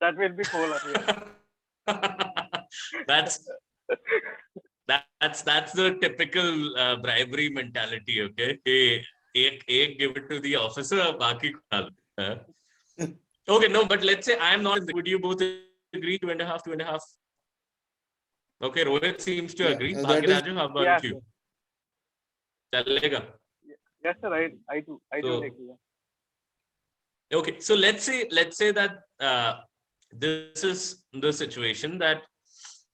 that will be polar. Yeah. That's the typical bribery mentality. Okay, hey, give it to the officer, baki khal. Okay, no, but let's say I'm not. Would you both agree 2.5, 2.5? Okay, Rohit seems to agree. Bhagiraju, how about you? Chalega. Yes, sir. I do agree. Okay, so let's say that this is the situation that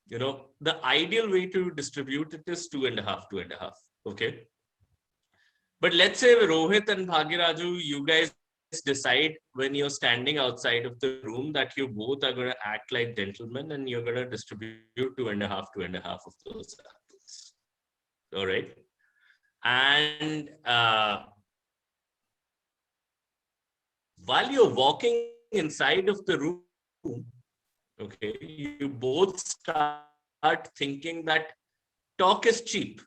the ideal way to distribute it is 2.5, 2.5. Okay, but let's say Rohit and Bhagiraju, you guys decide when you're standing outside of the room that you both are going to act like gentlemen and you're going to distribute 2.5, 2.5 of those apples. All right, and while you're walking inside of the room, okay, you both start thinking that talk is cheap.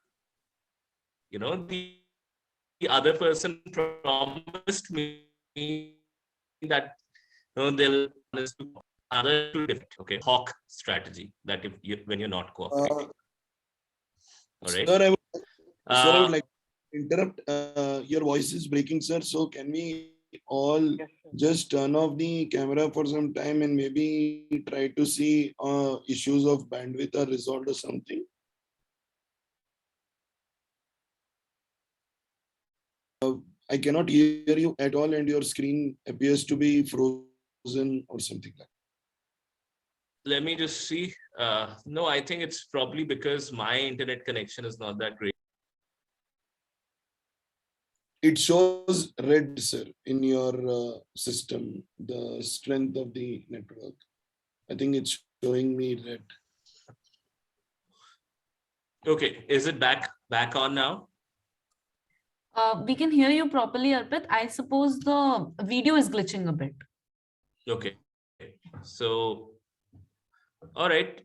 The other person promised me that they'll other two different, okay, hawk strategy that when you're not cooperating. All right. Sir, I would like to interrupt. Your voice is breaking, sir. So can we all just turn off the camera for some time and maybe try to see issues of bandwidth are resolved or something? I cannot hear you at all and your screen appears to be frozen or something like that. Let me just see. No, I think it's probably because my internet connection is not that great. It shows red, sir, in your system, the strength of the network. I think it's showing me red. Okay, is it back on now? We can hear you properly, Arpit. I suppose the video is glitching a bit. Okay, so all right.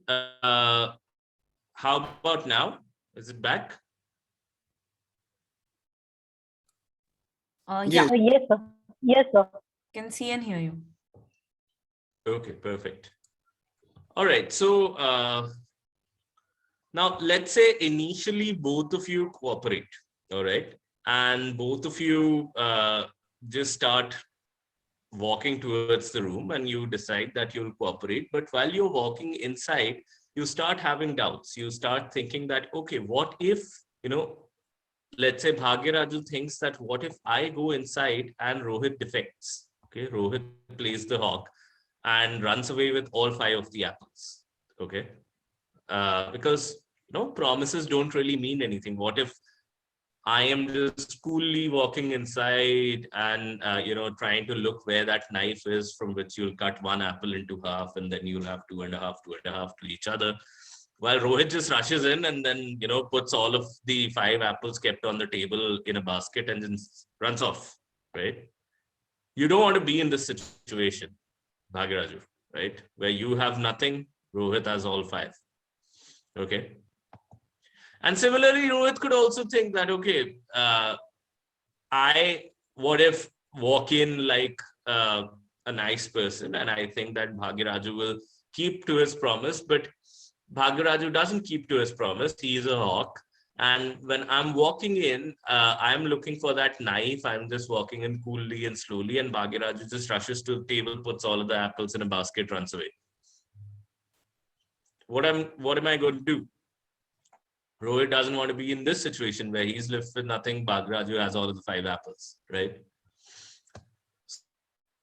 How about now? Is it back? Yeah. Yes, sir. Yes, sir. Can see and hear you. Okay, perfect. All right. So now let's say initially both of you cooperate. All right, and both of you just start walking towards the room and you decide that you'll cooperate. But while you're walking inside, you start having doubts. You start thinking that, okay, what if, let's say Bhagiraju thinks that what if I go inside and Rohit defects? Okay, Rohit plays the hawk and runs away with all 5 of the apples. Okay, because promises don't really mean anything. What if I am just coolly walking inside and trying to look where that knife is from which you'll cut 1 apple into half and then you'll have 2.5 to each other, while Rohit just rushes in and then puts all of the 5 apples kept on the table in a basket and then runs off, right? You don't want to be in this situation, Bhagiraju, right? Where you have nothing, Rohit has all 5. Okay. And similarly, Rohit could also think that, okay, what if walk in like a nice person and I think that Bhagiraju will keep to his promise, but Bhagiraju doesn't keep to his promise. He is a hawk. And when I'm walking in, I'm looking for that knife. I'm just walking in coolly and slowly and Bhagiraju just rushes to the table, puts all of the apples in a basket, runs away. What am I going to do? Rohit doesn't want to be in this situation where he's left with nothing. Bhagiraju has all of the 5 apples, right?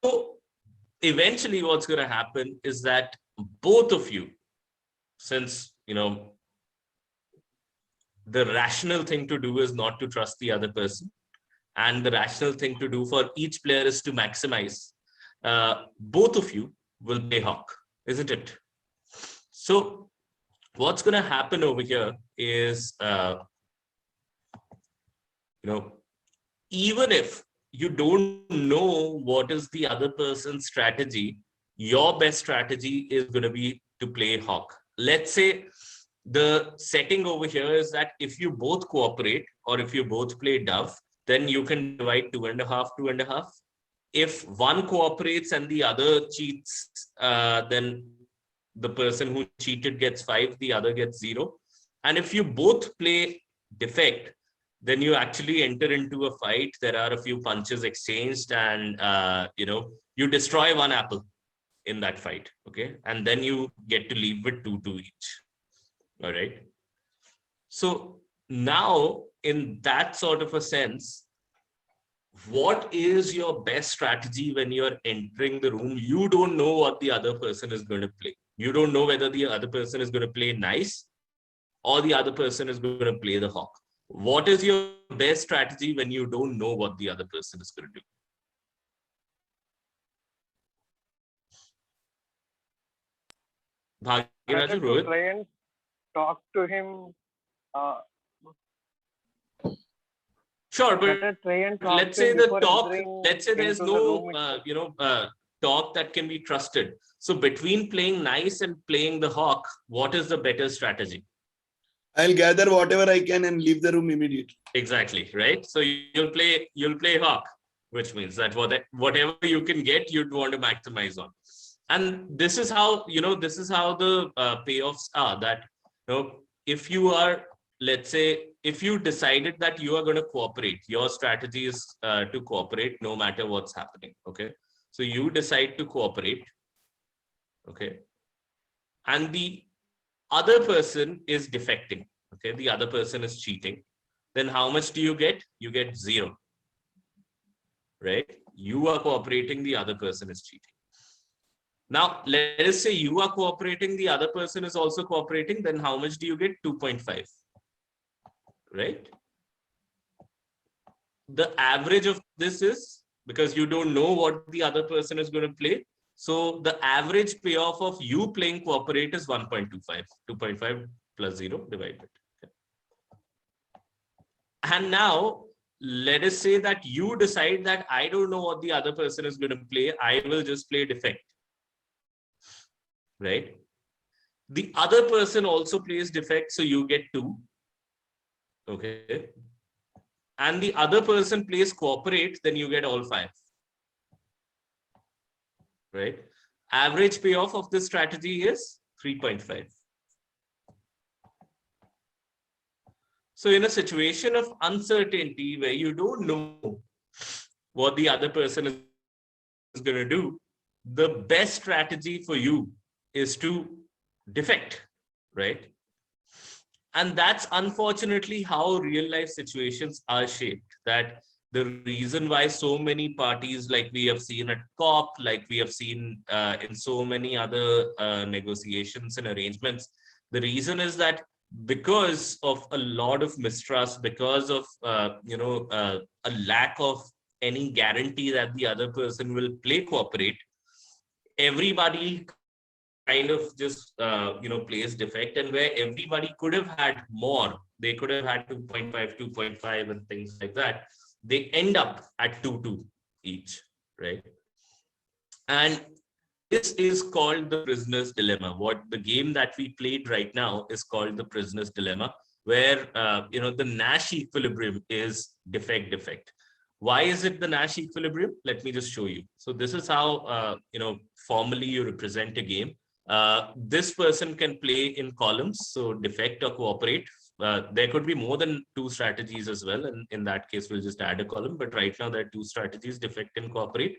So eventually what's going to happen is that both of you, since, the rational thing to do is not to trust the other person, and the rational thing to do for each player is to maximize, both of you will play hawk, isn't it? So what's going to happen over here is, even if you don't know what is the other person's strategy, your best strategy is going to be to play hawk. let's say the setting over here is that if you both cooperate or if you both play dove, then you can divide 2.5, 2.5. If one cooperates and the other cheats, then the person who cheated gets 5, the other gets 0. And if you both play defect, then you actually enter into a fight. There are a few punches exchanged, and you destroy one apple in that fight. Okay, and then you get to leave with 2 each. All right. So now, in that sort of a sense, what is your best strategy when you're entering the room? You don't know what the other person is going to play. You don't know whether the other person is going to play nice or the other person is going to play the hawk. What is your best strategy when you don't know what the other person is going to do? Bhagiraju, Rohit? Try and talk to him. Sure, but let's say the talk, let's say there's no, talk that can be trusted. So between playing nice and playing the hawk, what is the better strategy? I'll gather whatever I can and leave the room immediately. Exactly, right? So you'll play hawk, which means that whatever you can get, you'd want to maximize on. And this is how, the payoffs are, that, if you are, let's say, if you decided that you are going to cooperate, your strategy is to cooperate no matter what's happening. Okay. So you decide to cooperate. Okay. And the other person is defecting. Okay. The other person is cheating. Then how much do you get? You get 0. Right? You are cooperating, the other person is cheating. Now, let us say you are cooperating, the other person is also cooperating. Then how much do you get? 2.5. Right? The average of this is, because you don't know what the other person is going to play. So the average payoff of you playing cooperate is 1.25. 2.5 plus 0 divided. Okay. And now, let us say that you decide that I don't know what the other person is going to play. I will just play defect. Right? The other person also plays defect, so you get 2. Okay. And the other person plays cooperate, then you get all 5. Right? Average payoff of this strategy is 3.5. So in a situation of uncertainty where you don't know what the other person is going to do, the best strategy for you is to defect, right? And that's unfortunately how real life situations are shaped. That the reason why so many parties, like we have seen at COP, like we have seen in so many other negotiations and arrangements, the reason is that because of a lot of mistrust, because of a lack of any guarantee that the other person will play cooperate, everybody kind of just plays defect, and where everybody could have had more, they could have had 2.5, 2.5 and things like that, they end up at 2 each, right? And this is called the prisoner's dilemma. What the game that we played right now is called the prisoner's dilemma, where the Nash equilibrium is defect. Why is it the Nash equilibrium? Let me just show you. So this is how formally you represent a game. This person can play in columns, so defect or cooperate. There could be more than 2 strategies as well, and in that case we'll just add a column, but right now there are 2 strategies, defect and cooperate.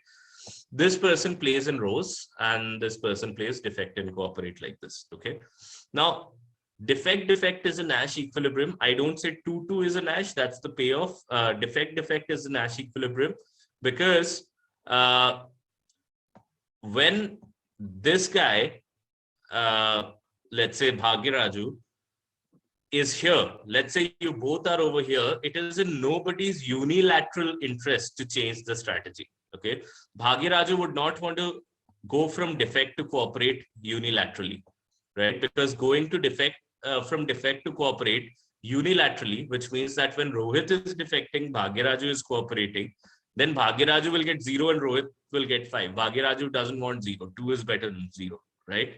This person plays in rows and this person plays defect and cooperate like this. Okay. Now, defect is a Nash equilibrium. I don't say 2 is a Nash, that's the payoff. Defect is a Nash equilibrium because when this guy, let's say Bhagiraju, is here, let's say you both are over here, it is in nobody's unilateral interest to change the strategy. Okay, Bhagiraju would not want to go from defect to cooperate unilaterally, right? Because going to defect from defect to cooperate unilaterally, which means that when Rohit is defecting, Bhagiraju is cooperating, then Bhagiraju will get 0 and Rohit will get 5. Bhagiraju doesn't want 0. 2 is better than 0, right?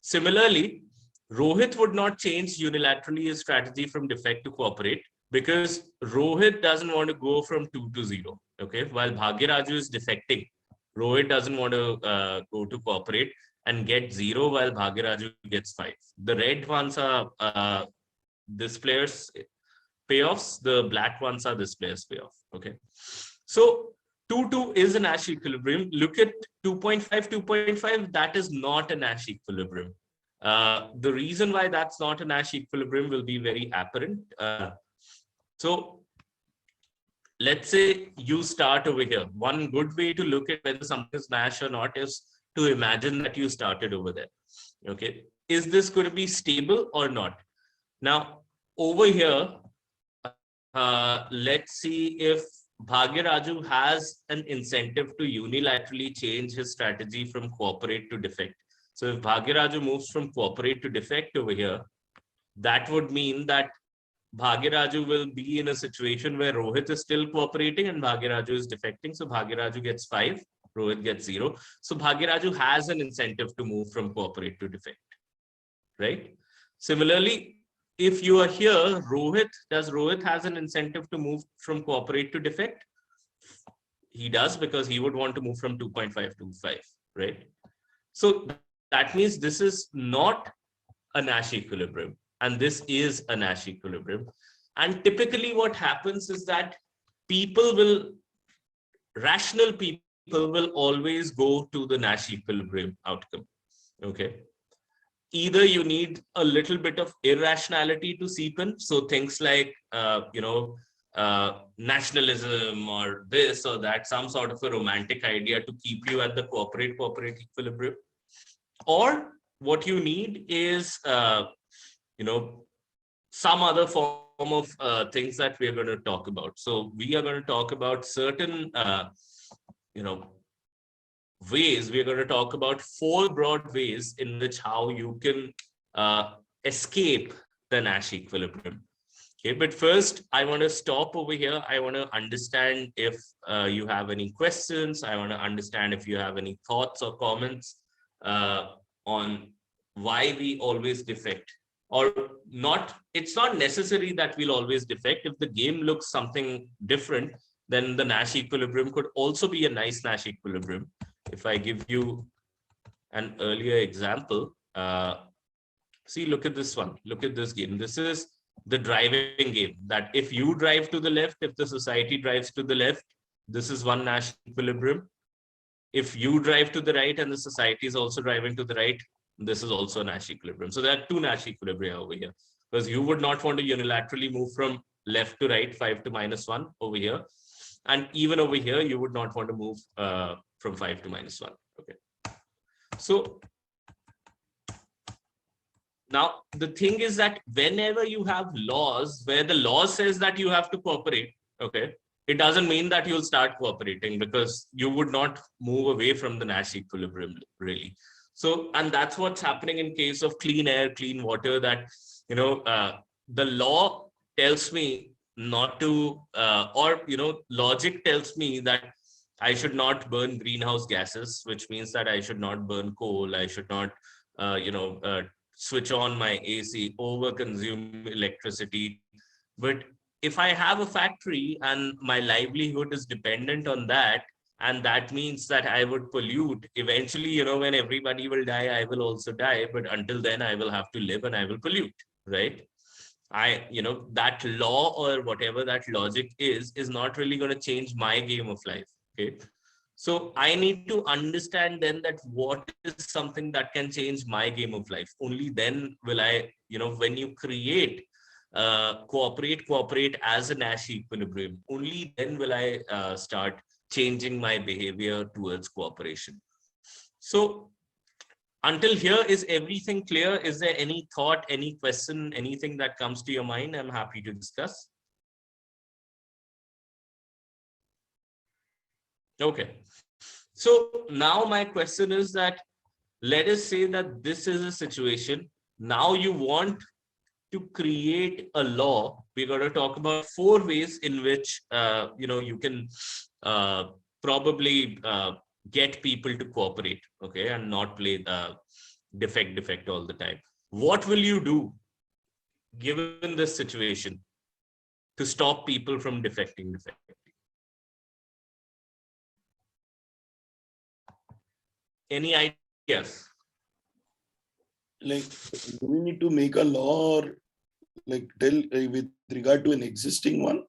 Similarly, Rohit would not change unilaterally his strategy from defect to cooperate because Rohit doesn't want to go from 2 to 0. Okay, while Bhagyaraju is defecting, Rohit doesn't want to go to cooperate and get 0 while Bhagyaraju gets 5. The red ones are this player's payoffs, the black ones are this player's payoff. Okay, so 2-2 is a Nash equilibrium. Look at 2.5, 2.5, that is not a Nash equilibrium. The reason why that's not a Nash equilibrium will be very apparent. So let's say you start over here. One good way to look at whether something is Nash or not is to imagine that you started over there. Okay, is this going to be stable or not? Now, over here, let's see if Bhagyaraju has an incentive to unilaterally change his strategy from cooperate to defect. So if Bhagyaraju moves from cooperate to defect over here, that would mean that Bhagyaraju will be in a situation where Rohit is still cooperating and Bhagyaraju is defecting. So Bhagyaraju gets 5, Rohit gets 0. So Bhagyaraju has an incentive to move from cooperate to defect, right? Similarly, if you are here, does Rohit has an incentive to move from cooperate to defect? He does, because he would want to move from 2.5 to 5, right? So that means this is not a Nash equilibrium, and this is a Nash equilibrium. And typically what happens is that rational people will always go to the Nash equilibrium outcome, okay? Either you need a little bit of irrationality to seep in. So things like, nationalism or this or that, some sort of a romantic idea to keep you at the cooperate equilibrium. Or what you need is, some other form of things that we are going to talk about. So we are going to talk about certain, ways. We're going to talk about 4 broad ways in which how you can escape the Nash equilibrium. Okay, but first I want to stop over here. I want to understand if you have any questions. I want to understand if you have any thoughts or comments on why we always defect or not. It's not necessary that we'll always defect. If the game looks something different, then the Nash equilibrium could also be a nice Nash equilibrium. If I give you an earlier example, see, look at this one. Look at this game. This is the driving game, that if you drive to the left, if the society drives to the left, this is one Nash equilibrium. If you drive to the right and the society is also driving to the right, this is also a Nash equilibrium. So there are 2 Nash equilibria over here, because you would not want to unilaterally move from left to right, 5 to -1 over here. And even over here, you would not want to move from 5 to -1. Okay. So now the thing is that whenever you have laws where the law says that you have to cooperate, okay, it doesn't mean that you'll start cooperating, because you would not move away from the Nash equilibrium, really. So, and that's what's happening in case of clean air, clean water, that, the law tells me not to, logic tells me that I should not burn greenhouse gases, which means that I should not burn coal. I should not, switch on my AC, over consume electricity. But if I have a factory and my livelihood is dependent on that, and that means that I would pollute, eventually, when everybody will die, I will also die. But until then, I will have to live and I will pollute, right? That law or whatever that logic is not really going to change my game of life. Okay. So I need to understand then that what is something that can change my game of life. Only then will I, when you create cooperate as a Nash equilibrium, only then will I start changing my behavior towards cooperation. So until here, is everything clear? Is there any thought, any question, anything that comes to your mind? I'm happy to discuss. Okay. So now my question is that, let us say that this is a situation. Now you want to create a law. We're going to talk about 4 ways in which, you can probably get people to cooperate, okay, and not play the defect all the time. What will you do given this situation to stop people from defecting? Any ideas? Like, do we need to make a law or like tell with regard to an existing one?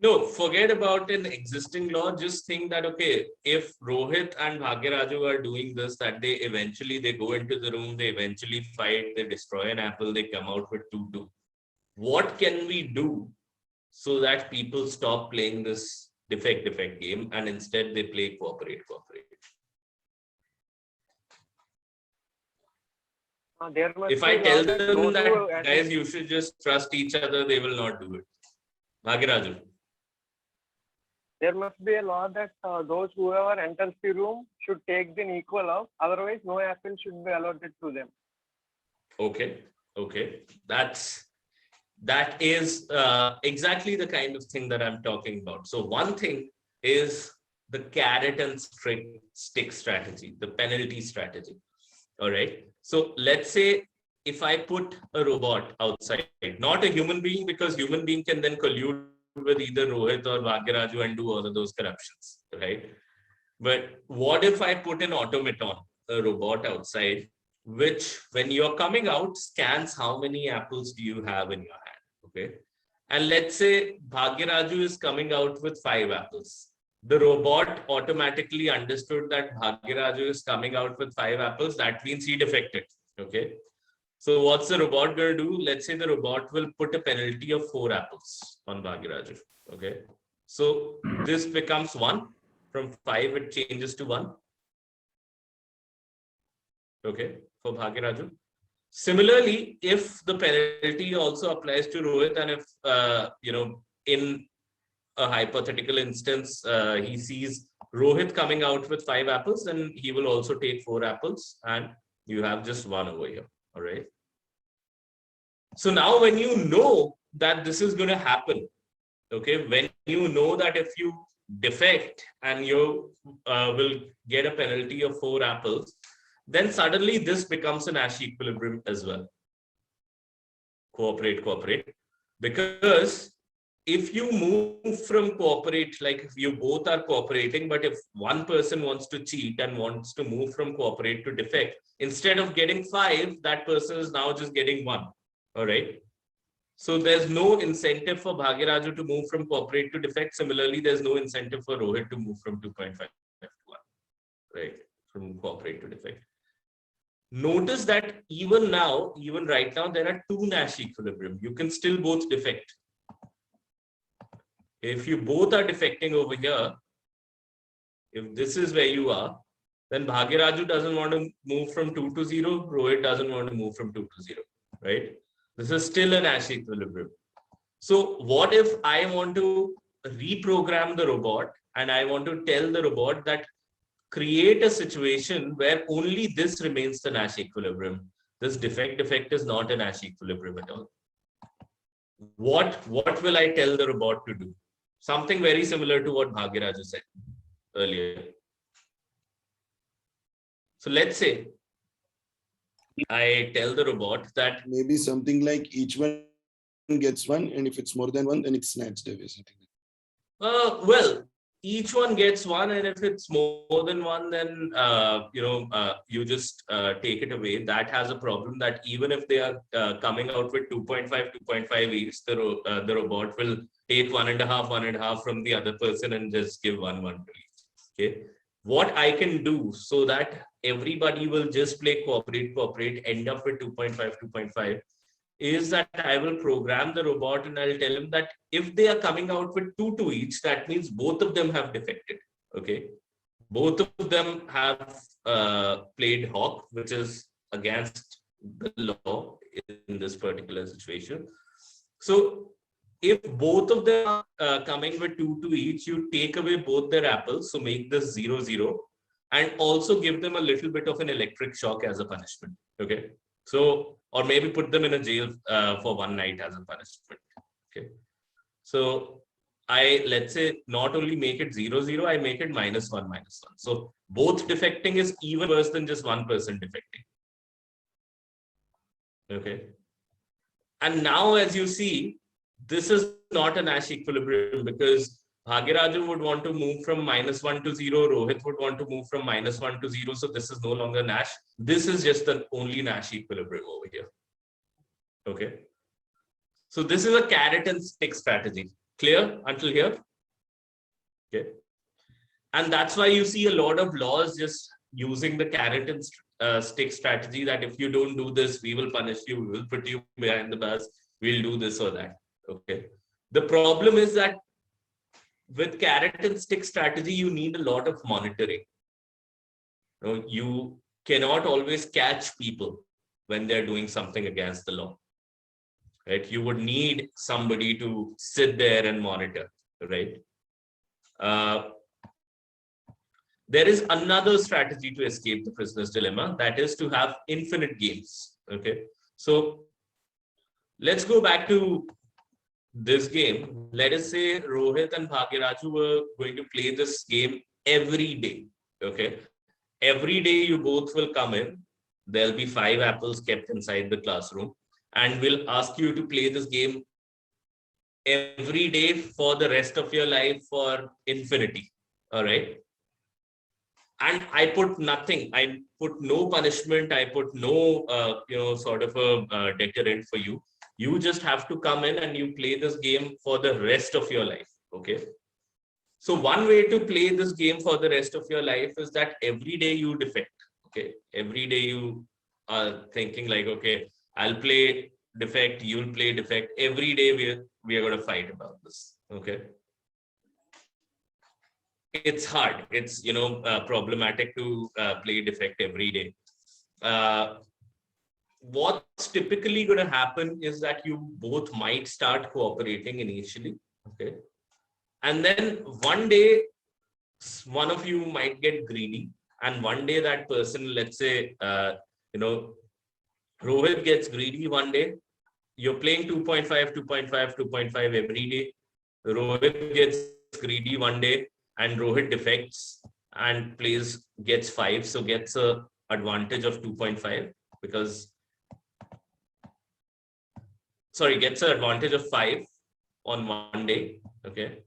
No, forget about an existing law. Just think that, okay, if Rohit and Bhagyaraju are doing this, that they go into the room, they eventually fight, they destroy an apple, they come out with 2-2. What can we do so that people stop playing this defect game and instead they play cooperate? If I tell them that, guys, you should just trust each other, they will not do it. Bhagyaraju. There must be a law that those whoever enters the room should take the equal of, otherwise no apple should be allotted to them. Okay. That is exactly the kind of thing that I'm talking about. So one thing is the carrot and stick strategy, the penalty strategy. All right. So let's say if I put a robot outside, not a human being, because human being can then collude with either Rohit or Bhagyaraju and do all of those corruptions, right? But what if I put an automaton, a robot outside, which when you're coming out scans how many apples do you have in your hand, okay? And let's say Bhagyaraju is coming out with 5 apples. The robot automatically understood that Bhagyaraju is coming out with 5 apples. That means he defected, okay? So what's the robot going to do? Let's say the robot will put a penalty of 4 apples on Bhagyaraju, okay? So this becomes 1. From 5, it changes to 1. Okay, for Bhagyaraju. Similarly, if the penalty also applies to Rohit, and if, in a hypothetical instance, he sees Rohit coming out with 5 apples, then he will also take 4 apples, and you have just 1 over here. All right. So now when you know that this is going to happen, okay, when you know that if you defect and you will get a penalty of 4 apples, then suddenly this becomes a Nash equilibrium as well. Cooperate. Because if you move from cooperate, like if you both are cooperating, but if one person wants to cheat and wants to move from cooperate to defect, instead of getting 5, that person is now just getting 1. All right. So there's no incentive for Bhagyaraju to move from cooperate to defect. Similarly, there's no incentive for Rohit to move from 2.5 to 1, right? From cooperate to defect. Notice that even right now, there are 2 Nash equilibrium. You can still both defect. If you both are defecting over here, if this is where you are, then Bhagyaraju doesn't want to move from 2 to 0. Rohit doesn't want to move from 2 to 0, right? This is still a Nash equilibrium. So what if I want to reprogram the robot and I want to tell the robot that create a situation where only this remains the Nash equilibrium. This defect is not a Nash equilibrium at all. What will I tell the robot to do? Something very similar to what Bhagyaraju said earlier. So let's say I tell the robot that maybe something like each one gets 1, and if it's more than 1, then it's snatched away. Well, each one gets 1, and if it's more than 1, then you just take it away. That has a problem that even if they are coming out with 2.5 each, the robot will take 1.5 from the other person and just give 1 to each. Okay. What I can do so that everybody will just play cooperate, end up with 2.5 is that I will program the robot and I'll tell him that if they are coming out with 2 each, that means both of them have defected. Okay. Both of them have played hawk, which is against the law in this particular situation. So if both of them are coming with 2 each, you take away both their apples. So make this 0-0 and also give them a little bit of an electric shock as a punishment. Okay. So, or maybe put them in a jail for 1 night as a punishment. Okay. So let's say not only make it 0-0, I make it -1. So both defecting is even worse than just one person defecting. Okay. And now, as you see, this is not a Nash equilibrium because Bhagiraju would want to move from -1 to 0. Rohit would want to move from -1 to 0. So this is no longer Nash. This is just the only Nash equilibrium over here. Okay. So this is a carrot and stick strategy. Clear until here? Okay. And that's why you see a lot of laws just using the carrot and stick strategy, that if you don't do this, we will punish you, we will put you behind the bars, we'll do this or that. Okay. The problem is that with carrot and stick strategy, you need a lot of monitoring. You cannot always catch people when they're doing something against the law. Right? You would need somebody to sit there and monitor, right? There is another strategy to escape the prisoner's dilemma, that is to have infinite games. Okay, so let's go back to this game. Let us say Rohit and Bhagiraju were going to play this game every day. Okay, every day you both will come in. There'll be 5 apples kept inside the classroom, and we'll ask you to play this game every day for the rest of your life for infinity. All right. And I put nothing. I put no punishment. I put no, sort of a deterrent for you. You just have to come in and you play this game for the rest of your life. Okay. So one way to play this game for the rest of your life is that every day you defect. Okay. Every day you are thinking like, okay, I'll play defect. You'll play defect. Every day we are going to fight about this. Okay. It's hard. It's, problematic to play defect every day. What's typically going to happen is that you both might start cooperating initially. Okay. And then one day, one of you might get greedy. And one day that person, let's say, Rohit gets greedy one day. You're playing 2.5, 2.5, 2.5 every day. Rohit gets greedy one day. And Rohit defects and gets 5, so gets a advantage of 2.5 because, gets an advantage of 5 on one day. Okay.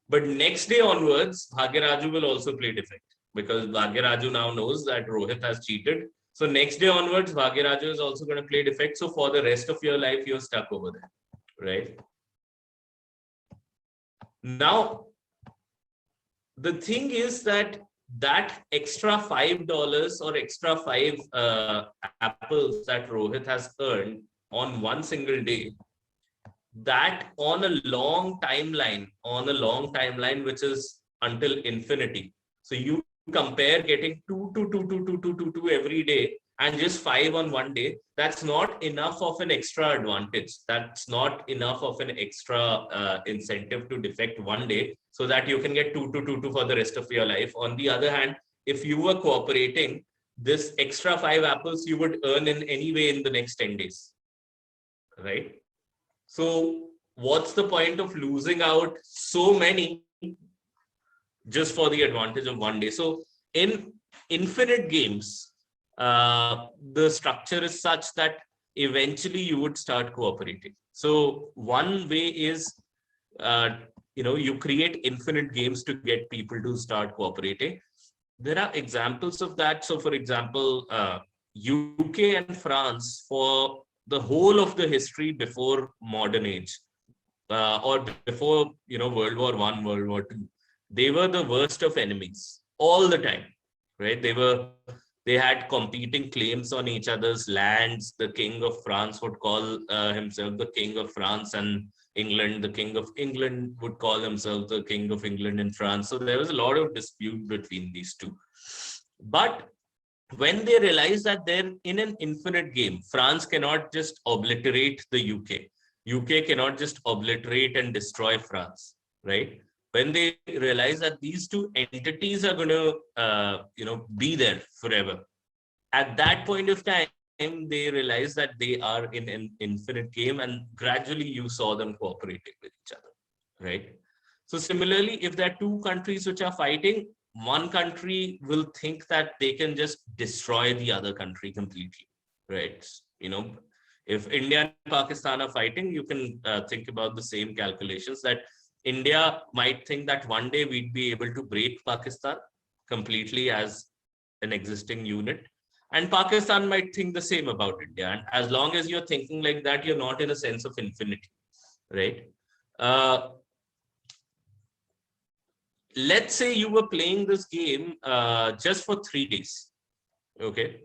But next day onwards, Bhagiraju will also play defect because Bhagiraju now knows that Rohit has cheated. So next day onwards, Bhagiraju is also going to play defect. So for the rest of your life, you're stuck over there, right? Now, the thing is that extra $5 or extra 5 apples that Rohit has earned on one single day, that on a long timeline, which is until infinity. So you compare getting 2 every day and just 5 on one day, that's not enough of an extra advantage. That's not enough of an extra incentive to defect one day so that you can get 2 for the rest of your life. On the other hand, if you were cooperating, this extra 5 apples you would earn in any way in the next 10 days, right? So what's the point of losing out so many just for the advantage of one day? So in infinite games, the structure is such that eventually you would start cooperating. So one way is, you create infinite games to get people to start cooperating. There are examples of that. So for example, UK and France, for the whole of the history before modern age, or before, World War I, World War II, they were the worst of enemies all the time, right? They had competing claims on each other's lands. The King of France would call himself the King of France, and England, the King of England would call himself the King of England in France. So there was a lot of dispute between these two. But when they realized that they're in an infinite game, France cannot just obliterate the UK. UK cannot just obliterate and destroy France, right? When they realize that these two entities are going to, be there forever, at that point of time, they realize that they are in an infinite game, and gradually you saw them cooperating with each other, right? So similarly, if there are two countries which are fighting, one country will think that they can just destroy the other country completely, right? You know, if India and Pakistan are fighting, you can think about the same calculations that India might think that one day we'd be able to break Pakistan completely as an existing unit. And Pakistan might think the same about India. And as long as you're thinking like that, you're not in a sense of infinity, right? Let's say you were playing this game just for 3 days, okay?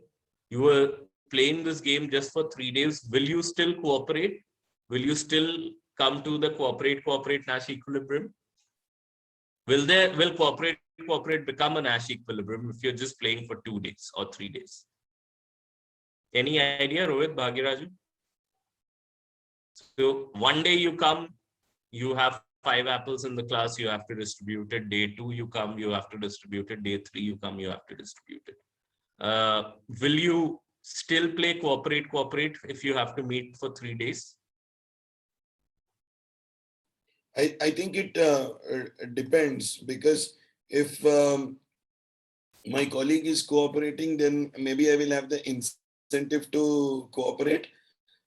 You were playing this game just for 3 days. Will you still cooperate? Will you still come to the cooperate Nash equilibrium? Will cooperate become a Nash equilibrium if you're just playing for 2 days or 3 days? Any idea, Rohit, Bhagiraju? So one day you come, you have 5 apples in the class, you have to distribute it. Day 2 you come, you have to distribute it. Day 3 you come, you have to distribute it. Will you still play cooperate if you have to meet for 3 days? I think it depends, because if my colleague is cooperating, then maybe I will have the incentive to cooperate.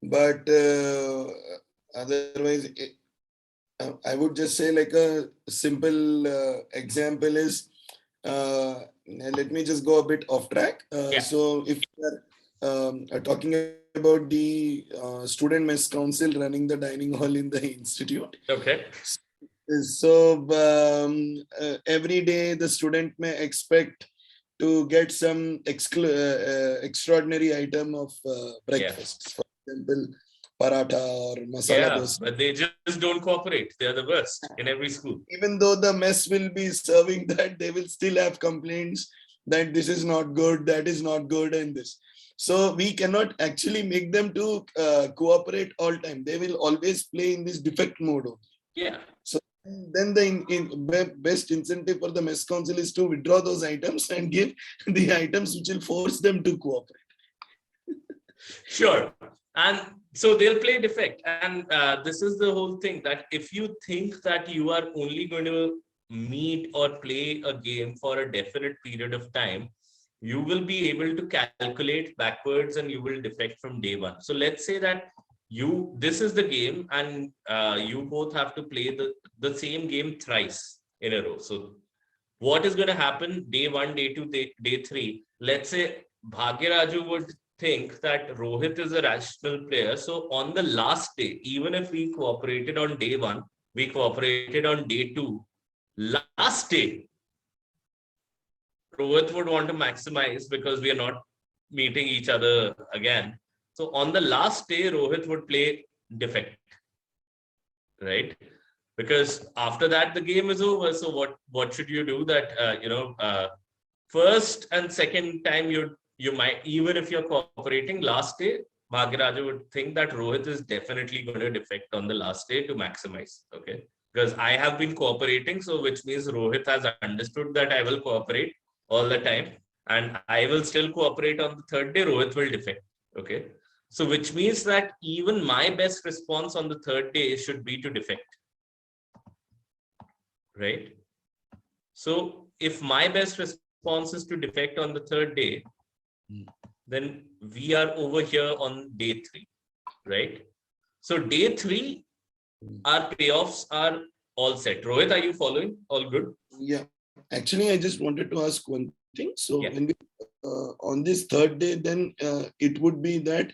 But otherwise, I would just say, like, a simple example is, let me just go a bit off track. So if we are talking about the student mess council running the dining hall in the institute. Okay. So every day the student may expect to get some extraordinary item of breakfast. For example, paratha or masala dosa. But they just don't cooperate. They're the worst in every school. Even though the mess will be serving that, they will still have complaints that this is not good, that is not good, and this. So we cannot actually make them to cooperate all time. They will always play in this defect mode. Yeah. So then the best incentive for the mess council is to withdraw those items and give the items which will force them to cooperate. Sure. And so they'll play defect. And this is the whole thing, that if you think that you are only going to meet or play a game for a definite period of time, you will be able to calculate backwards and you will defect from day 1. So let's say that this is the game, and you both have to play the same game thrice in a row. So what is going to happen day 1, day 2, day 3? Let's say Bhagiraju would think that Rohit is a rational player. So on the last day, even if we cooperated on day 1, we cooperated on day 2, last day, Rohit would want to maximize because we are not meeting each other again. So on the last day, Rohit would play defect, right? Because after that, the game is over. So what should you do? That, first and second time you might, even if you're cooperating, last day, Bhagiraju would think that Rohit is definitely going to defect on the last day to maximize, okay? Because I have been cooperating, so which means Rohit has understood that I will cooperate all the time, and I will still cooperate on the third day, Rohit will defect, okay? So which means that even my best response on the third day should be to defect, right? So if my best response is to defect on the third day, then we are over here on day 3, right? So day 3, our payoffs are all set. Rohit, are you following? All good? Yeah. Actually, I just wanted to ask one thing. So when we, on this third day, then it would be that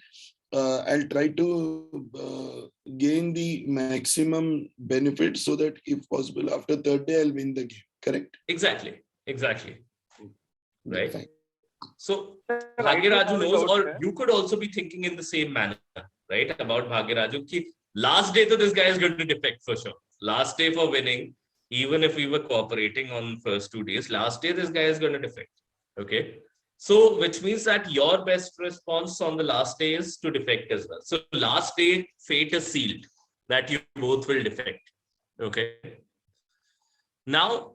I'll try to gain the maximum benefit so that if possible, after third day, I'll win the game. Correct? Exactly. Right. Fine. So Bhagiraju knows, or you could also be thinking in the same manner, right? About Bhagiraju. Ki last day, so this guy is going to defect for sure. Last day for winning, even if we were cooperating on first 2 days, last day, this guy is going to defect. Okay. So which means that your best response on the last day is to defect as well. So last day, fate is sealed that you both will defect. Okay. Now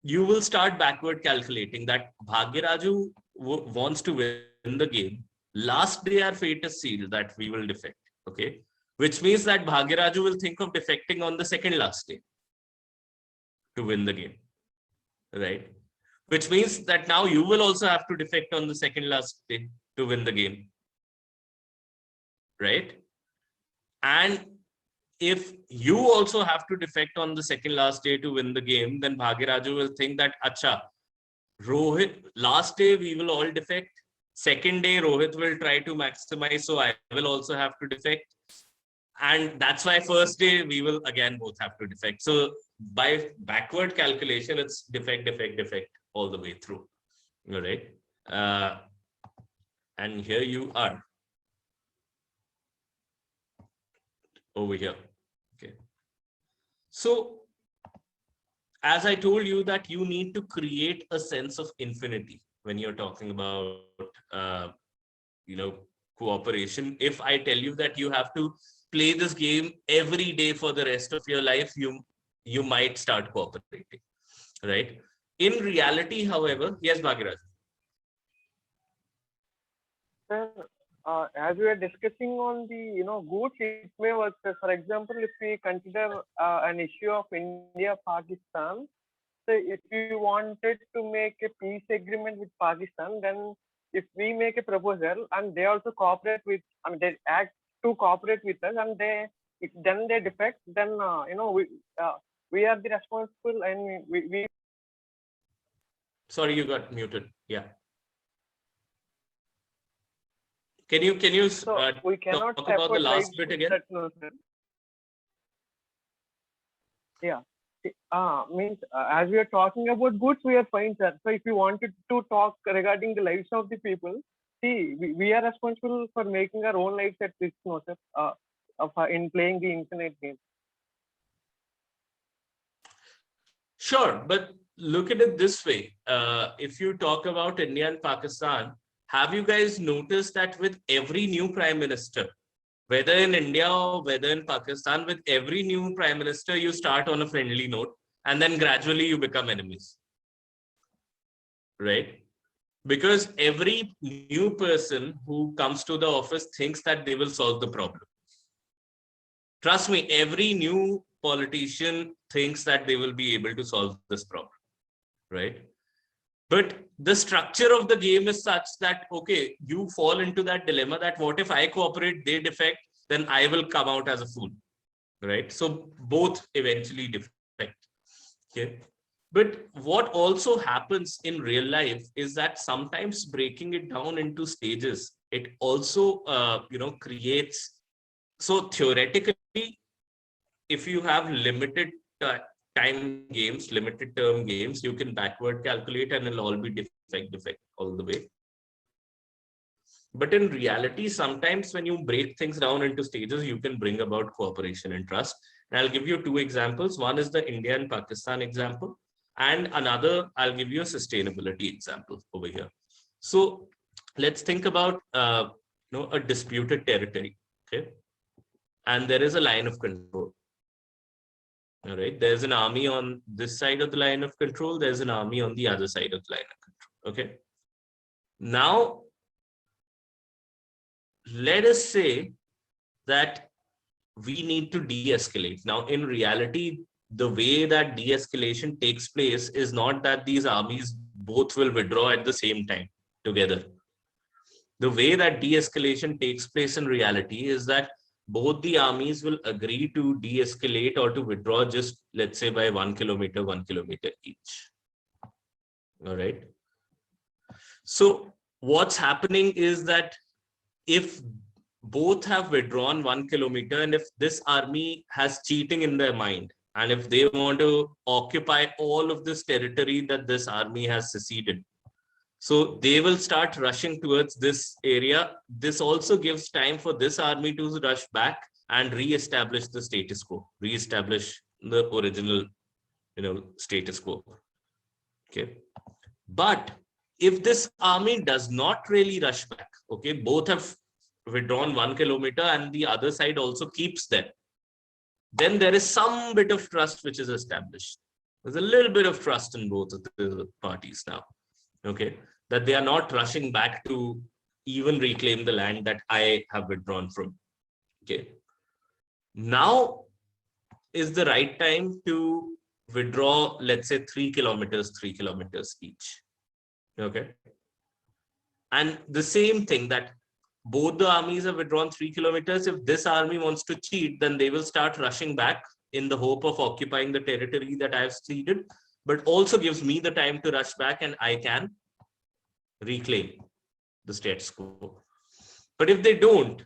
you will start backward calculating that Bhagiraju wants to win the game. Last day, our fate is sealed that we will defect. Okay. Which means that Bhagiraju will think of defecting on the second last day to win the game. Right. which means that now you will also have to defect on the second last day to win the game, right? And if you also have to defect on the second last day to win the game, then Bhagiraju will think that, acha, Rohit, last day we will all defect. Second day, Rohit will try to maximize, so I will also have to defect. And that's why first day we will again both have to defect. So by backward calculation, it's defect, defect, defect all the way through. All right. And here you are over here. Okay. So as I told you that you need to create a sense of infinity when you're talking about, cooperation. If I tell you that you have to play this game every day for the rest of your life, you might start cooperating, right? In reality, however, yes, Bhagiraj. Sir, as we are discussing on the goods, it may work. For example, if we consider an issue of India-Pakistan, so if you wanted to make a peace agreement with Pakistan, then if we make a proposal and they also cooperate with, they act to cooperate with us, and then they defect, then we are the responsible, and we. Sorry, you got muted. Yeah. Can you So we cannot talk about the last bit again? Yeah. Means as we are talking about goods, we are fine, sir. So if you wanted to talk regarding the lives of the people, see, we are responsible for making our own lives at risk, no, sir, in playing the infinite game. Sure, but look at it this way. If you talk about India and Pakistan, have you guys noticed that with every new prime minister, whether in India or whether in Pakistan, with every new prime minister, you start on a friendly note and then gradually you become enemies, right? Because every new person who comes to the office thinks that they will solve the problem. Trust me, every new politician thinks that they will be able to solve this problem, right? But the structure of the game is such that, okay, you fall into that dilemma that what if I cooperate, they defect, then I will come out as a fool, right? So both eventually defect, okay? But what also happens in real life is that sometimes breaking it down into stages, it also, creates, so theoretically, if you have limited time games, limited term games, you can backward calculate and it'll all be defect all the way. But in reality, sometimes when you break things down into stages, you can bring about cooperation and trust. And I'll give you two examples. One is the India and Pakistan example, and another, I'll give you a sustainability example over here. So let's think about a disputed territory, okay? And there is a line of control. All right, there's an army on this side of the line of control. There's an army on the other side of the line of control. Okay. Now, let us say that we need to de-escalate. Now, in reality, the way that de-escalation takes place is not that these armies both will withdraw at the same time together. The way that de-escalation takes place in reality is that both the armies will agree to de-escalate or to withdraw just, let's say, by 1 kilometer each. All right. So what's happening is that if both have withdrawn 1 kilometer, and if this army has cheating in their mind, and if they want to occupy all of this territory that this army has seceded, so they will start rushing towards this area. This also gives time for this army to rush back and re-establish the status quo, re-establish the original, status quo. Okay. But if this army does not really rush back, okay, both have withdrawn 1 kilometer and the other side also keeps them, then there is some bit of trust which is established. There's a little bit of trust in both of the parties now. Okay, that they are not rushing back to even reclaim the land that I have withdrawn from. Okay, now is the right time to withdraw, let's say 3 kilometers each. Okay. And the same thing, that both the armies have withdrawn 3 kilometers. If this army wants to cheat, then they will start rushing back in the hope of occupying the territory that I have ceded, but also gives me the time to rush back and I can reclaim the status quo. But if they don't,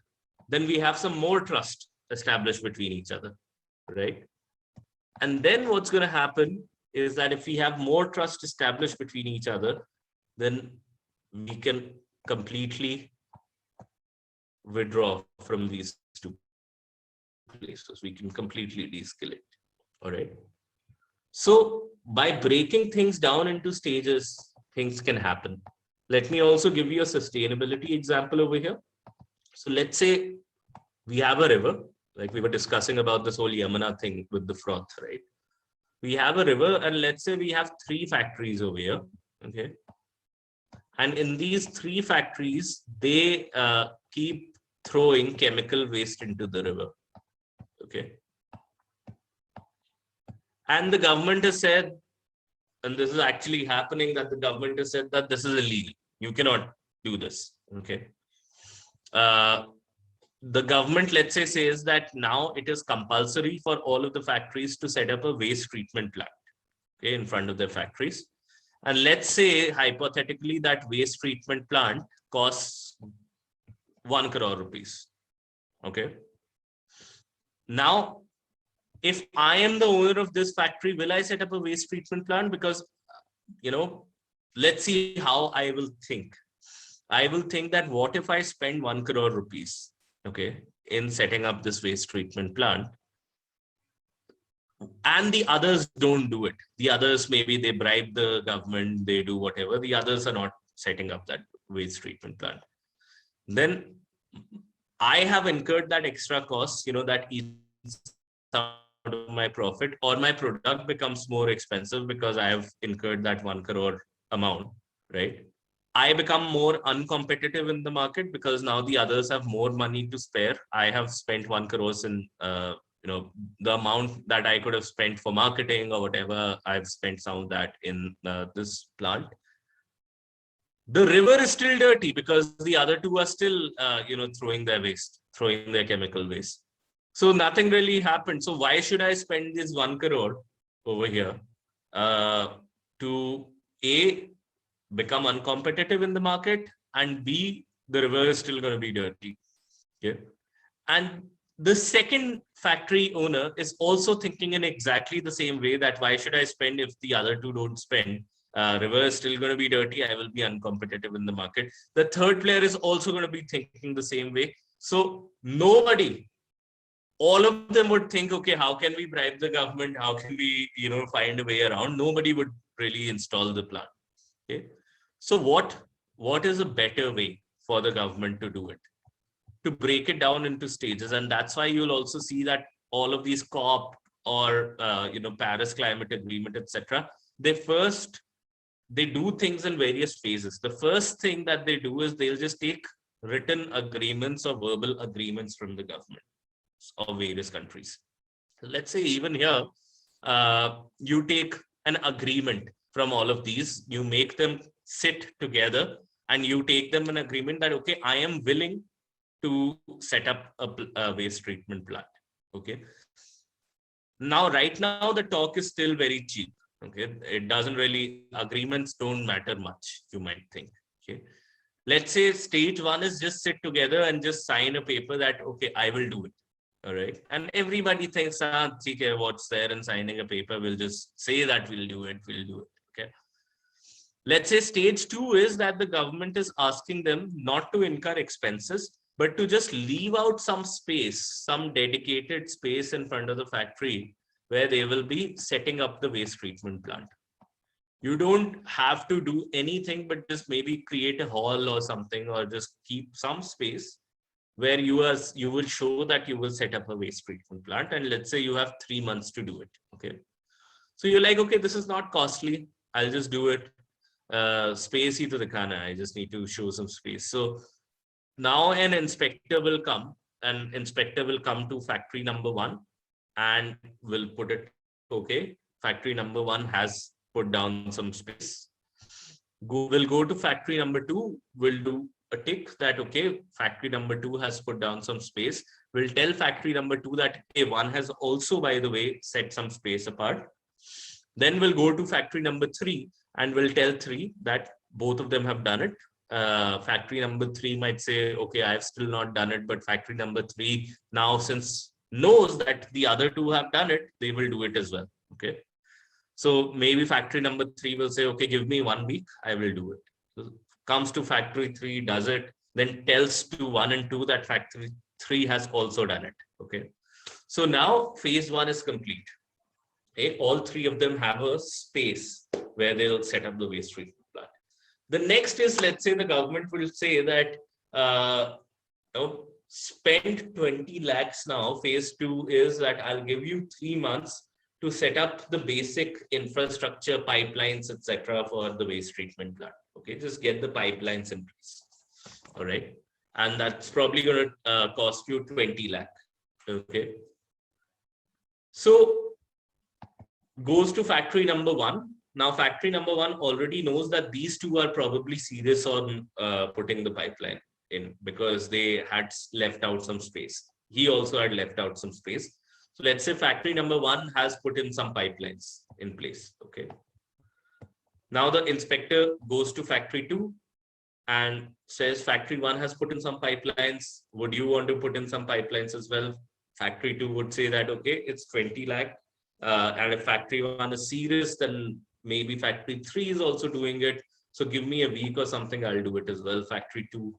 then we have some more trust established between each other, right? And then what's going to happen is that if we have more trust established between each other, then we can completely withdraw from these two places. We can completely de-escalate. All right. So by breaking things down into stages, things can happen. Let me also give you a sustainability example over here. So let's say we have a river, like we were discussing about this whole Yamuna thing with the froth, right? We have a river, and let's say we have 3 factories over here. Okay. And in these 3 factories, they keep throwing chemical waste into the river. Okay. And the government has said, and this is actually happening, that the government has said that this is illegal. You cannot do this. Okay. The government, let's say, says that now it is compulsory for all of the factories to set up a waste treatment plant, okay, in front of their factories. And let's say, hypothetically, that waste treatment plant costs 1 crore rupees. Okay. Now, if I am the owner of this factory, will I set up a waste treatment plant? Because, you know, let's see how I will think. I will think that what if I spend 1 crore rupees, okay, in setting up this waste treatment plant, and the others don't do it. The others, maybe they bribe the government, they do whatever. The others are not setting up that waste treatment plant. Then I have incurred that extra cost, you know, that eats out of my profit, or my product becomes more expensive because I have incurred that 1 crore amount, right? I become more uncompetitive in the market because now the others have more money to spare. I have spent 1 crore in, you know, the amount that I could have spent for marketing or whatever, I've spent some of that in this plant. The river is still dirty because the other 2 are still, you know, throwing their waste, throwing their chemical waste. So nothing really happened. So why should I spend this 1 crore over here to A, become uncompetitive in the market, and B, the river is still going to be dirty. Okay. And the second factory owner is also thinking in exactly the same way, that why should I spend if the other 2 don't spend? River is still going to be dirty. I will be uncompetitive in the market. The third player is also going to be thinking the same way. So nobody, all of them would think, okay, how can we bribe the government? How can we, you know, find a way around? Nobody would really install the plant. Okay. So what is a better way for the government to do it? To break it down into stages. And that's why you'll also see that all of these COP or, you know, Paris Climate Agreement, etc., they do things in various phases. The first thing that they do is they'll just take written agreements or verbal agreements from the government of various countries. Let's say even here, you take an agreement from all of these, you make them sit together and you take them an agreement that, okay, I am willing to set up a waste treatment plant. Okay. Now, right now, the talk is still very cheap. Okay. It doesn't really, agreements don't matter much, you might think. Okay. Let's say stage 1 is just sit together and just sign a paper that, okay, I will do it. All right. And everybody thinks, okay, what's there in signing a paper? We'll just say that we'll do it. Okay. Let's say stage 2 is that the government is asking them not to incur expenses, but to just leave out some space, some dedicated space in front of the factory where they will be setting up the waste treatment plant. You don't have to do anything, but just maybe create a hall or something, or just keep some space where you will show that you will set up a waste treatment plant. And let's say you have 3 months to do it. Okay. So you're like, okay, this is not costly. I'll just do it. Space hi to dikhana. I just need to show some space. So now an inspector will come to factory number 1 and will put it, okay, factory number 1 has put down some space. We'll go to factory number 2. We'll do a tick that, okay, factory number 2 has put down some space. We'll tell factory number 2 that, hey, 1 has also, by the way, set some space apart. Then we'll go to factory number 3 and we'll tell 3 that both of them have done it. Factory number 3 might say, okay, I've still not done it, but factory number 3 now, since knows that the other 2 have done it, they will do it as well. Okay. So maybe factory number 3 will say, okay, give me 1 week, I will do it. So comes to factory 3, does it, then tells to 1 and 2 that factory 3 has also done it. Okay. So now phase 1 is complete. Okay. All 3 of them have a space where they'll set up the waste treatment plant. The next is, let's say the government will say that, spend 20 lakhs now. Phase 2 is that I'll give you 3 months to set up the basic infrastructure, pipelines, etc. for the waste treatment plant. Okay, just get the pipelines in place. All right, and that's probably going to cost you 20 lakh. Okay, so goes to factory number 1. Now factory number 1 already knows that these 2 are probably serious on putting the pipeline in, because they had left out some space. He also had left out some space. So let's say factory number 1 has put in some pipelines in place. Okay. Now the inspector goes to factory 2 and says, factory 1 has put in some pipelines. Would you want to put in some pipelines as well? Factory 2 would say that, okay, it's 20 lakh. And if factory 1 is serious, then maybe factory 3 is also doing it. So give me a week or something, I'll do it as well. Factory 2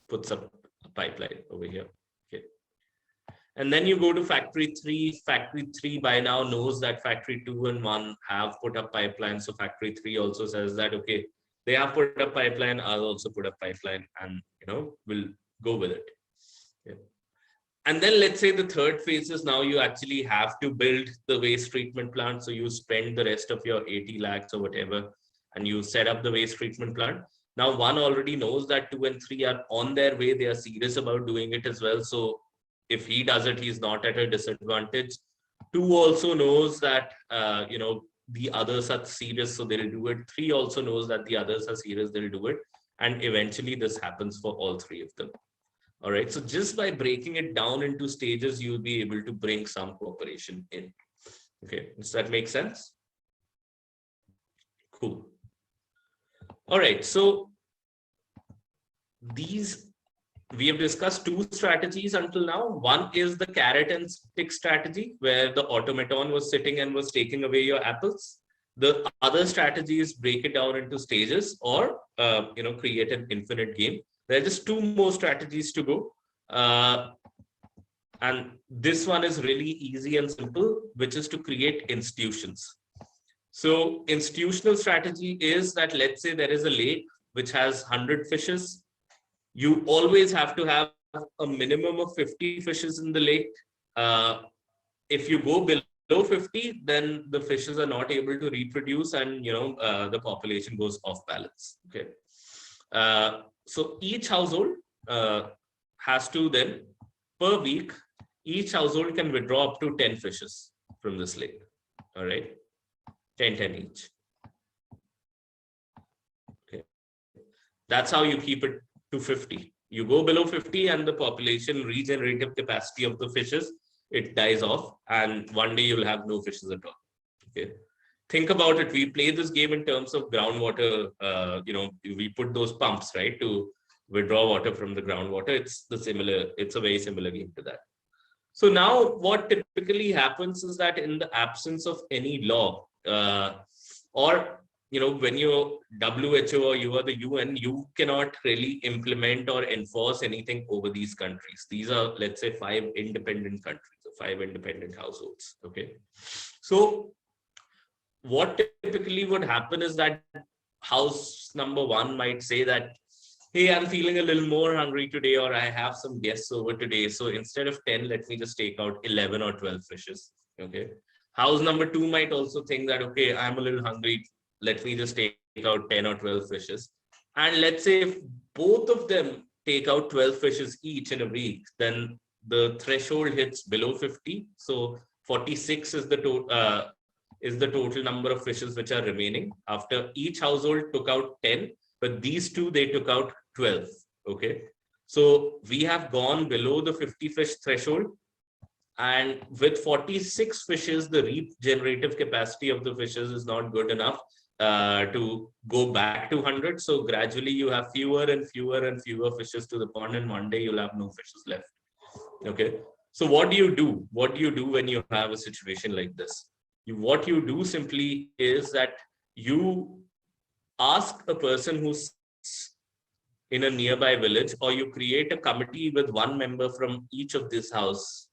puts up a pipeline over here. Okay. And then you go to factory 3. Factory 3 by now knows that factory 2 and 1 have put up pipeline. So factory 3 also says that, okay, they have put up pipeline, I'll also put up pipeline, and we'll go with it. Yeah. And then let's say the third phase is now you actually have to build the waste treatment plant. So you spend the rest of your 80 lakhs or whatever, and you set up the waste treatment plant. Now 1 already knows that 2 and 3 are on their way. They are serious about doing it as well. So if he does it, he's not at a disadvantage. 2 also knows that, the others are serious, so they'll do it. 3 also knows that the others are serious, they'll do it. And eventually this happens for all 3 of them. All right. So just by breaking it down into stages, you'll be able to bring some cooperation in. Okay. Does that make sense? Cool. All right. So we have discussed 2 strategies until now. One is the carrot and stick strategy, where the automaton was sitting and was taking away your apples. The other strategy is break it down into stages, or create an infinite game. There are just 2 more strategies to go. And this one is really easy and simple, which is to create institutions. So institutional strategy is that, let's say there is a lake which has 100 fishes. You always have to have a minimum of 50 fishes in the lake. If you go below 50, then the fishes are not able to reproduce, and the population goes off balance. Okay. So each household has to then, per week, each household can withdraw up to 10 fishes from this lake. All right, 10 each. Okay, that's how you keep it to 50. You go below 50 and the population regenerative capacity of the fishes, it dies off, and one day you'll have no fishes at all. Okay, think about it. We play this game in terms of groundwater. We put those pumps, right, to withdraw water from the groundwater. It's a very similar game to that. So now what typically happens is that in the absence of any law, or when you're WHO or you are the UN, you cannot really implement or enforce anything over these countries. These are, let's say, 5 independent countries, or 5 independent households. Okay, so what typically would happen is that house number 1 might say that, hey, I'm feeling a little more hungry today, or I have some guests over today. So instead of 10, let me just take out 11 or 12 fishes. Okay. House number 2 might also think that, okay, I'm a little hungry. Let me just take out 10 or 12 fishes. And let's say if both of them take out 12 fishes each in a week, then the threshold hits below 50. So 46 is the is the total number of fishes which are remaining after each household took out 10, but these two, they took out 12. Okay. So we have gone below the 50 fish threshold. And with 46 fishes, the regenerative capacity of the fishes is not good enough to go back to 100. So gradually you have fewer and fewer and fewer fishes to the pond, and one day you'll have no fishes left. Okay. So what do you do? What do you do when you have a situation like this? What you do simply is that you ask a person who's in a nearby village, or you create a committee with one member from each of this house,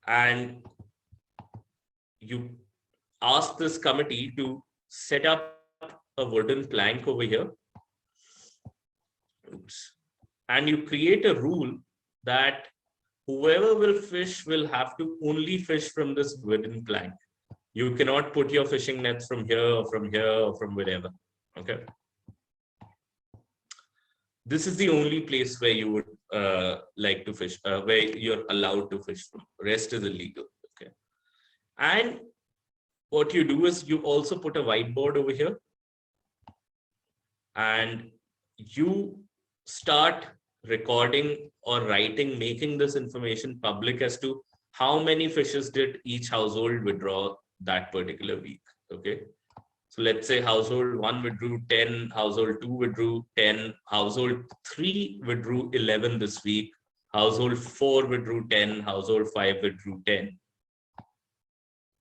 and you ask this committee to set up a wooden plank over here. Oops. And you create a rule that whoever will fish will have to only fish from this wooden plank. You cannot put your fishing nets from here or from here or from wherever. Okay. This is the only place where you would like to fish, where you're allowed to fish from. Rest is illegal. Okay. And what you do is you also put a whiteboard over here, and you start recording or writing, making this information public as to how many fishes did each household withdraw that particular week. Okay. So let's say household 1 withdrew 10, household 2 withdrew 10, household 3 withdrew 11 this week, household 4 withdrew 10, household 5 withdrew 10.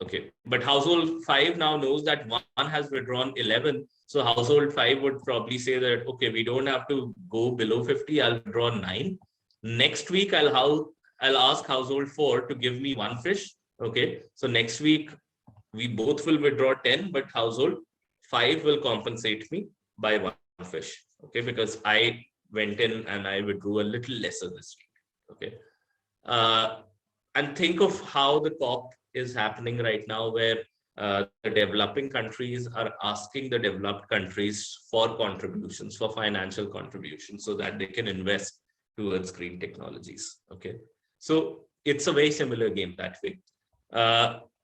Okay, but household 5 now knows that one has withdrawn 11. So household 5 would probably say that, okay, we don't have to go below 50. I'll withdraw 9. Next week, I'll ask household 4 to give me 1 fish. Okay, so next week, we both will withdraw 10, but household 5 will compensate me by 1 fish. Okay, because I went in and I withdrew a little lesser this week. Okay, and think of how the COP is happening right now, where the developing countries are asking the developed countries for contributions, for financial contributions, so that they can invest towards green technologies. Okay, so it's a very similar game that way.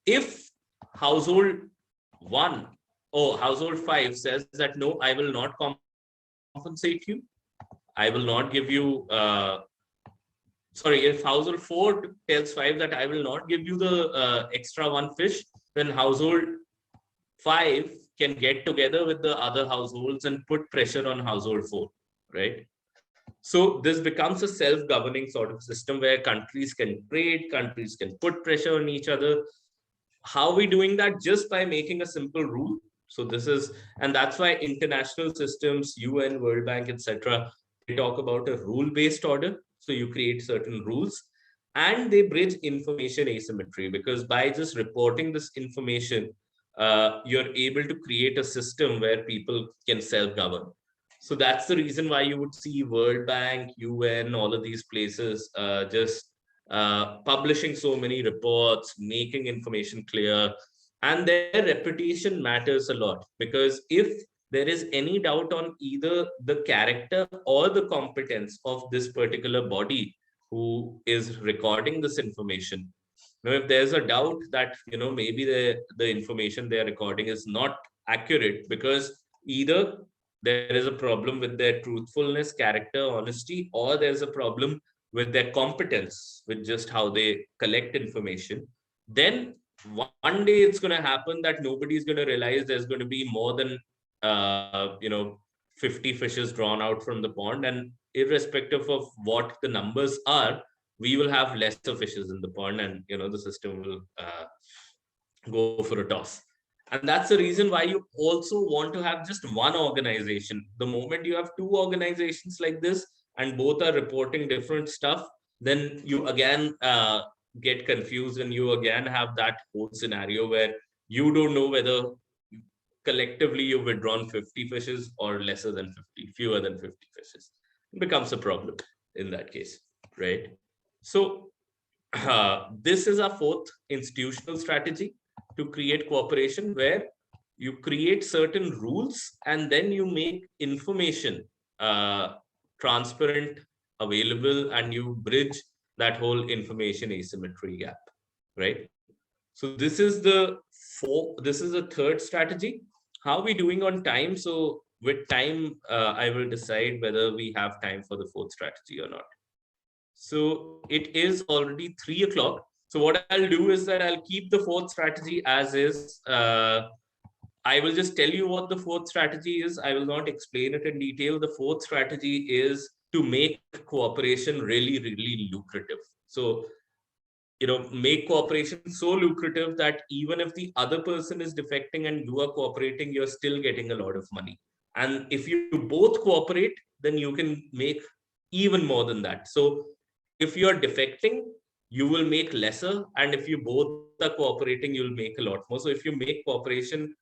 If household 1 or household 5 says that, no, I will not compensate you, I will not give you, sorry, if household 4 tells 5 that I will not give you the extra 1 fish, then household 5 can get together with the other households and put pressure on household 4, right? So this becomes a self-governing sort of system where countries can trade, countries can put pressure on each other. How are we doing that? Just by making a simple rule. So this is, and that's why international systems, UN, World Bank, etc., they talk about a rule-based order. So you create certain rules, and they bridge information asymmetry, because by just reporting this information, you're able to create a system where people can self-govern. So that's the reason why you would see World Bank, UN, all of these places just publishing so many reports, making information clear, and their reputation matters a lot, because if there is any doubt on either the character or the competence of this particular body who is recording this information, if there's a doubt that, maybe the information they're recording is not accurate, because either there is a problem with their truthfulness, character, honesty, or there's a problem with their competence, with just how they collect information, then one day it's going to happen that nobody's going to realize there's going to be more than 50 fishes drawn out from the pond, and irrespective of what the numbers are, we will have lesser fishes in the pond, and the system will go for a toss. And that's the reason why you also want to have just one organization. The moment you have 2 organizations like this and both are reporting different stuff, then you again get confused, and you again have that whole scenario where you don't know whether collectively you've withdrawn 50 fishes or lesser than 50, fewer than 50 fishes. It becomes a problem in that case, right? So this is our 4th institutional strategy to create cooperation, where you create certain rules and then you make information transparent, available, and you bridge that whole information asymmetry gap, right? So this is the third strategy. How are we doing on time? So with time, I will decide whether we have time for the fourth strategy or not. So it is already 3 o'clock. So what I'll do is that I'll keep the fourth strategy as is. I will just tell you what the fourth strategy is. I will not explain it in detail. The fourth strategy is to make cooperation really, really lucrative. So, make cooperation so lucrative that even if the other person is defecting and you are cooperating, you're still getting a lot of money. And if you both cooperate, then you can make even more than that. So if you're defecting, you will make lesser. And if you both are cooperating, you'll make a lot more. So if you make cooperation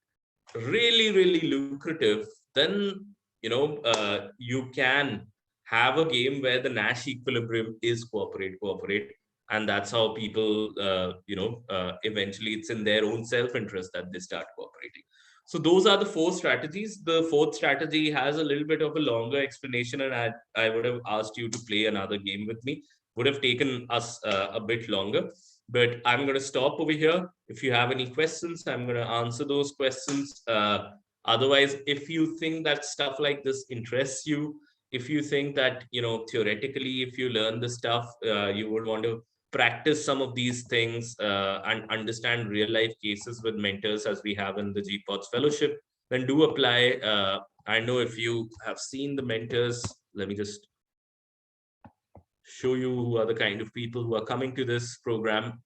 really, really lucrative, then, you can have a game where the Nash equilibrium is cooperate. And that's how people, eventually it's in their own self-interest that they start cooperating. So those are the 4 strategies. The fourth strategy has a little bit of a longer explanation, and I would have asked you to play another game with me. Would have taken us a bit longer, but I'm going to stop over here. If you have any questions, I'm going to answer those questions. Otherwise, if you think that stuff like this interests you, if you think that, theoretically, if you learn the stuff, you would want to practice some of these things and understand real life cases with mentors as we have in the Gpods Fellowship, then do apply. I know if you have seen the mentors, let me just show you who are the kind of people who are coming to this program.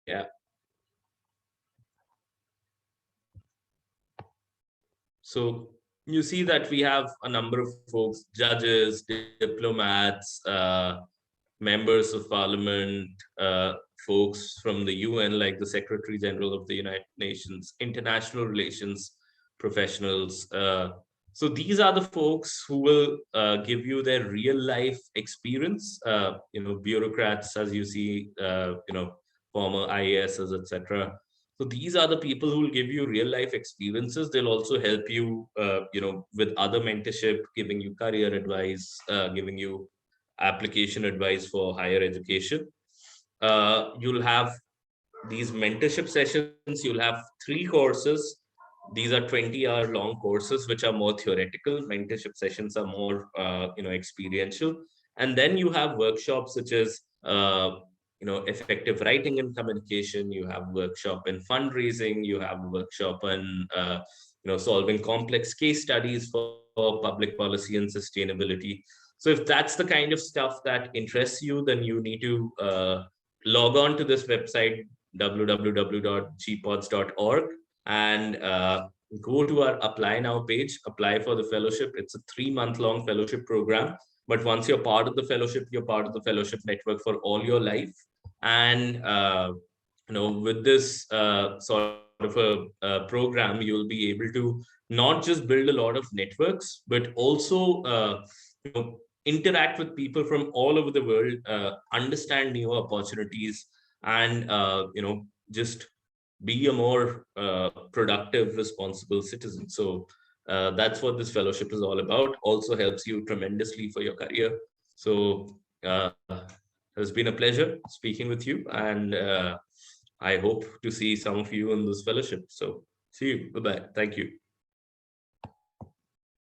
Yeah. So you see that we have a number of folks, judges, diplomats, members of parliament, folks from the UN, like the Secretary General of the United Nations, international relations professionals. So these are the folks who will give you their real life experience, bureaucrats, as you see, former IASs, etc. So these are the people who will give you real life experiences. They'll also help you, with other mentorship, giving you career advice, giving you application advice for higher education. You'll have these mentorship sessions. You'll have 3 courses. These are 20-hour long courses, which are more theoretical. Mentorship sessions are more, experiential. And then you have workshops such as, effective writing and communication. You have workshop in fundraising. You have a workshop in, solving complex case studies for public policy and sustainability. So if that's the kind of stuff that interests you, then you need to log on to this website, www.gpods.org, and go to our apply now page, apply for the fellowship. It's a 3-month-long fellowship program. But once you're part of the fellowship, you're part of the fellowship network for all your life. And, with this sort of a program, you'll be able to not just build a lot of networks, but also, interact with people from all over the world, understand new opportunities, and, just be a more productive, responsible citizen. So that's what this fellowship is all about. Also helps you tremendously for your career. So it's been a pleasure speaking with you, and I hope to see some of you in this fellowship. So see you. Bye-bye. Thank you.